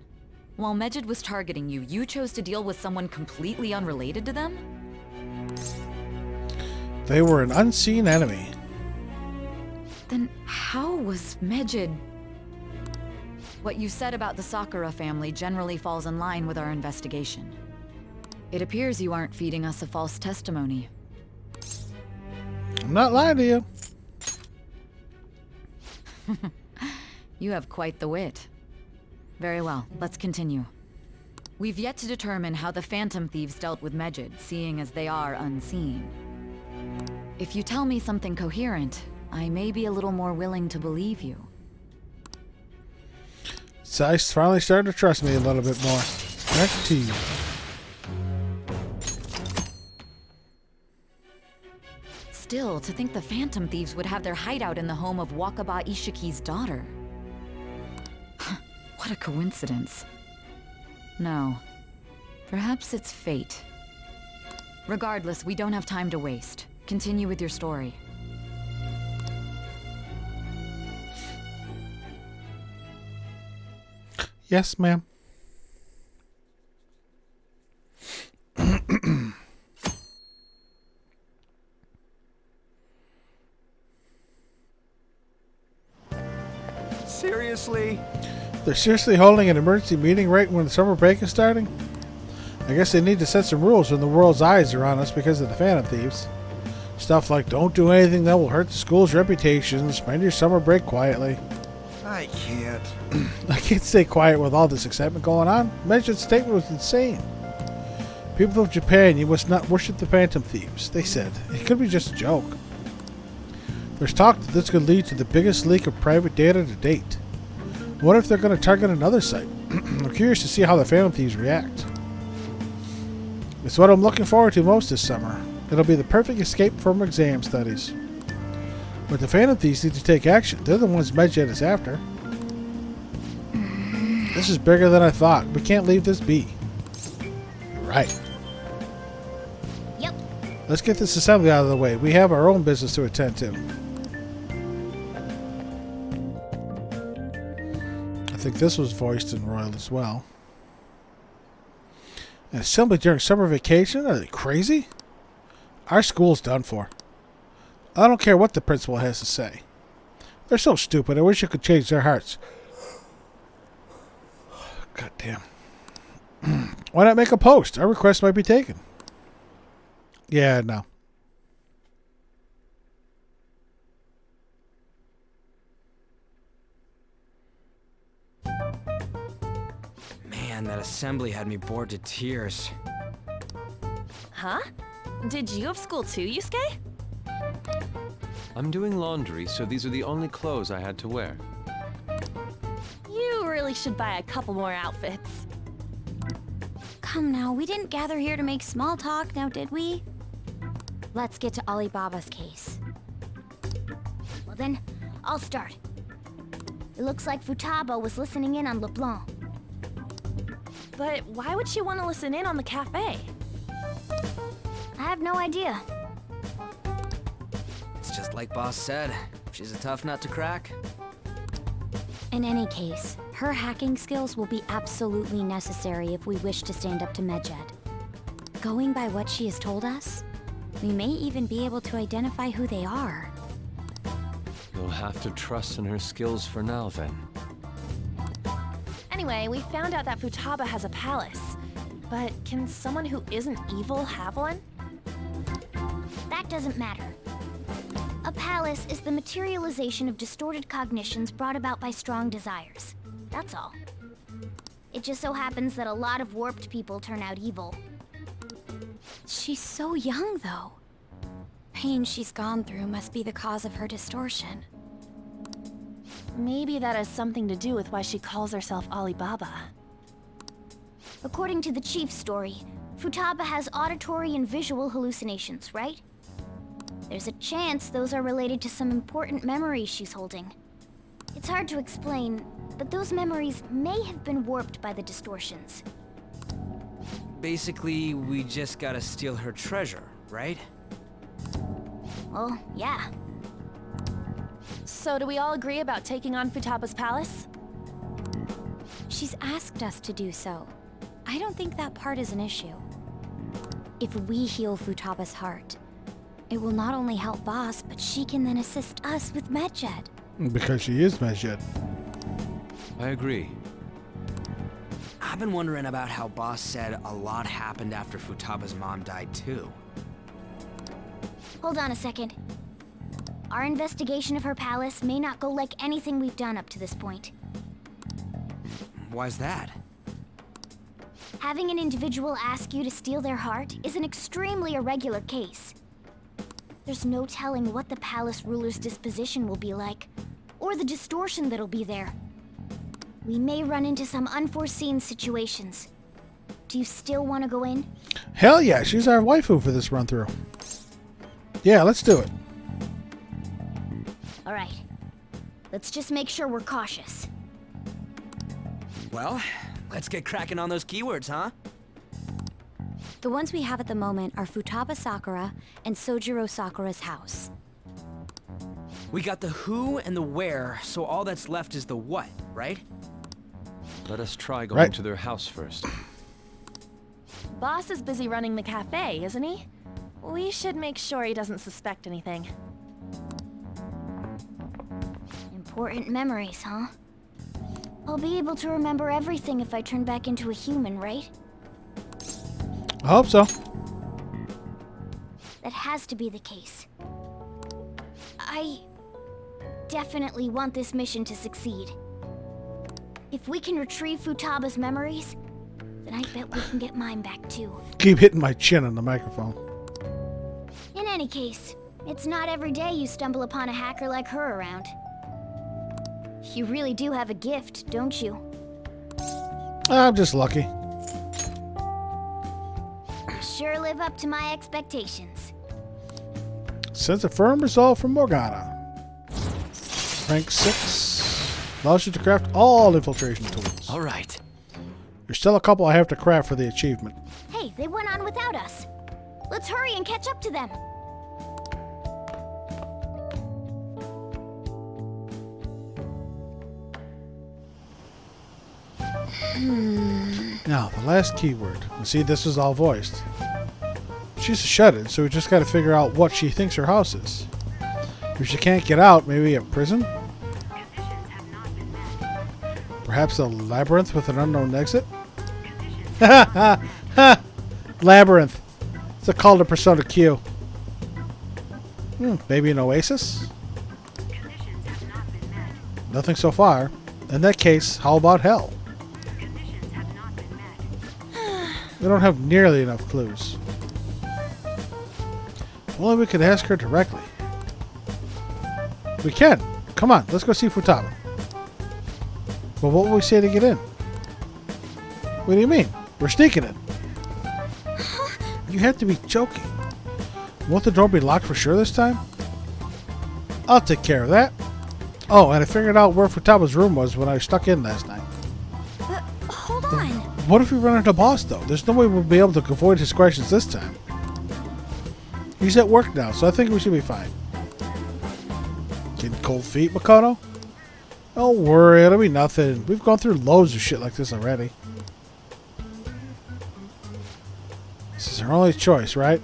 While Medjed was targeting you, you chose to deal with someone completely unrelated to them? They were an unseen enemy. Then how was Medjed... What you said about the Sakura family generally falls in line with our investigation. It appears you aren't feeding us a false testimony. I'm not lying to you. You have quite the wit. Very well, let's continue. We've yet to determine how the Phantom Thieves dealt with Medjed, seeing as they are unseen. If you tell me something coherent, I may be a little more willing to believe you. Sai finally started to trust me a little bit more. Back to you. Still, to think the Phantom Thieves would have their hideout in the home of Wakaba Ishiki's daughter. What a coincidence. No. Perhaps it's fate. Regardless, we don't have time to waste. Continue with your story. Yes, ma'am. Seriously? They're seriously holding an emergency meeting right when the summer break is starting? I guess they need to set some rules when the world's eyes are on us because of the Phantom Thieves. Stuff like don't do anything that will hurt the school's reputation, spend your summer break quietly. I can't. I can't stay quiet with all this excitement going on. Medjed's statement was insane. People of Japan, you must not worship the Phantom Thieves, they said. It could be just a joke. There's talk that this could lead to the biggest leak of private data to date. What if they're going to target another site? I'm curious to see how the Phantom Thieves react. It's what I'm looking forward to most this summer. It'll be the perfect escape from exam studies. But the Phantom Thieves need to take action. They're the ones Medjed is after. This is bigger than I thought. We can't leave this be. You're right. Yep. Let's get this assembly out of the way. We have our own business to attend to. think this was voiced in Royal as well. An assembly during summer vacation? Are they crazy? Our school's done for. I don't care what the principal has to say. They're so stupid. I wish I could change their hearts. God damn. Why not make a post? Our request might be taken. Yeah, no. Man, that assembly had me bored to tears. Huh? Did you have school too, Yusuke? I'm doing laundry, so these are the only clothes I had to wear. You really should buy a couple more outfits. Come now, we didn't gather here to make small talk, now did we? Let's get to Alibaba's case. Well then, I'll start. It looks like Futaba was listening in on LeBlanc. But why would she want to listen in on the cafe? I have no idea. It's just like Boss said. She's a tough nut to crack. In any case, her hacking skills will be absolutely necessary if we wish to stand up to Medjed. Going by what she has told us, we may even be able to identify who they are. You'll have to trust in her skills for now, then. Anyway, we found out that Futaba has a palace. But can someone who isn't evil have one? That doesn't matter. A palace is the materialization of distorted cognitions brought about by strong desires. That's all. It just so happens that a lot of warped people turn out evil. She's so young, though. Pain she's gone through must be the cause of her distortion. Maybe that has something to do with why she calls herself Alibaba. According to the chief's story, Futaba has auditory and visual hallucinations, right? There's a chance those are related to some important memories she's holding. It's hard to explain, but those memories may have been warped by the distortions. Basically, we just gotta steal her treasure, right? Well, yeah. So do we all agree about taking on Futaba's palace? She's asked us to do so. I don't think that part is an issue. If we heal Futaba's heart, it will not only help Boss, but she can then assist us with Medjed. Because she is Medjed. I agree. I've been wondering about how Boss said a lot happened after Futaba's mom died too. Hold on a second. Our investigation of her palace may not go like anything we've done up to this point. Why's that? Having an individual ask you to steal their heart is an extremely irregular case. There's no telling what the palace ruler's disposition will be like, or the distortion that'll be there. We may run into some unforeseen situations. Do you still want to go in? Hell yeah, she's our waifu for this run through. Yeah, let's do it. All right. Let's just make sure we're cautious. Well, let's get cracking on those keywords, huh? The ones we have at the moment are Futaba Sakura and Sojiro Sakura's house. We got the who and the where, so all that's left is the what, right? Let us try going to their house first. Boss is busy running the cafe, isn't he? We should make sure he doesn't suspect anything. Important memories, huh? I'll be able to remember everything if I turn back into a human, right? I hope so. That has to be the case. I definitely want this mission to succeed. If we can retrieve Futaba's memories, then I bet we can get mine back too. Keep hitting my chin on the microphone. In any case, it's not every day you stumble upon a hacker like her around. You really do have a gift, don't you? I'm just lucky. You sure live up to my expectations. Sense a firm resolve from Morgana. Rank 6. Allows you to craft all infiltration tools. All right. There's still a couple I have to craft for the achievement. Hey, they went on without us. Let's hurry and catch up to them. Now, the last keyword. See, this is all voiced. She's a shut-in, so we just got to figure out what she thinks her house is. If she can't get out, maybe a prison? Perhaps a labyrinth with an unknown exit? Labyrinth. It's a call to Persona Q. Maybe an oasis? Nothing so far. In that case, how about hell? We don't have nearly enough clues. Only we could ask her directly. We can. Come on, let's go see Futaba. But what will we say to get in? What do you mean? We're sneaking in. You have to be joking. Won't the door be locked for sure this time? I'll take care of that. Oh, and I figured out where Futaba's room was when I stuck in last night. Hold on. What if we run into Boss, though? There's no way we'll be able to avoid his questions this time. He's at work now, so I think we should be fine. Getting cold feet, Makoto? Don't worry, it'll be nothing. We've gone through loads of shit like this already. This is our only choice, right?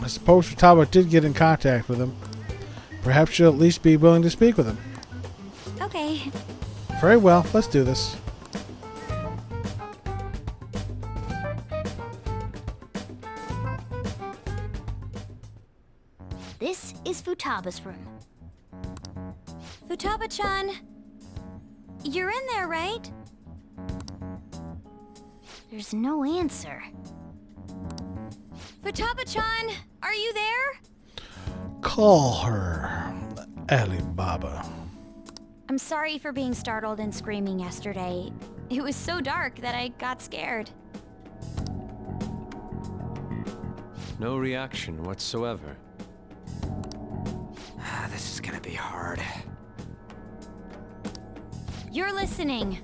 I suppose Futaba did get in contact with him. Perhaps she'll at least be willing to speak with him. Okay. Very well, let's do this. This is Futaba's room. Futaba-chan, you're in there, right? There's no answer. Futaba-chan, are you there? Call her Alibaba. I'm sorry for being startled and screaming yesterday. It was so dark that I got scared. No reaction whatsoever. This is gonna be hard. You're listening,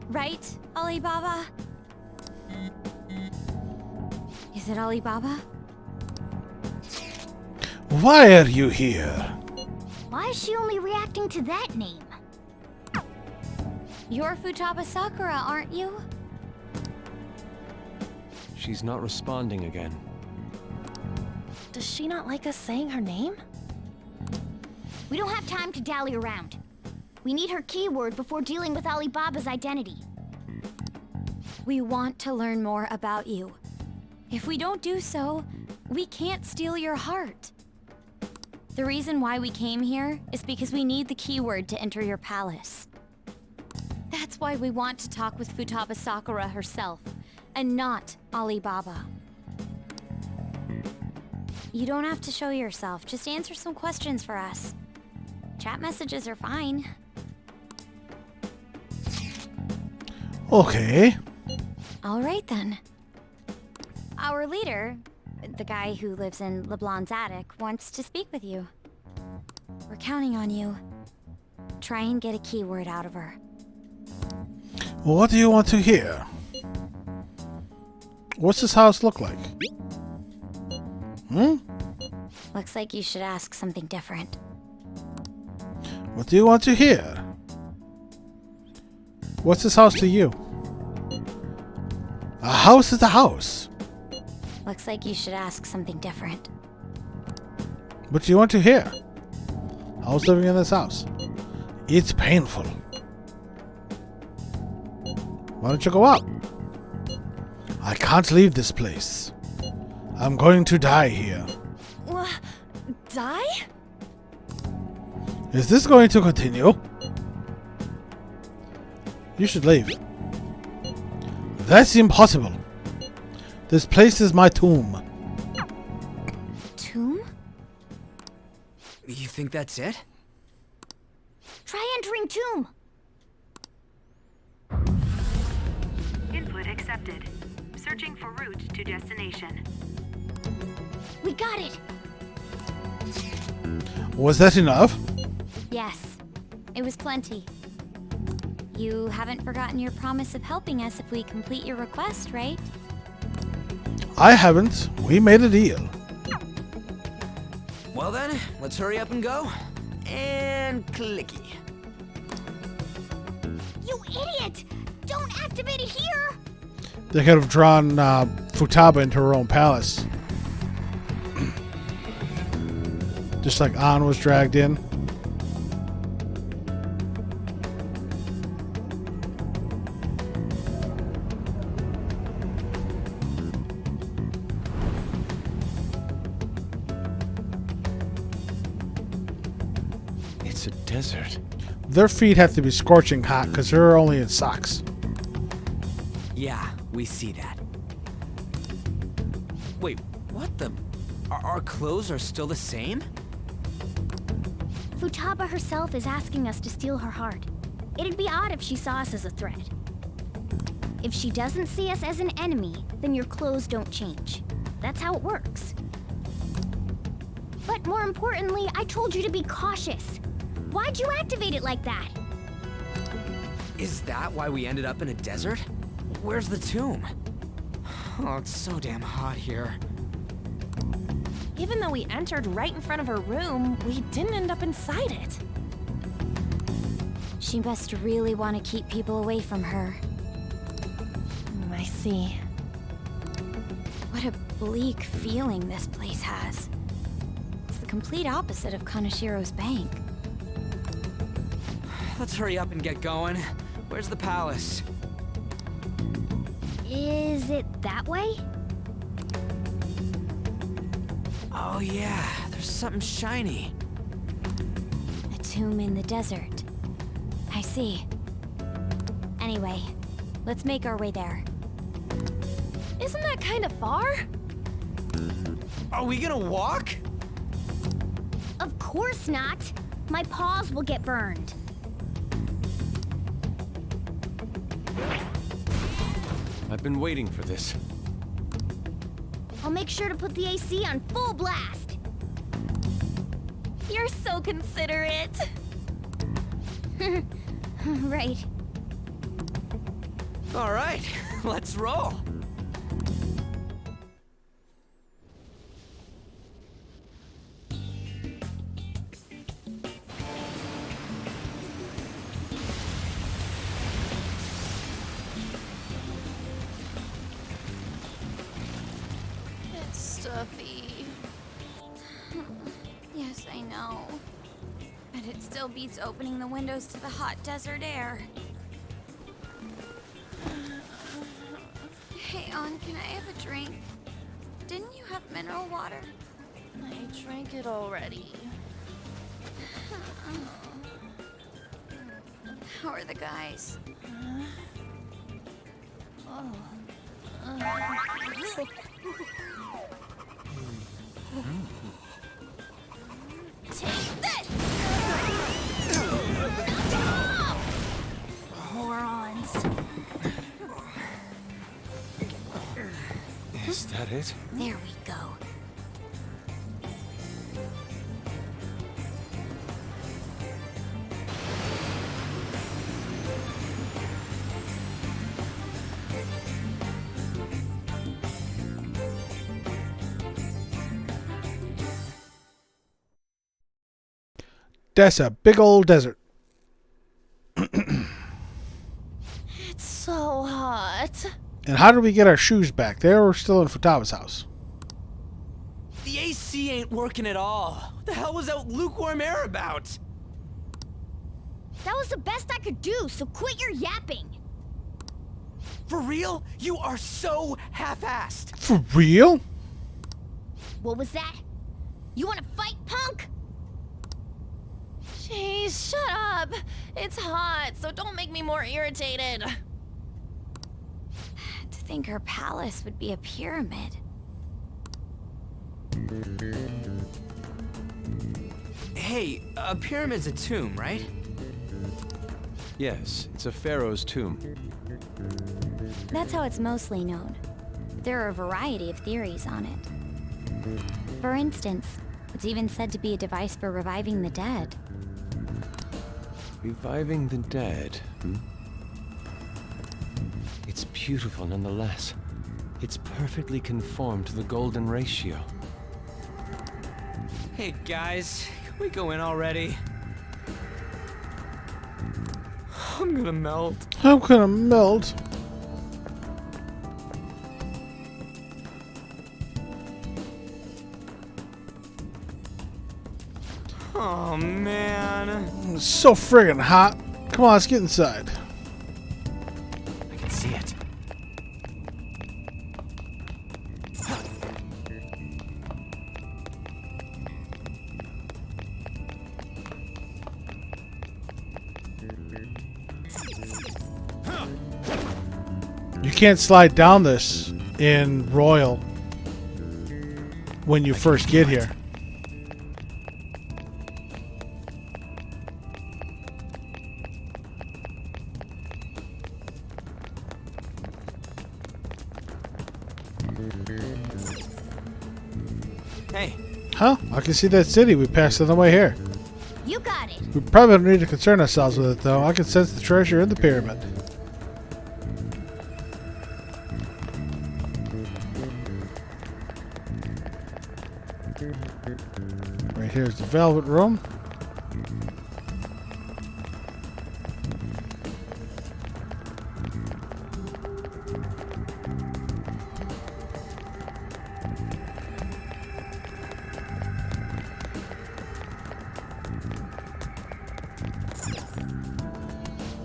right, Alibaba? Is it Alibaba? Why are you here? Why is she only reacting to that name? You're Futaba Sakura, aren't you? She's not responding again. Does she not like us saying her name? We don't have time to dally around. We need her keyword before dealing with Alibaba's identity. We want to learn more about you. If we don't do so, we can't steal your heart. The reason why we came here is because we need the keyword to enter your palace. That's why we want to talk with Futaba Sakura herself, and not Alibaba. You don't have to show yourself, just answer some questions for us. Chat messages are fine. Okay. All right then. Our leader, the guy who lives in LeBlanc's attic, wants to speak with you. We're counting on you. Try and get a keyword out of her. What do you want to hear? What's this house look like? Looks like you should ask something different. What do you want to hear? What's this house to you? A house is a house. Looks like you should ask something different. What do you want to hear? How's living in this house? It's painful. Why don't you go out? I can't leave this place. I'm going to die here. Die? Is this going to continue? You should leave. That's impossible. This place is my tomb. Tomb? You think that's it? Try entering tomb. Input accepted. Searching for route to destination. We got it. Was that enough? Yes, it was plenty. You haven't forgotten your promise of helping us if we complete your request, right? I haven't. We made a deal. Well then, let's hurry up and go. And clicky. You idiot! Don't activate it here! They could have drawn Futaba into her own palace. Just like An was dragged in. It's a desert. Their feet have to be scorching hot because they're only in socks. Yeah, we see that. Wait, what the? Our clothes are still the same? Futaba herself is asking us to steal her heart. It'd be odd if she saw us as a threat. If she doesn't see us as an enemy, then your clothes don't change. That's how it works. But more importantly, I told you to be cautious. Why'd you activate it like that? Is that why we ended up in a desert? Where's the tomb? Oh, it's so damn hot here. Even though we entered right in front of her room, we didn't end up inside it. She must really want to keep people away from her. I see. What a bleak feeling this place has. It's the complete opposite of Kanashiro's bank. Let's hurry up and get going. Where's the palace? Is it that way? Oh yeah, there's something shiny. A tomb in the desert. I see. Anyway, let's make our way there. Isn't that kind of far? Are we gonna walk? Of course not. My paws will get burned. I've been waiting for this. I'll make sure to put the AC on full blast. You're so considerate. Right. All right, let's roll. It's stuffy. Yes, I know. But it still beats opening the windows to the hot desert air. Hey, An, can I have a drink? Didn't you have mineral water? I drank it already. How are the guys? Take this! Morons. Is that it? There we go. That's a big old desert. It's so hot. And how did we get our shoes back? They were still in Futaba's house. The AC ain't working at all. What the hell was that lukewarm air about? That was the best I could do, so quit your yapping. For real? You are so half-assed. For real? What was that? You want to fight, punk? Jeez, shut up. It's hot, so don't make me more irritated. To think her palace would be a pyramid. Hey, a pyramid's a tomb, right? Yes, it's a pharaoh's tomb. That's how it's mostly known. There are a variety of theories on it. For instance, it's even said to be a device for reviving the dead. Reviving the dead, hmm? It's beautiful nonetheless. It's perfectly conformed to the golden ratio. Hey guys, can we go in already? I'm gonna melt. I'm gonna melt. Oh, man. It's so friggin' hot. Come on, let's get inside. I can see it. You can't slide down this in Royal when you first get here. Hey. Huh? I can see that city we passed on the way here. You got it. We probably don't need to concern ourselves with it, though. I can sense the treasure in the pyramid. Right here's the Velvet Room.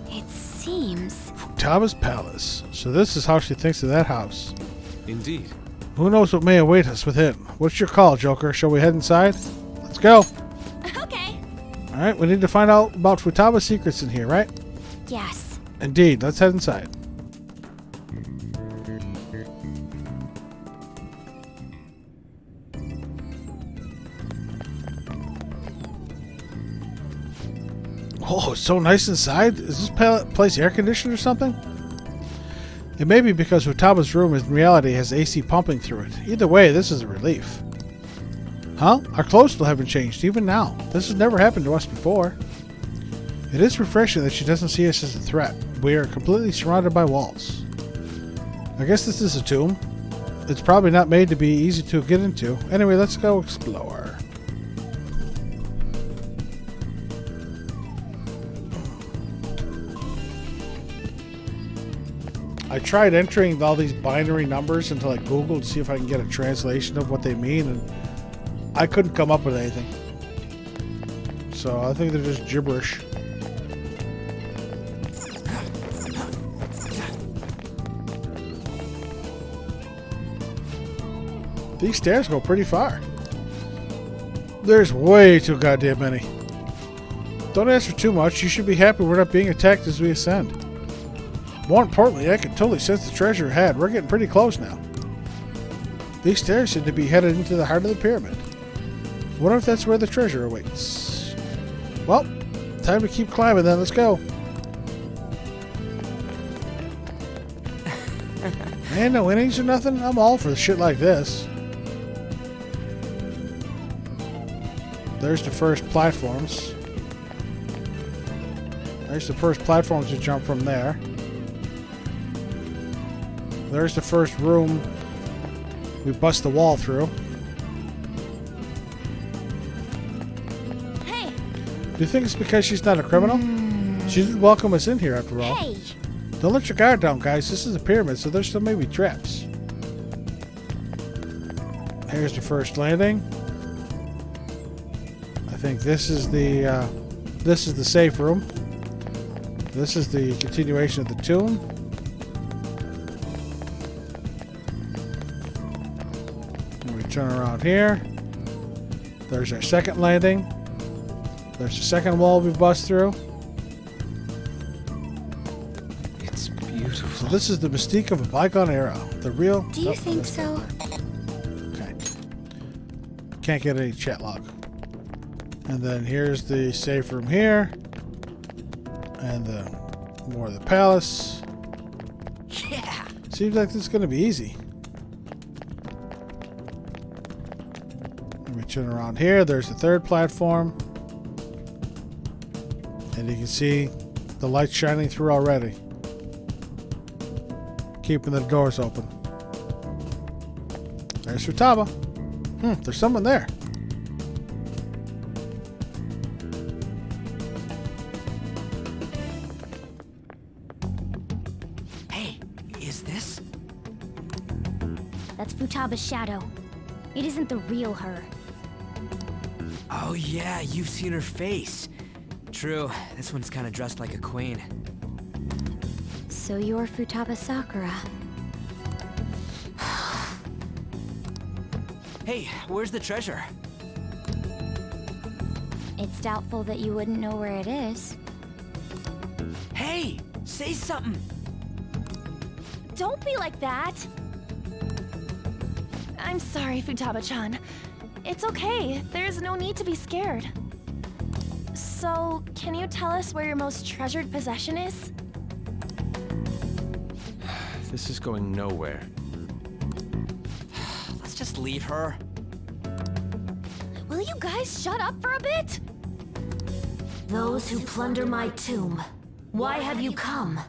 It seems. Futaba's palace. So this is how she thinks of that house. Indeed. Who knows what may await us within? What's your call, Joker? Shall we head inside? Let's go. Okay. Alright, we need to find out about Futaba's secrets in here, right? Yes. Indeed. Let's head inside. Oh, it's so nice inside. Is this place air conditioned or something? It may be because Futaba's room in reality has AC pumping through it. Either way, this is a relief. Huh? Our clothes still haven't changed, even now. This has never happened to us before. It is refreshing that she doesn't see us as a threat. We are completely surrounded by walls. I guess this is a tomb. It's probably not made to be easy to get into. Anyway, let's go explore. I tried entering all these binary numbers into like Google to see if I can get a translation of what they mean, and I couldn't come up with anything. So I think they're just gibberish. These stairs go pretty far. There's way too goddamn many. Don't ask for too much. You should be happy we're not being attacked as we ascend. More importantly, I can totally sense the treasure ahead. We're getting pretty close now. These stairs seem to be headed into the heart of the pyramid. I wonder if that's where the treasure awaits. Well, time to keep climbing then. Let's go. Man, no innings or nothing? I'm all for shit like this. There's the first platforms. There's the first platforms to jump from there. There's the first room we bust the wall through. Hey. Do you think it's because she's not a criminal? She didn't welcome us in here after all. Hey. Don't let your guard down, guys. This is a pyramid, so there still may be traps. Here's the first landing. I think this is the safe room. This is the continuation of the tomb. Turn around here. There's our second landing. There's the second wall we bust through. It's beautiful. So this is the mystique of a bygone era. The real... Do you think so? Okay. Can't get any chat log. And then here's the safe room here. And more of the palace. Yeah. Seems like this is going to be easy. Turn around here. There's the third platform. And you can see the light shining through already. Keeping the doors open. There's Futaba. There's someone there. That's Futaba's shadow. It isn't the real her. Oh yeah, you've seen her face. True, this one's kind of dressed like a queen. So you're Futaba Sakura. Hey, where's the treasure? It's doubtful that you wouldn't know where it is. Hey, say something. Don't be like that. I'm sorry, Futaba-chan. It's okay. There's no need to be scared. So, can you tell us where your most treasured possession is? This is going nowhere. Let's just leave her. Will you guys shut up for a bit? Those who plunder my tomb, why have you come?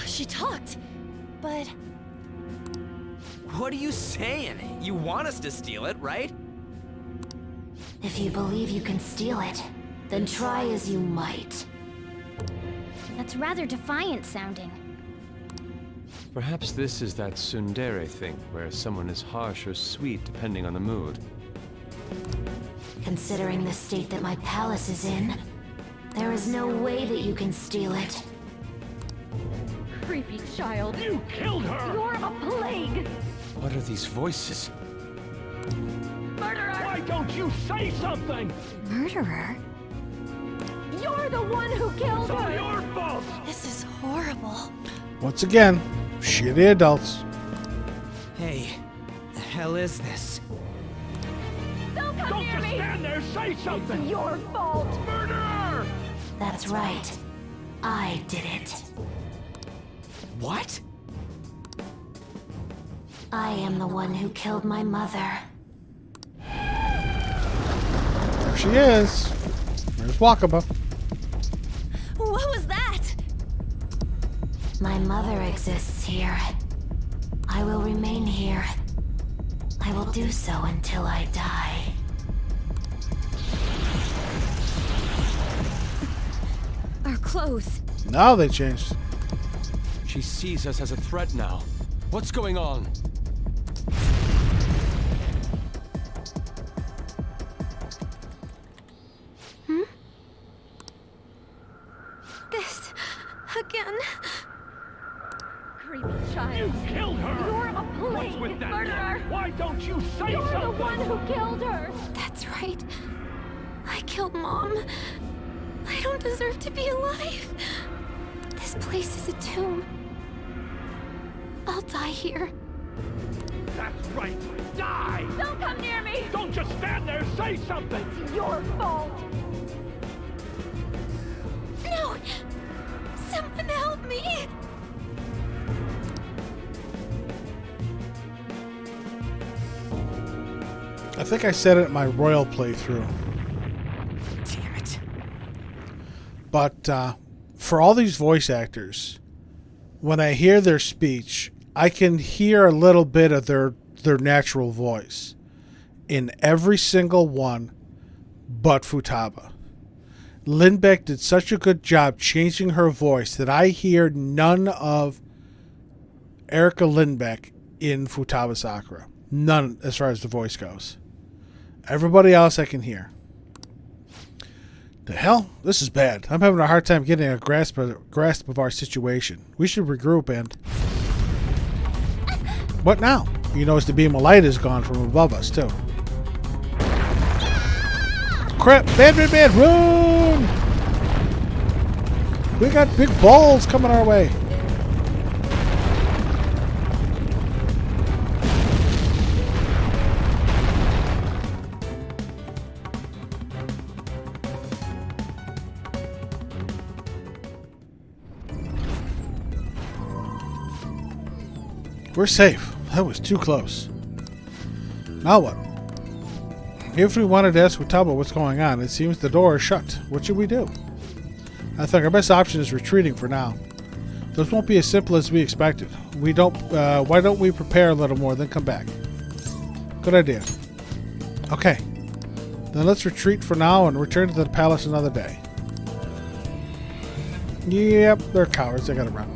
She talked, but... What are you saying? You want us to steal it, right? If you believe you can steal it, then try as you might. That's rather defiant sounding. Perhaps this is that tsundere thing, where someone is harsh or sweet depending on the mood. Considering the state that my palace is in, there is no way that you can steal it. Creepy child. You killed her! You're a plague! What are these voices? Murderer! Why don't you say something? Murderer? You're the one who killed It's all her! your fault! This is horrible. Once again, shitty adults. Hey, the hell is this? Don't come Don't near just me! stand there, say something! It's your fault! Murderer! That's right. I did it. What? I am the one who killed my mother. There she is. There's Wakaba. What was that? My mother exists here. I will remain here. I will do so until I die. Our clothes. Now they changed. She sees us as a threat now. What's going on? This... again. Creepy child. You killed her! You're a plague, What's with that? murderer! Why don't you say You're something? the one who killed her! That's right. I killed Mom. I don't deserve to be alive. This place is a tomb. I'll die here. That's right. Die! Don't come near me! Don't just stand there, say something! It's your fault! No! Someone help me! I think I said it in my Royal playthrough. Damn it. But for all these voice actors, when I hear their speech, I can hear a little bit of their natural voice in every single one but Futaba. Lindbeck did such a good job changing her voice that I hear none of Erika Lindbeck in Futaba Sakura. None as far as the voice goes. Everybody else I can hear. The hell? This is bad. I'm having a hard time getting a grasp of our situation. We should regroup and... What now? He knows the beam of light is gone from above us, too. Crap! Man, run! We got big balls coming our way. We're safe. That was too close. Now what? If we wanted to ask Futaba what's going on, it seems the door is shut. What should we do? I think our best option is retreating for now. This won't be as simple as we expected. Why don't we prepare a little more, then come back? Good idea. Okay. Then let's retreat for now and return to the palace another day. Yep, they're cowards. They gotta run.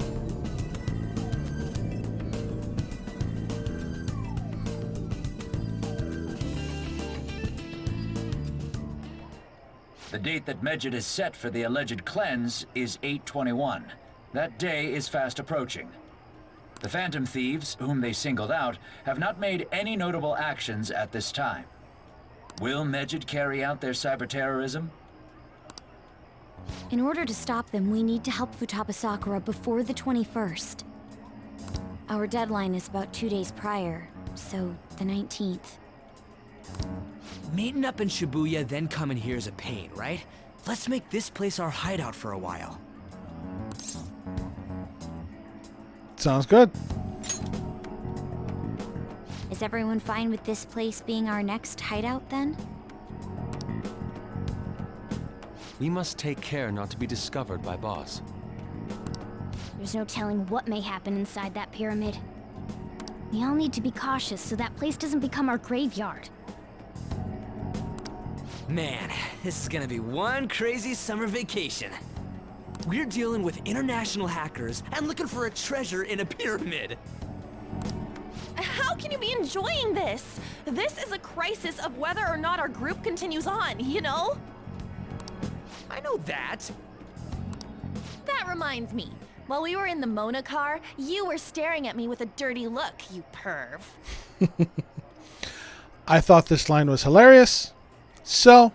date that Medjed is set for the alleged cleanse is 8/21. That day is fast approaching. The Phantom Thieves, whom they singled out, have not made any notable actions at this time. Will Medjed carry out their cyber terrorism? In order to stop them, we need to help Futaba Sakura before the 21st. Our deadline is about 2 days prior, so the 19th. Meeting up in Shibuya, then coming here is a pain, right? Let's make this place our hideout for a while. Sounds good. Is everyone fine with this place being our next hideout then? We must take care not to be discovered by Boss. There's no telling what may happen inside that pyramid. We all need to be cautious so that place doesn't become our graveyard. Man, this is gonna be one crazy summer vacation. We're dealing with international hackers and looking for a treasure in a pyramid. How can you be enjoying this? This is a crisis of whether or not our group continues on, you know? I know that. That reminds me. While we were in the Mona car, you were staring at me with a dirty look, you perv. I thought this line was hilarious, so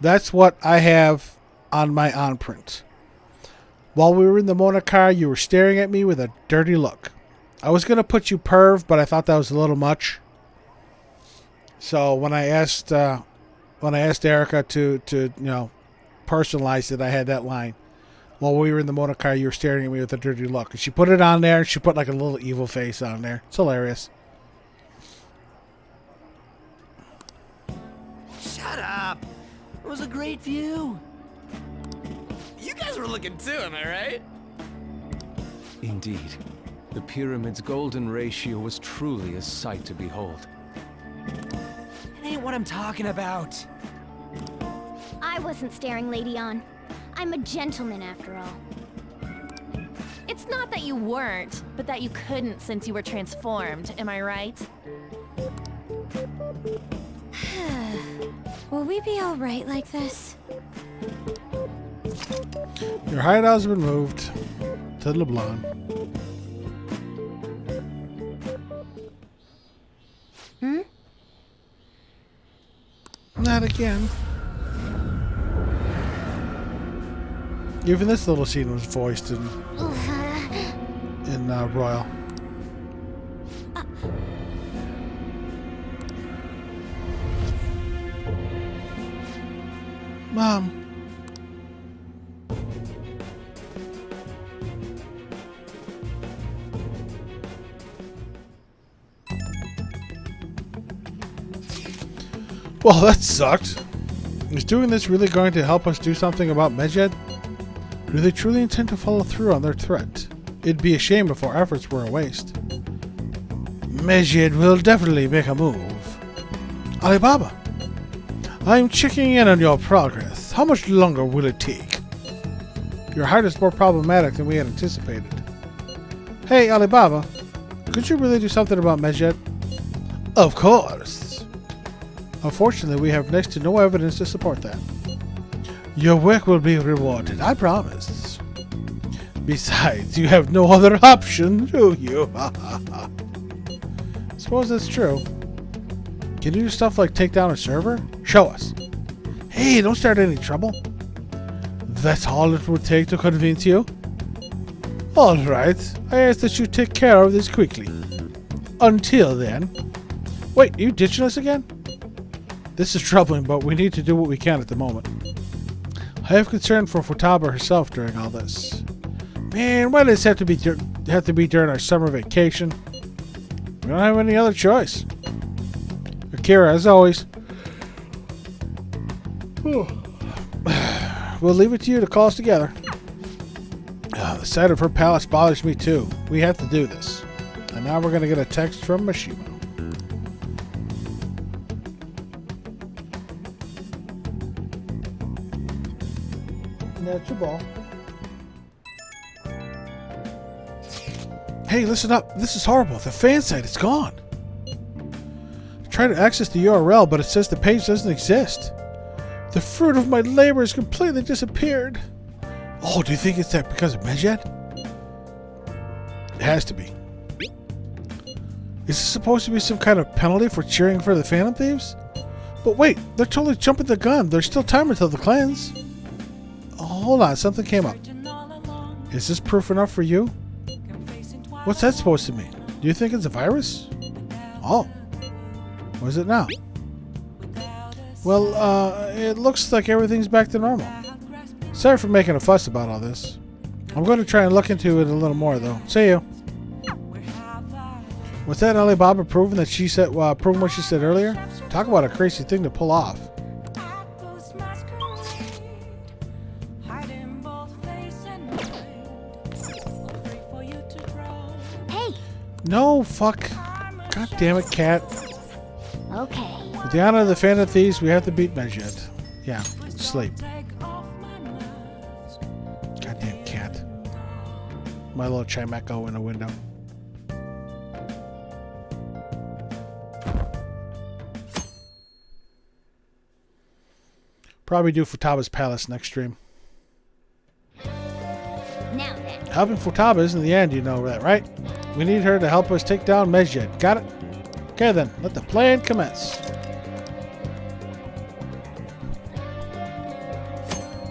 that's what I have on my on-print. While we were in the Mona car, you were staring at me with a dirty look. I was going to put you perv, but I thought that was a little much. So when I asked Erica to personalize it, I had that line. While we were in the Mona car, you were staring at me with a dirty look. And she put it on there, and she put like a little evil face on there. It's hilarious. Shut up! It was a great view. You guys were looking too, am I right? Indeed. The pyramid's golden ratio was truly a sight to behold. It ain't what I'm talking about. I wasn't staring Lady On. I'm a gentleman after all. It's not that you weren't, but that you couldn't since you were transformed, am I right? Will we be alright like this? Your hideout's been moved to LeBlanc. Hmm? Not again. Even this little scene was voiced in Royal. Mom. Well, that sucked. Is doing this really going to help us do something about Medjed? Do they truly intend to follow through on their threat? It'd be a shame if our efforts were a waste. Medjed will definitely make a move. Alibaba, I'm checking in on your progress. How much longer will it take? Your heart is more problematic than we had anticipated. Hey, Alibaba, could you really do something about Medjed? Of course. Unfortunately, we have next to no evidence to support that. Your work will be rewarded, I promise. Besides, you have no other option, do you? Suppose that's true. Can you do stuff like take down a server? Show us. Hey, don't start any trouble. That's all it would take to convince you? Alright, I ask that you take care of this quickly. Until then... Wait, are you ditching us again? This is troubling, but we need to do what we can at the moment. I have concern for Futaba herself during all this. Man, why does it have to be during our summer vacation? We don't have any other choice. Akira, as always. We'll leave it to you to call us together. The sight of her palace bothers me too. We have to do this. And now we're going to get a text from Mishima. That's your ball. Hey, listen up. This is horrible. The fan site is gone. I tried to access the URL, but it says the page doesn't exist. The fruit of my labor has completely disappeared. Oh, do you think it's that because of Medjed? It has to be. Is this supposed to be some kind of penalty for cheering for the Phantom Thieves? But wait, they're totally jumping the gun. There's still time until the cleanse. Oh, hold on, something came up. Is this proof enough for you? What's that supposed to mean? Do you think it's a virus? Oh. What is it now? Well, it looks like everything's back to normal. Sorry for making a fuss about all this. I'm going to try and look into it a little more, though. See you. Was that Alibaba proving that she said, proving what she said earlier? Talk about a crazy thing to pull off. Hey. No, fuck. God damn it, cat. Okay. With the honor of the Phantom Thieves, we have to beat Medjed. Yeah, sleep. Goddamn cat. My little Chimeco in a window. Probably do Futaba's Palace next stream. Now then. Helping Futaba isn't the end, you know that, right? We need her to help us take down Medjed. Got it? Okay then, let the plan commence.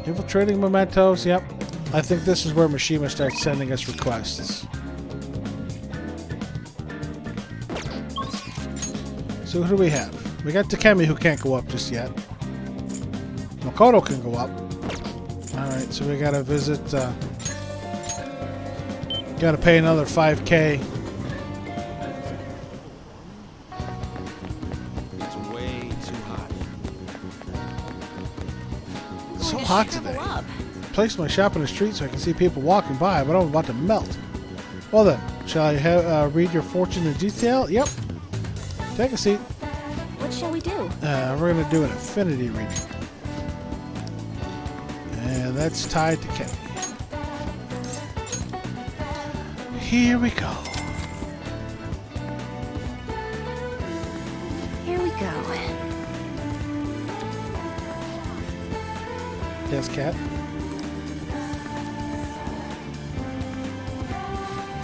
Infiltrating mementos, yep. I think this is where Mishima starts sending us requests. So who do we have? We got Takemi who can't go up just yet. Makoto can go up. Alright, so we gotta visit, gotta pay another 5K. It's way too hot. It's so hot today. Place my shop in the street so I can see people walking by, but I'm about to melt. Well then, shall I read your fortune in detail? Yep. Take a seat. What shall we do? We're gonna do an affinity reading. And that's tied to Kenny. Here we go. Here we go. Yes, Cat.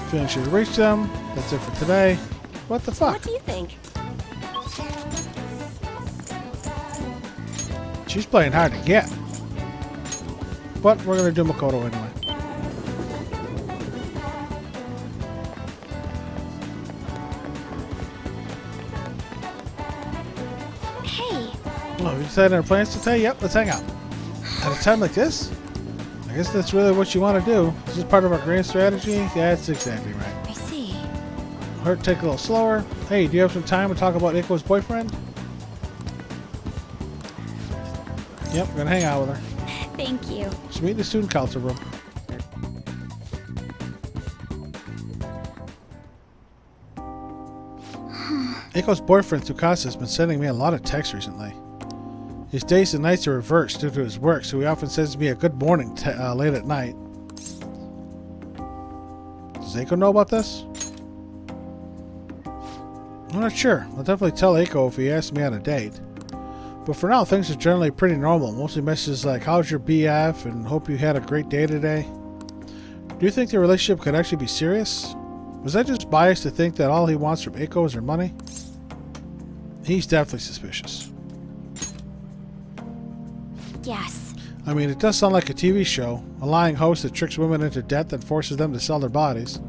Finish to reach them. That's it for today. What the fuck? What do you think? She's playing hard to get. But we're going to do Makoto anyway. Hey. Oh, we decided on our plans today? Yep, let's hang out. At a time like this? I guess that's really what you want to do. Is this part of our grand strategy? Yeah, that's exactly right. I see. Her take a little slower. Hey, do you have some time to talk about Eiko's boyfriend? Yep, we're going to hang out with her. Thank you. Just meet in the student council room. Eiko's boyfriend Tsukasa has been sending me a lot of texts recently. His days and nights are reversed due to his work, so he often sends me a good morning late at night. Does Eiko know about this? I'm not sure. I'll definitely tell Eiko if he asks me on a date. But for now, things are generally pretty normal. Mostly messages like, how's your BF, and hope you had a great day today. Do you think the relationship could actually be serious? Was I just biased to think that all he wants from Eiko is her money? He's definitely suspicious. Yes. I mean, it does sound like a TV show. A lying host that tricks women into debt and forces them to sell their bodies.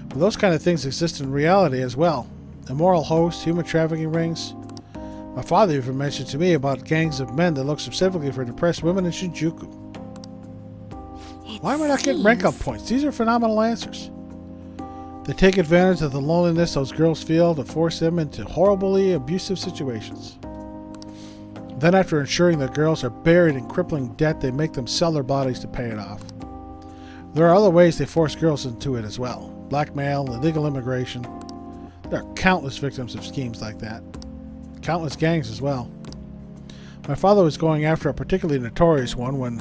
But those kind of things exist in reality as well. Immoral hosts, human trafficking rings. My father even mentioned to me about gangs of men that look specifically for depressed women in Shinjuku. Why am I not getting rank up points? These are phenomenal answers. They take advantage of the loneliness those girls feel to force them into horribly abusive situations. Then after ensuring that girls are buried in crippling debt, they make them sell their bodies to pay it off. There are other ways they force girls into it as well. Blackmail, illegal immigration. There are countless victims of schemes like that. Countless gangs as well. My father was going after a particularly notorious one when...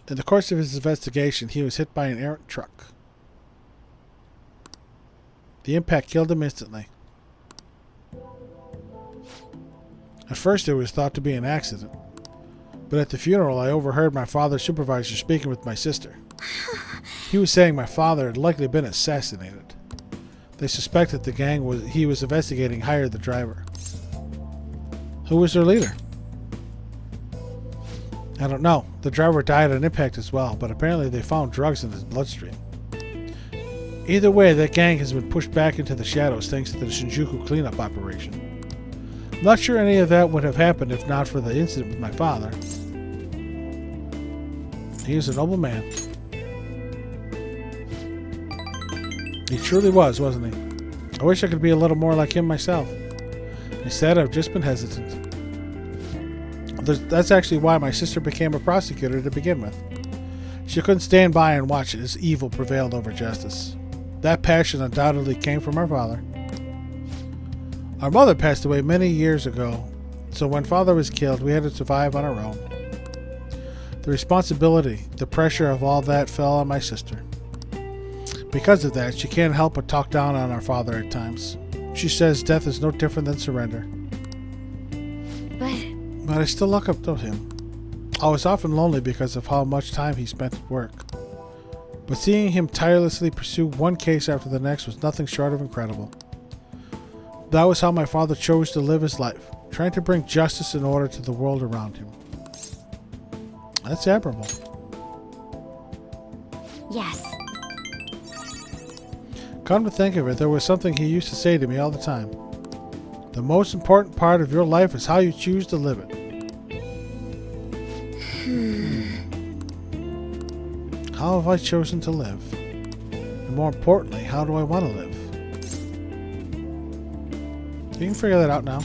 In the course of his investigation, he was hit by an errant truck. The impact killed him instantly. At first it was thought to be an accident, but at the funeral I overheard my father's supervisor speaking with my sister. He was saying my father had likely been assassinated. They suspect that the gang he was investigating hired the driver. Who was their leader? I don't know. The driver died on impact as well, but apparently they found drugs in his bloodstream. Either way, that gang has been pushed back into the shadows thanks to the Shinjuku cleanup operation. I'm not sure any of that would have happened if not for the incident with my father. He was a noble man. He truly was, wasn't he? I wish I could be a little more like him myself. Instead, I've just been hesitant. That's actually why my sister became a prosecutor to begin with. She couldn't stand by and watch as evil prevailed over justice. That passion undoubtedly came from our father. Our mother passed away many years ago, so when father was killed, we had to survive on our own. The responsibility, the pressure of all that fell on my sister. Because of that, she can't help but talk down on our father at times. She says death is no different than surrender. But I still look up to him. I was often lonely because of how much time he spent at work. But seeing him tirelessly pursue one case after the next was nothing short of incredible. That was how my father chose to live his life, trying to bring justice and order to the world around him. That's admirable. Yes. Come to think of it, there was something he used to say to me all the time. The most important part of your life is how you choose to live it. How have I chosen to live? And more importantly, how do I want to live? You can figure that out now.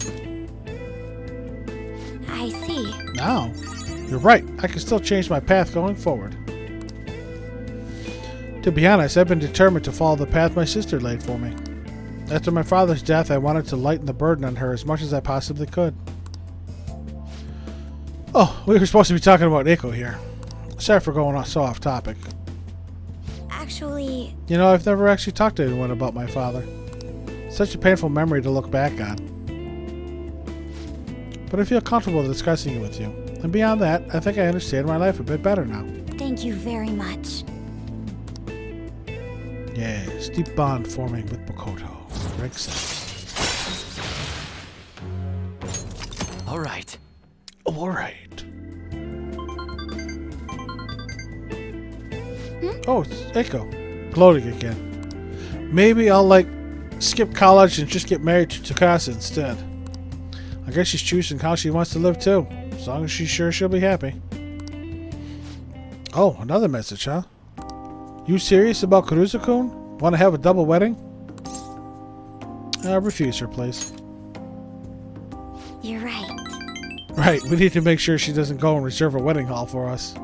I see. Now? You're right. I can still change my path going forward. To be honest, I've been determined to follow the path my sister laid for me. After my father's death, I wanted to lighten the burden on her as much as I possibly could. Oh, we were supposed to be talking about Eiko here. Sorry for going so off topic. Actually... You know, I've never actually talked to anyone about my father. Such a painful memory to look back on. But I feel comfortable discussing it with you. And beyond that, I think I understand my life a bit better now. Thank you very much. Yes, deep bond forming with Makoto. All right. All right. Oh, it's Eiko. Gloating again. Maybe I'll, skip college and just get married to Tsukasa instead. I guess she's choosing how she wants to live too. As long as she's sure she'll be happy. Oh, another message, huh? You serious about Kurusu-kun? Want to have a double wedding? Refuse her, please. You're right. Right, we need to make sure she doesn't go and reserve a wedding hall for us.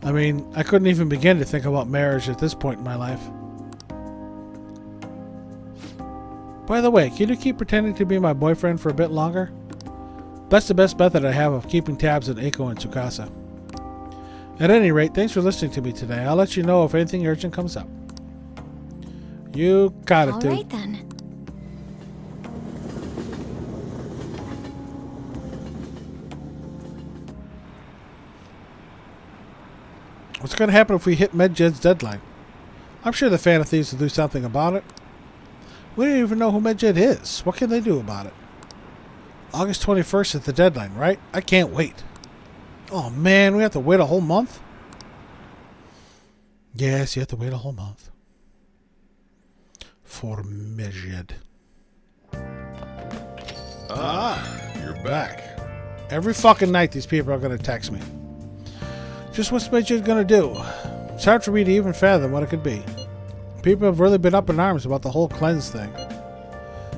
I mean, I couldn't even begin to think about marriage at this point in my life. By the way, can you keep pretending to be my boyfriend for a bit longer? That's the best method I have of keeping tabs on Eiko and Tsukasa. At any rate, thanks for listening to me today. I'll let you know if anything urgent comes up. You got it, dude. All right, then. What's going to happen if we hit Medjed's deadline? I'm sure the Phantom Thieves will do something about it. We don't even know who Medjed is. What can they do about it? August 21st is the deadline, right? I can't wait. Oh man, we have to wait a whole month? Yes, you have to wait a whole month. For Medjed. You're back. Every fucking night these people are going to text me. Just what's Medjed going to do? It's hard for me to even fathom what it could be. People have really been up in arms about the whole cleanse thing.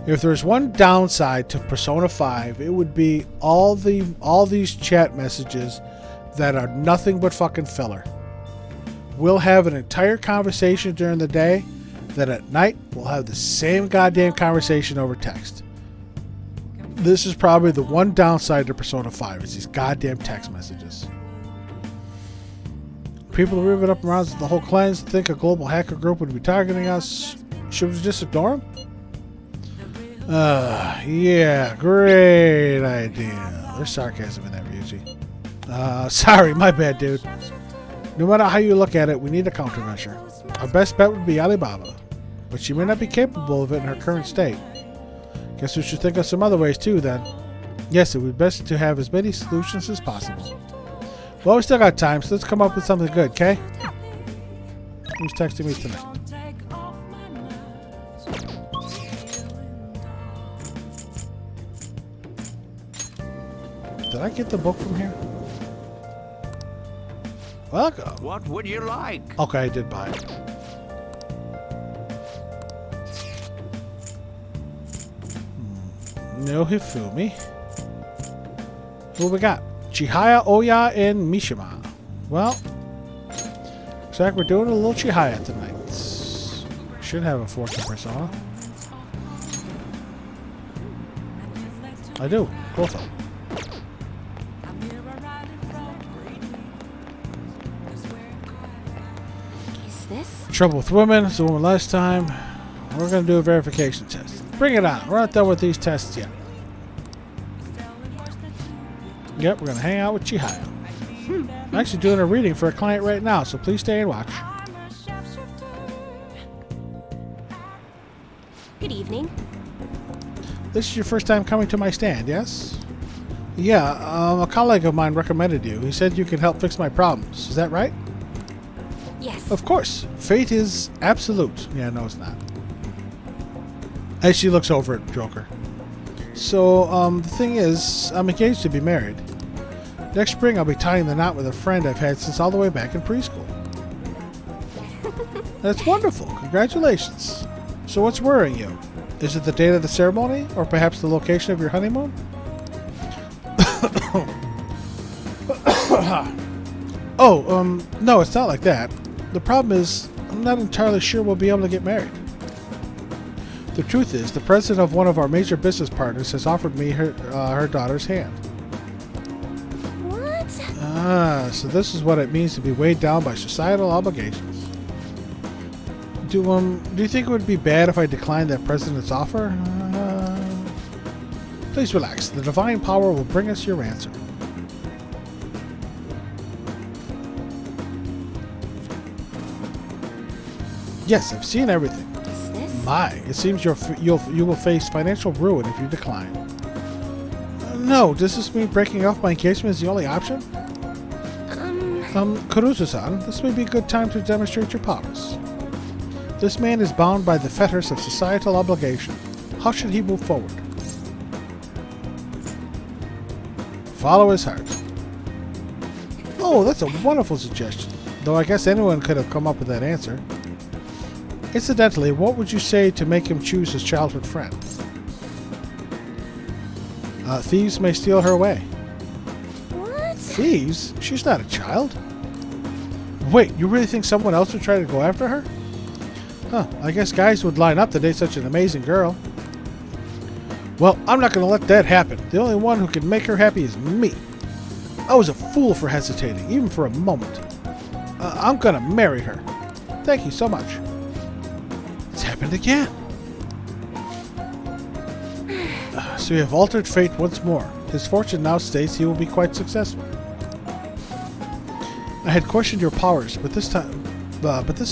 If there's one downside to Persona 5, it would be all these chat messages that are nothing but fucking filler. We'll have an entire conversation during the day, then at night we'll have the same goddamn conversation over text. This is probably the one downside to Persona 5 is these goddamn text messages. People are ripping up around the whole cleanse, think a global hacker group would be targeting us. Should we just ignore him? Yeah, great idea. There's sarcasm in that, Ryuji. Sorry, my bad, dude. No matter how you look at it, we need a countermeasure. Our best bet would be Alibaba, but she may not be capable of it in her current state. Guess we should think of some other ways too, then. Yes, it would be best to have as many solutions as possible. Well, we still got time, so let's come up with something good, okay? Who's texting me tonight? Did I get the book from here? Welcome. What would you like? Okay, I did buy it. No Hifumi. Who we got? Chihaya, Oya, and Mishima. Well, looks like we're doing a little Chihaya tonight. Should have a fortune persona. I do. Clotho. Is this? Trouble with women. It's the woman last time. We're going to do a verification test. Bring it on. We're not done with these tests yet. Yep, we're going to hang out with Chihaya. I'm actually doing a reading for a client right now, so please stay and watch. Good evening. This is your first time coming to my stand, yes? Yeah, a colleague of mine recommended you. He said you could help fix my problems. Is that right? Yes. Of course. Fate is absolute. Yeah, no, it's not. As she looks over at Joker. So, the thing is, I'm engaged to be married. Next spring, I'll be tying the knot with a friend I've had since all the way back in preschool. That's wonderful. Congratulations. So what's worrying you? Is it the date of the ceremony? Or perhaps the location of your honeymoon? No, it's not like that. The problem is, I'm not entirely sure we'll be able to get married. The truth is, the president of one of our major business partners has offered me her daughter's hand. What? So this is what it means to be weighed down by societal obligations. Do you think it would be bad if I declined that president's offer? Please relax. The divine power will bring us your answer. Yes, I've seen everything. Is this? My, it seems you will face financial ruin if you decline. No, does this mean breaking off my engagement is the only option? Kurusu-san, this may be a good time to demonstrate your powers. This man is bound by the fetters of societal obligation. How should he move forward? Follow his heart. Oh, that's a wonderful suggestion. Though I guess anyone could have come up with that answer. Incidentally, what would you say to make him choose his childhood friend? Thieves may steal her away. What? Thieves? She's not a child. Wait, you really think someone else would try to go after her? Huh, I guess guys would line up to date such an amazing girl. Well, I'm not going to let that happen. The only one who can make her happy is me. I was a fool for hesitating, even for a moment. I'm going to marry her. Thank you so much. It's happened again. So you have altered fate once more. His fortune now states he will be quite successful. I had questioned your powers, but this is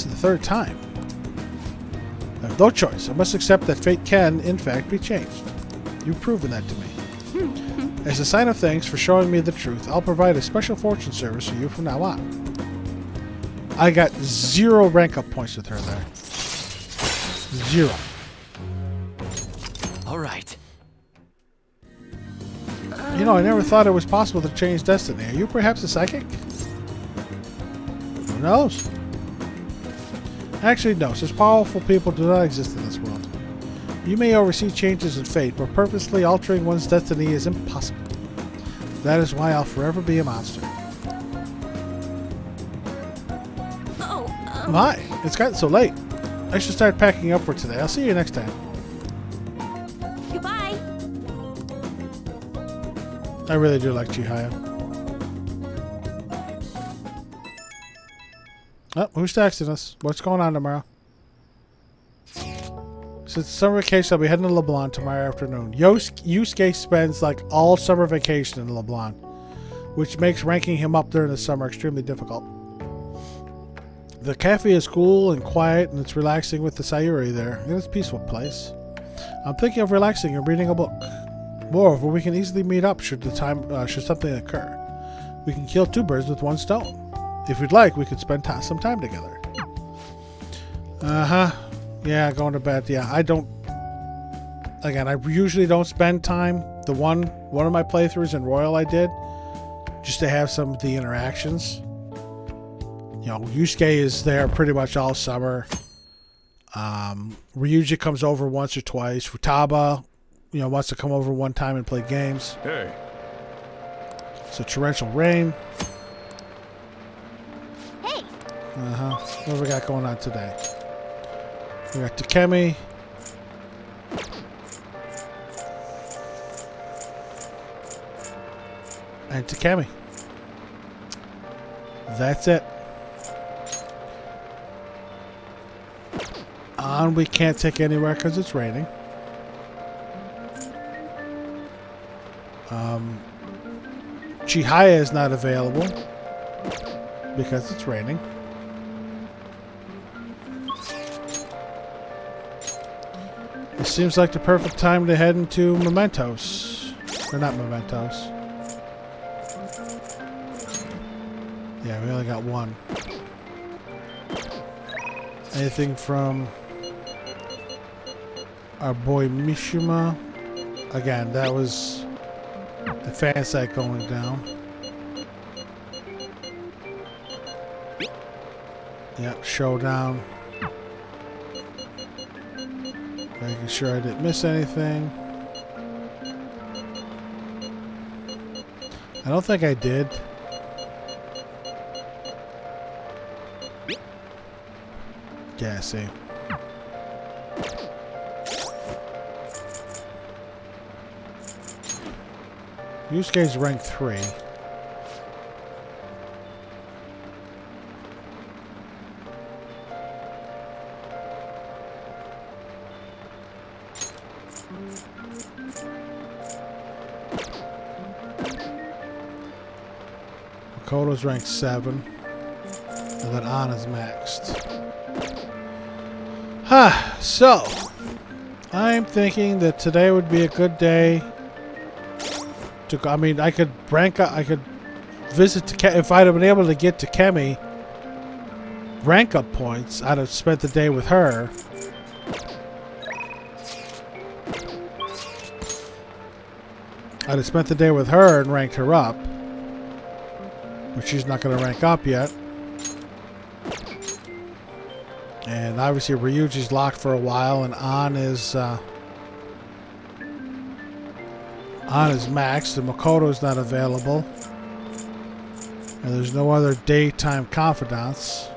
the third time. I have no choice. I must accept that fate can, in fact, be changed. You've proven that to me. As a sign of thanks for showing me the truth, I'll provide a special fortune service for you from now on. I got 0 rank up points with her there. 0. All right. You know, I never thought it was possible to change destiny. Are you perhaps a psychic? Who knows? Actually, no. Such powerful people do not exist in this world. You may oversee changes in fate, but purposely altering one's destiny is impossible. That is why I'll forever be a monster. Oh, My, it's gotten so late. I should start packing up for today. I'll see you next time. Goodbye. I really do like Chihaya. Oh, who's texting us? What's going on tomorrow? Since summer vacation, I'll be heading to LeBlanc tomorrow afternoon. Yusuke spends like all summer vacation in LeBlanc, which makes ranking him up during the summer extremely difficult. The cafe is cool and quiet, and it's relaxing with the Sayuri there. It's a peaceful place. I'm thinking of relaxing and reading a book. Moreover, we can easily meet up should something occur. We can kill two birds with one stone. If you'd like, we could spend some time together. Yeah, going to bed. Yeah, I don't. Again, I usually don't spend time. The one of my playthroughs in Royal I did, just to have some of the interactions. You know, Yusuke is there pretty much all summer. Ryuji comes over once or twice. Futaba, wants to come over one time and play games. Hey. So torrential rain. Hey. What do we got going on today? We got Takemi. And Takemi. That's it. On we can't take anywhere because it's raining. Chihaya is not available because it's raining. It seems like the perfect time to head into Mementos. Or not Mementos. Yeah, we only got one. Anything from our boy Mishima? Again, that was the fan site going down. Yep, showdown. Making sure I didn't miss anything. I don't think I did. Yeah, see. Yusuke's rank 3. Makoto's rank 7. And then Anna's maxed. So I'm thinking that today would be a good day to go. I mean, I could visit if I'd have been able to get to Kemi rank up points. I'd have spent the day with her. I'd have spent the day with her and ranked her up, but she's not going to rank up yet. And obviously Ryuji's locked for a while, and An is maxed, and Makoto's not available. And there's no other daytime confidants.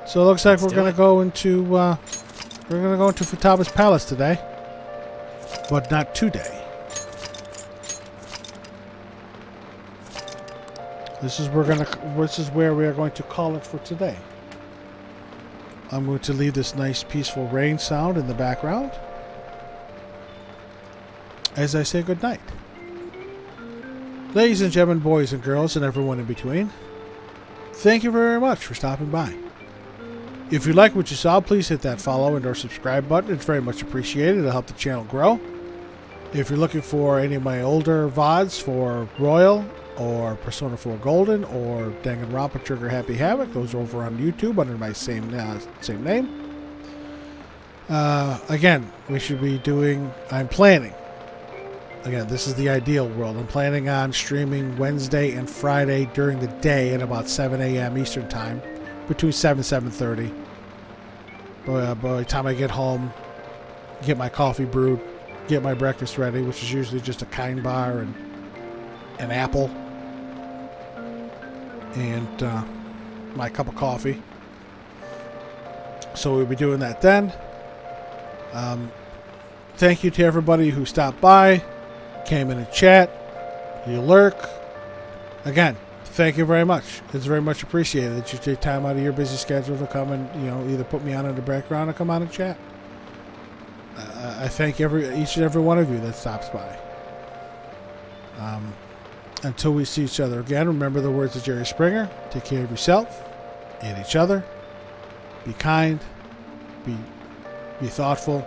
So it looks like we're gonna go into Futaba's palace today. But not today. This is where we are going to call it for today. I'm going to leave this nice peaceful rain sound in the background as I say goodnight. Ladies and gentlemen, boys and girls, and everyone in between, thank you very much for stopping by. If you like what you saw, please hit that follow and or subscribe button. It's very much appreciated. It'll help the channel grow. If you're looking for any of my older VODs for Royal or Persona 4 Golden or Danganronpa Trigger Happy Havoc, those are over on YouTube under my same name. Again, we should be doing, I'm planning, again, this is the ideal world. I'm planning on streaming Wednesday and Friday during the day at about 7 a.m. Eastern Time, between 7 and 7:30. By the time I get home, get my coffee brewed, get my breakfast ready, which is usually just a Kind bar and an apple and my cup of coffee. So we'll be doing that then. Thank you to everybody who stopped by, came in and chat, you lurk. Again, thank you very much. It's very much appreciated that you take time out of your busy schedule to come and either put me on in the background or come on and chat. I thank each and every one of you that stops by. Until we see each other again, remember the words of Jerry Springer. Take care of yourself and each other. Be kind. Be thoughtful.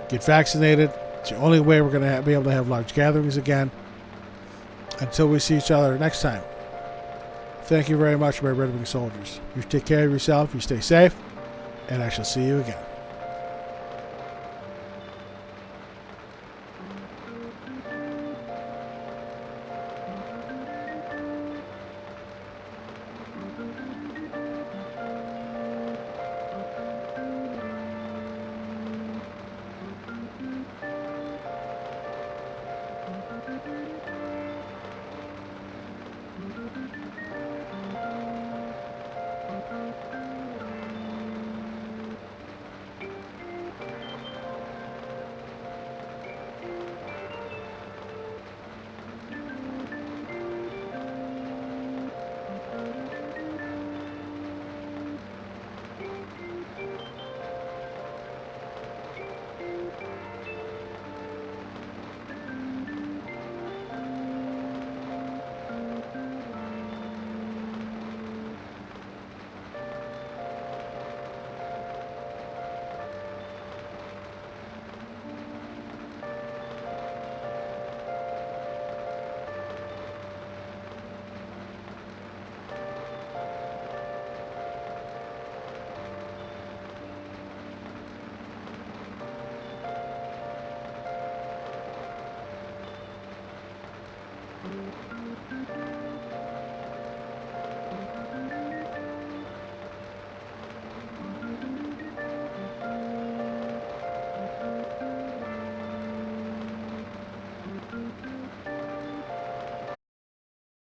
Get vaccinated. It's the only way we're going to be able to have large gatherings again. Until we see each other next time. Thank you very much, my Red Wing soldiers. You take care of yourself. You stay safe. And I shall see you again.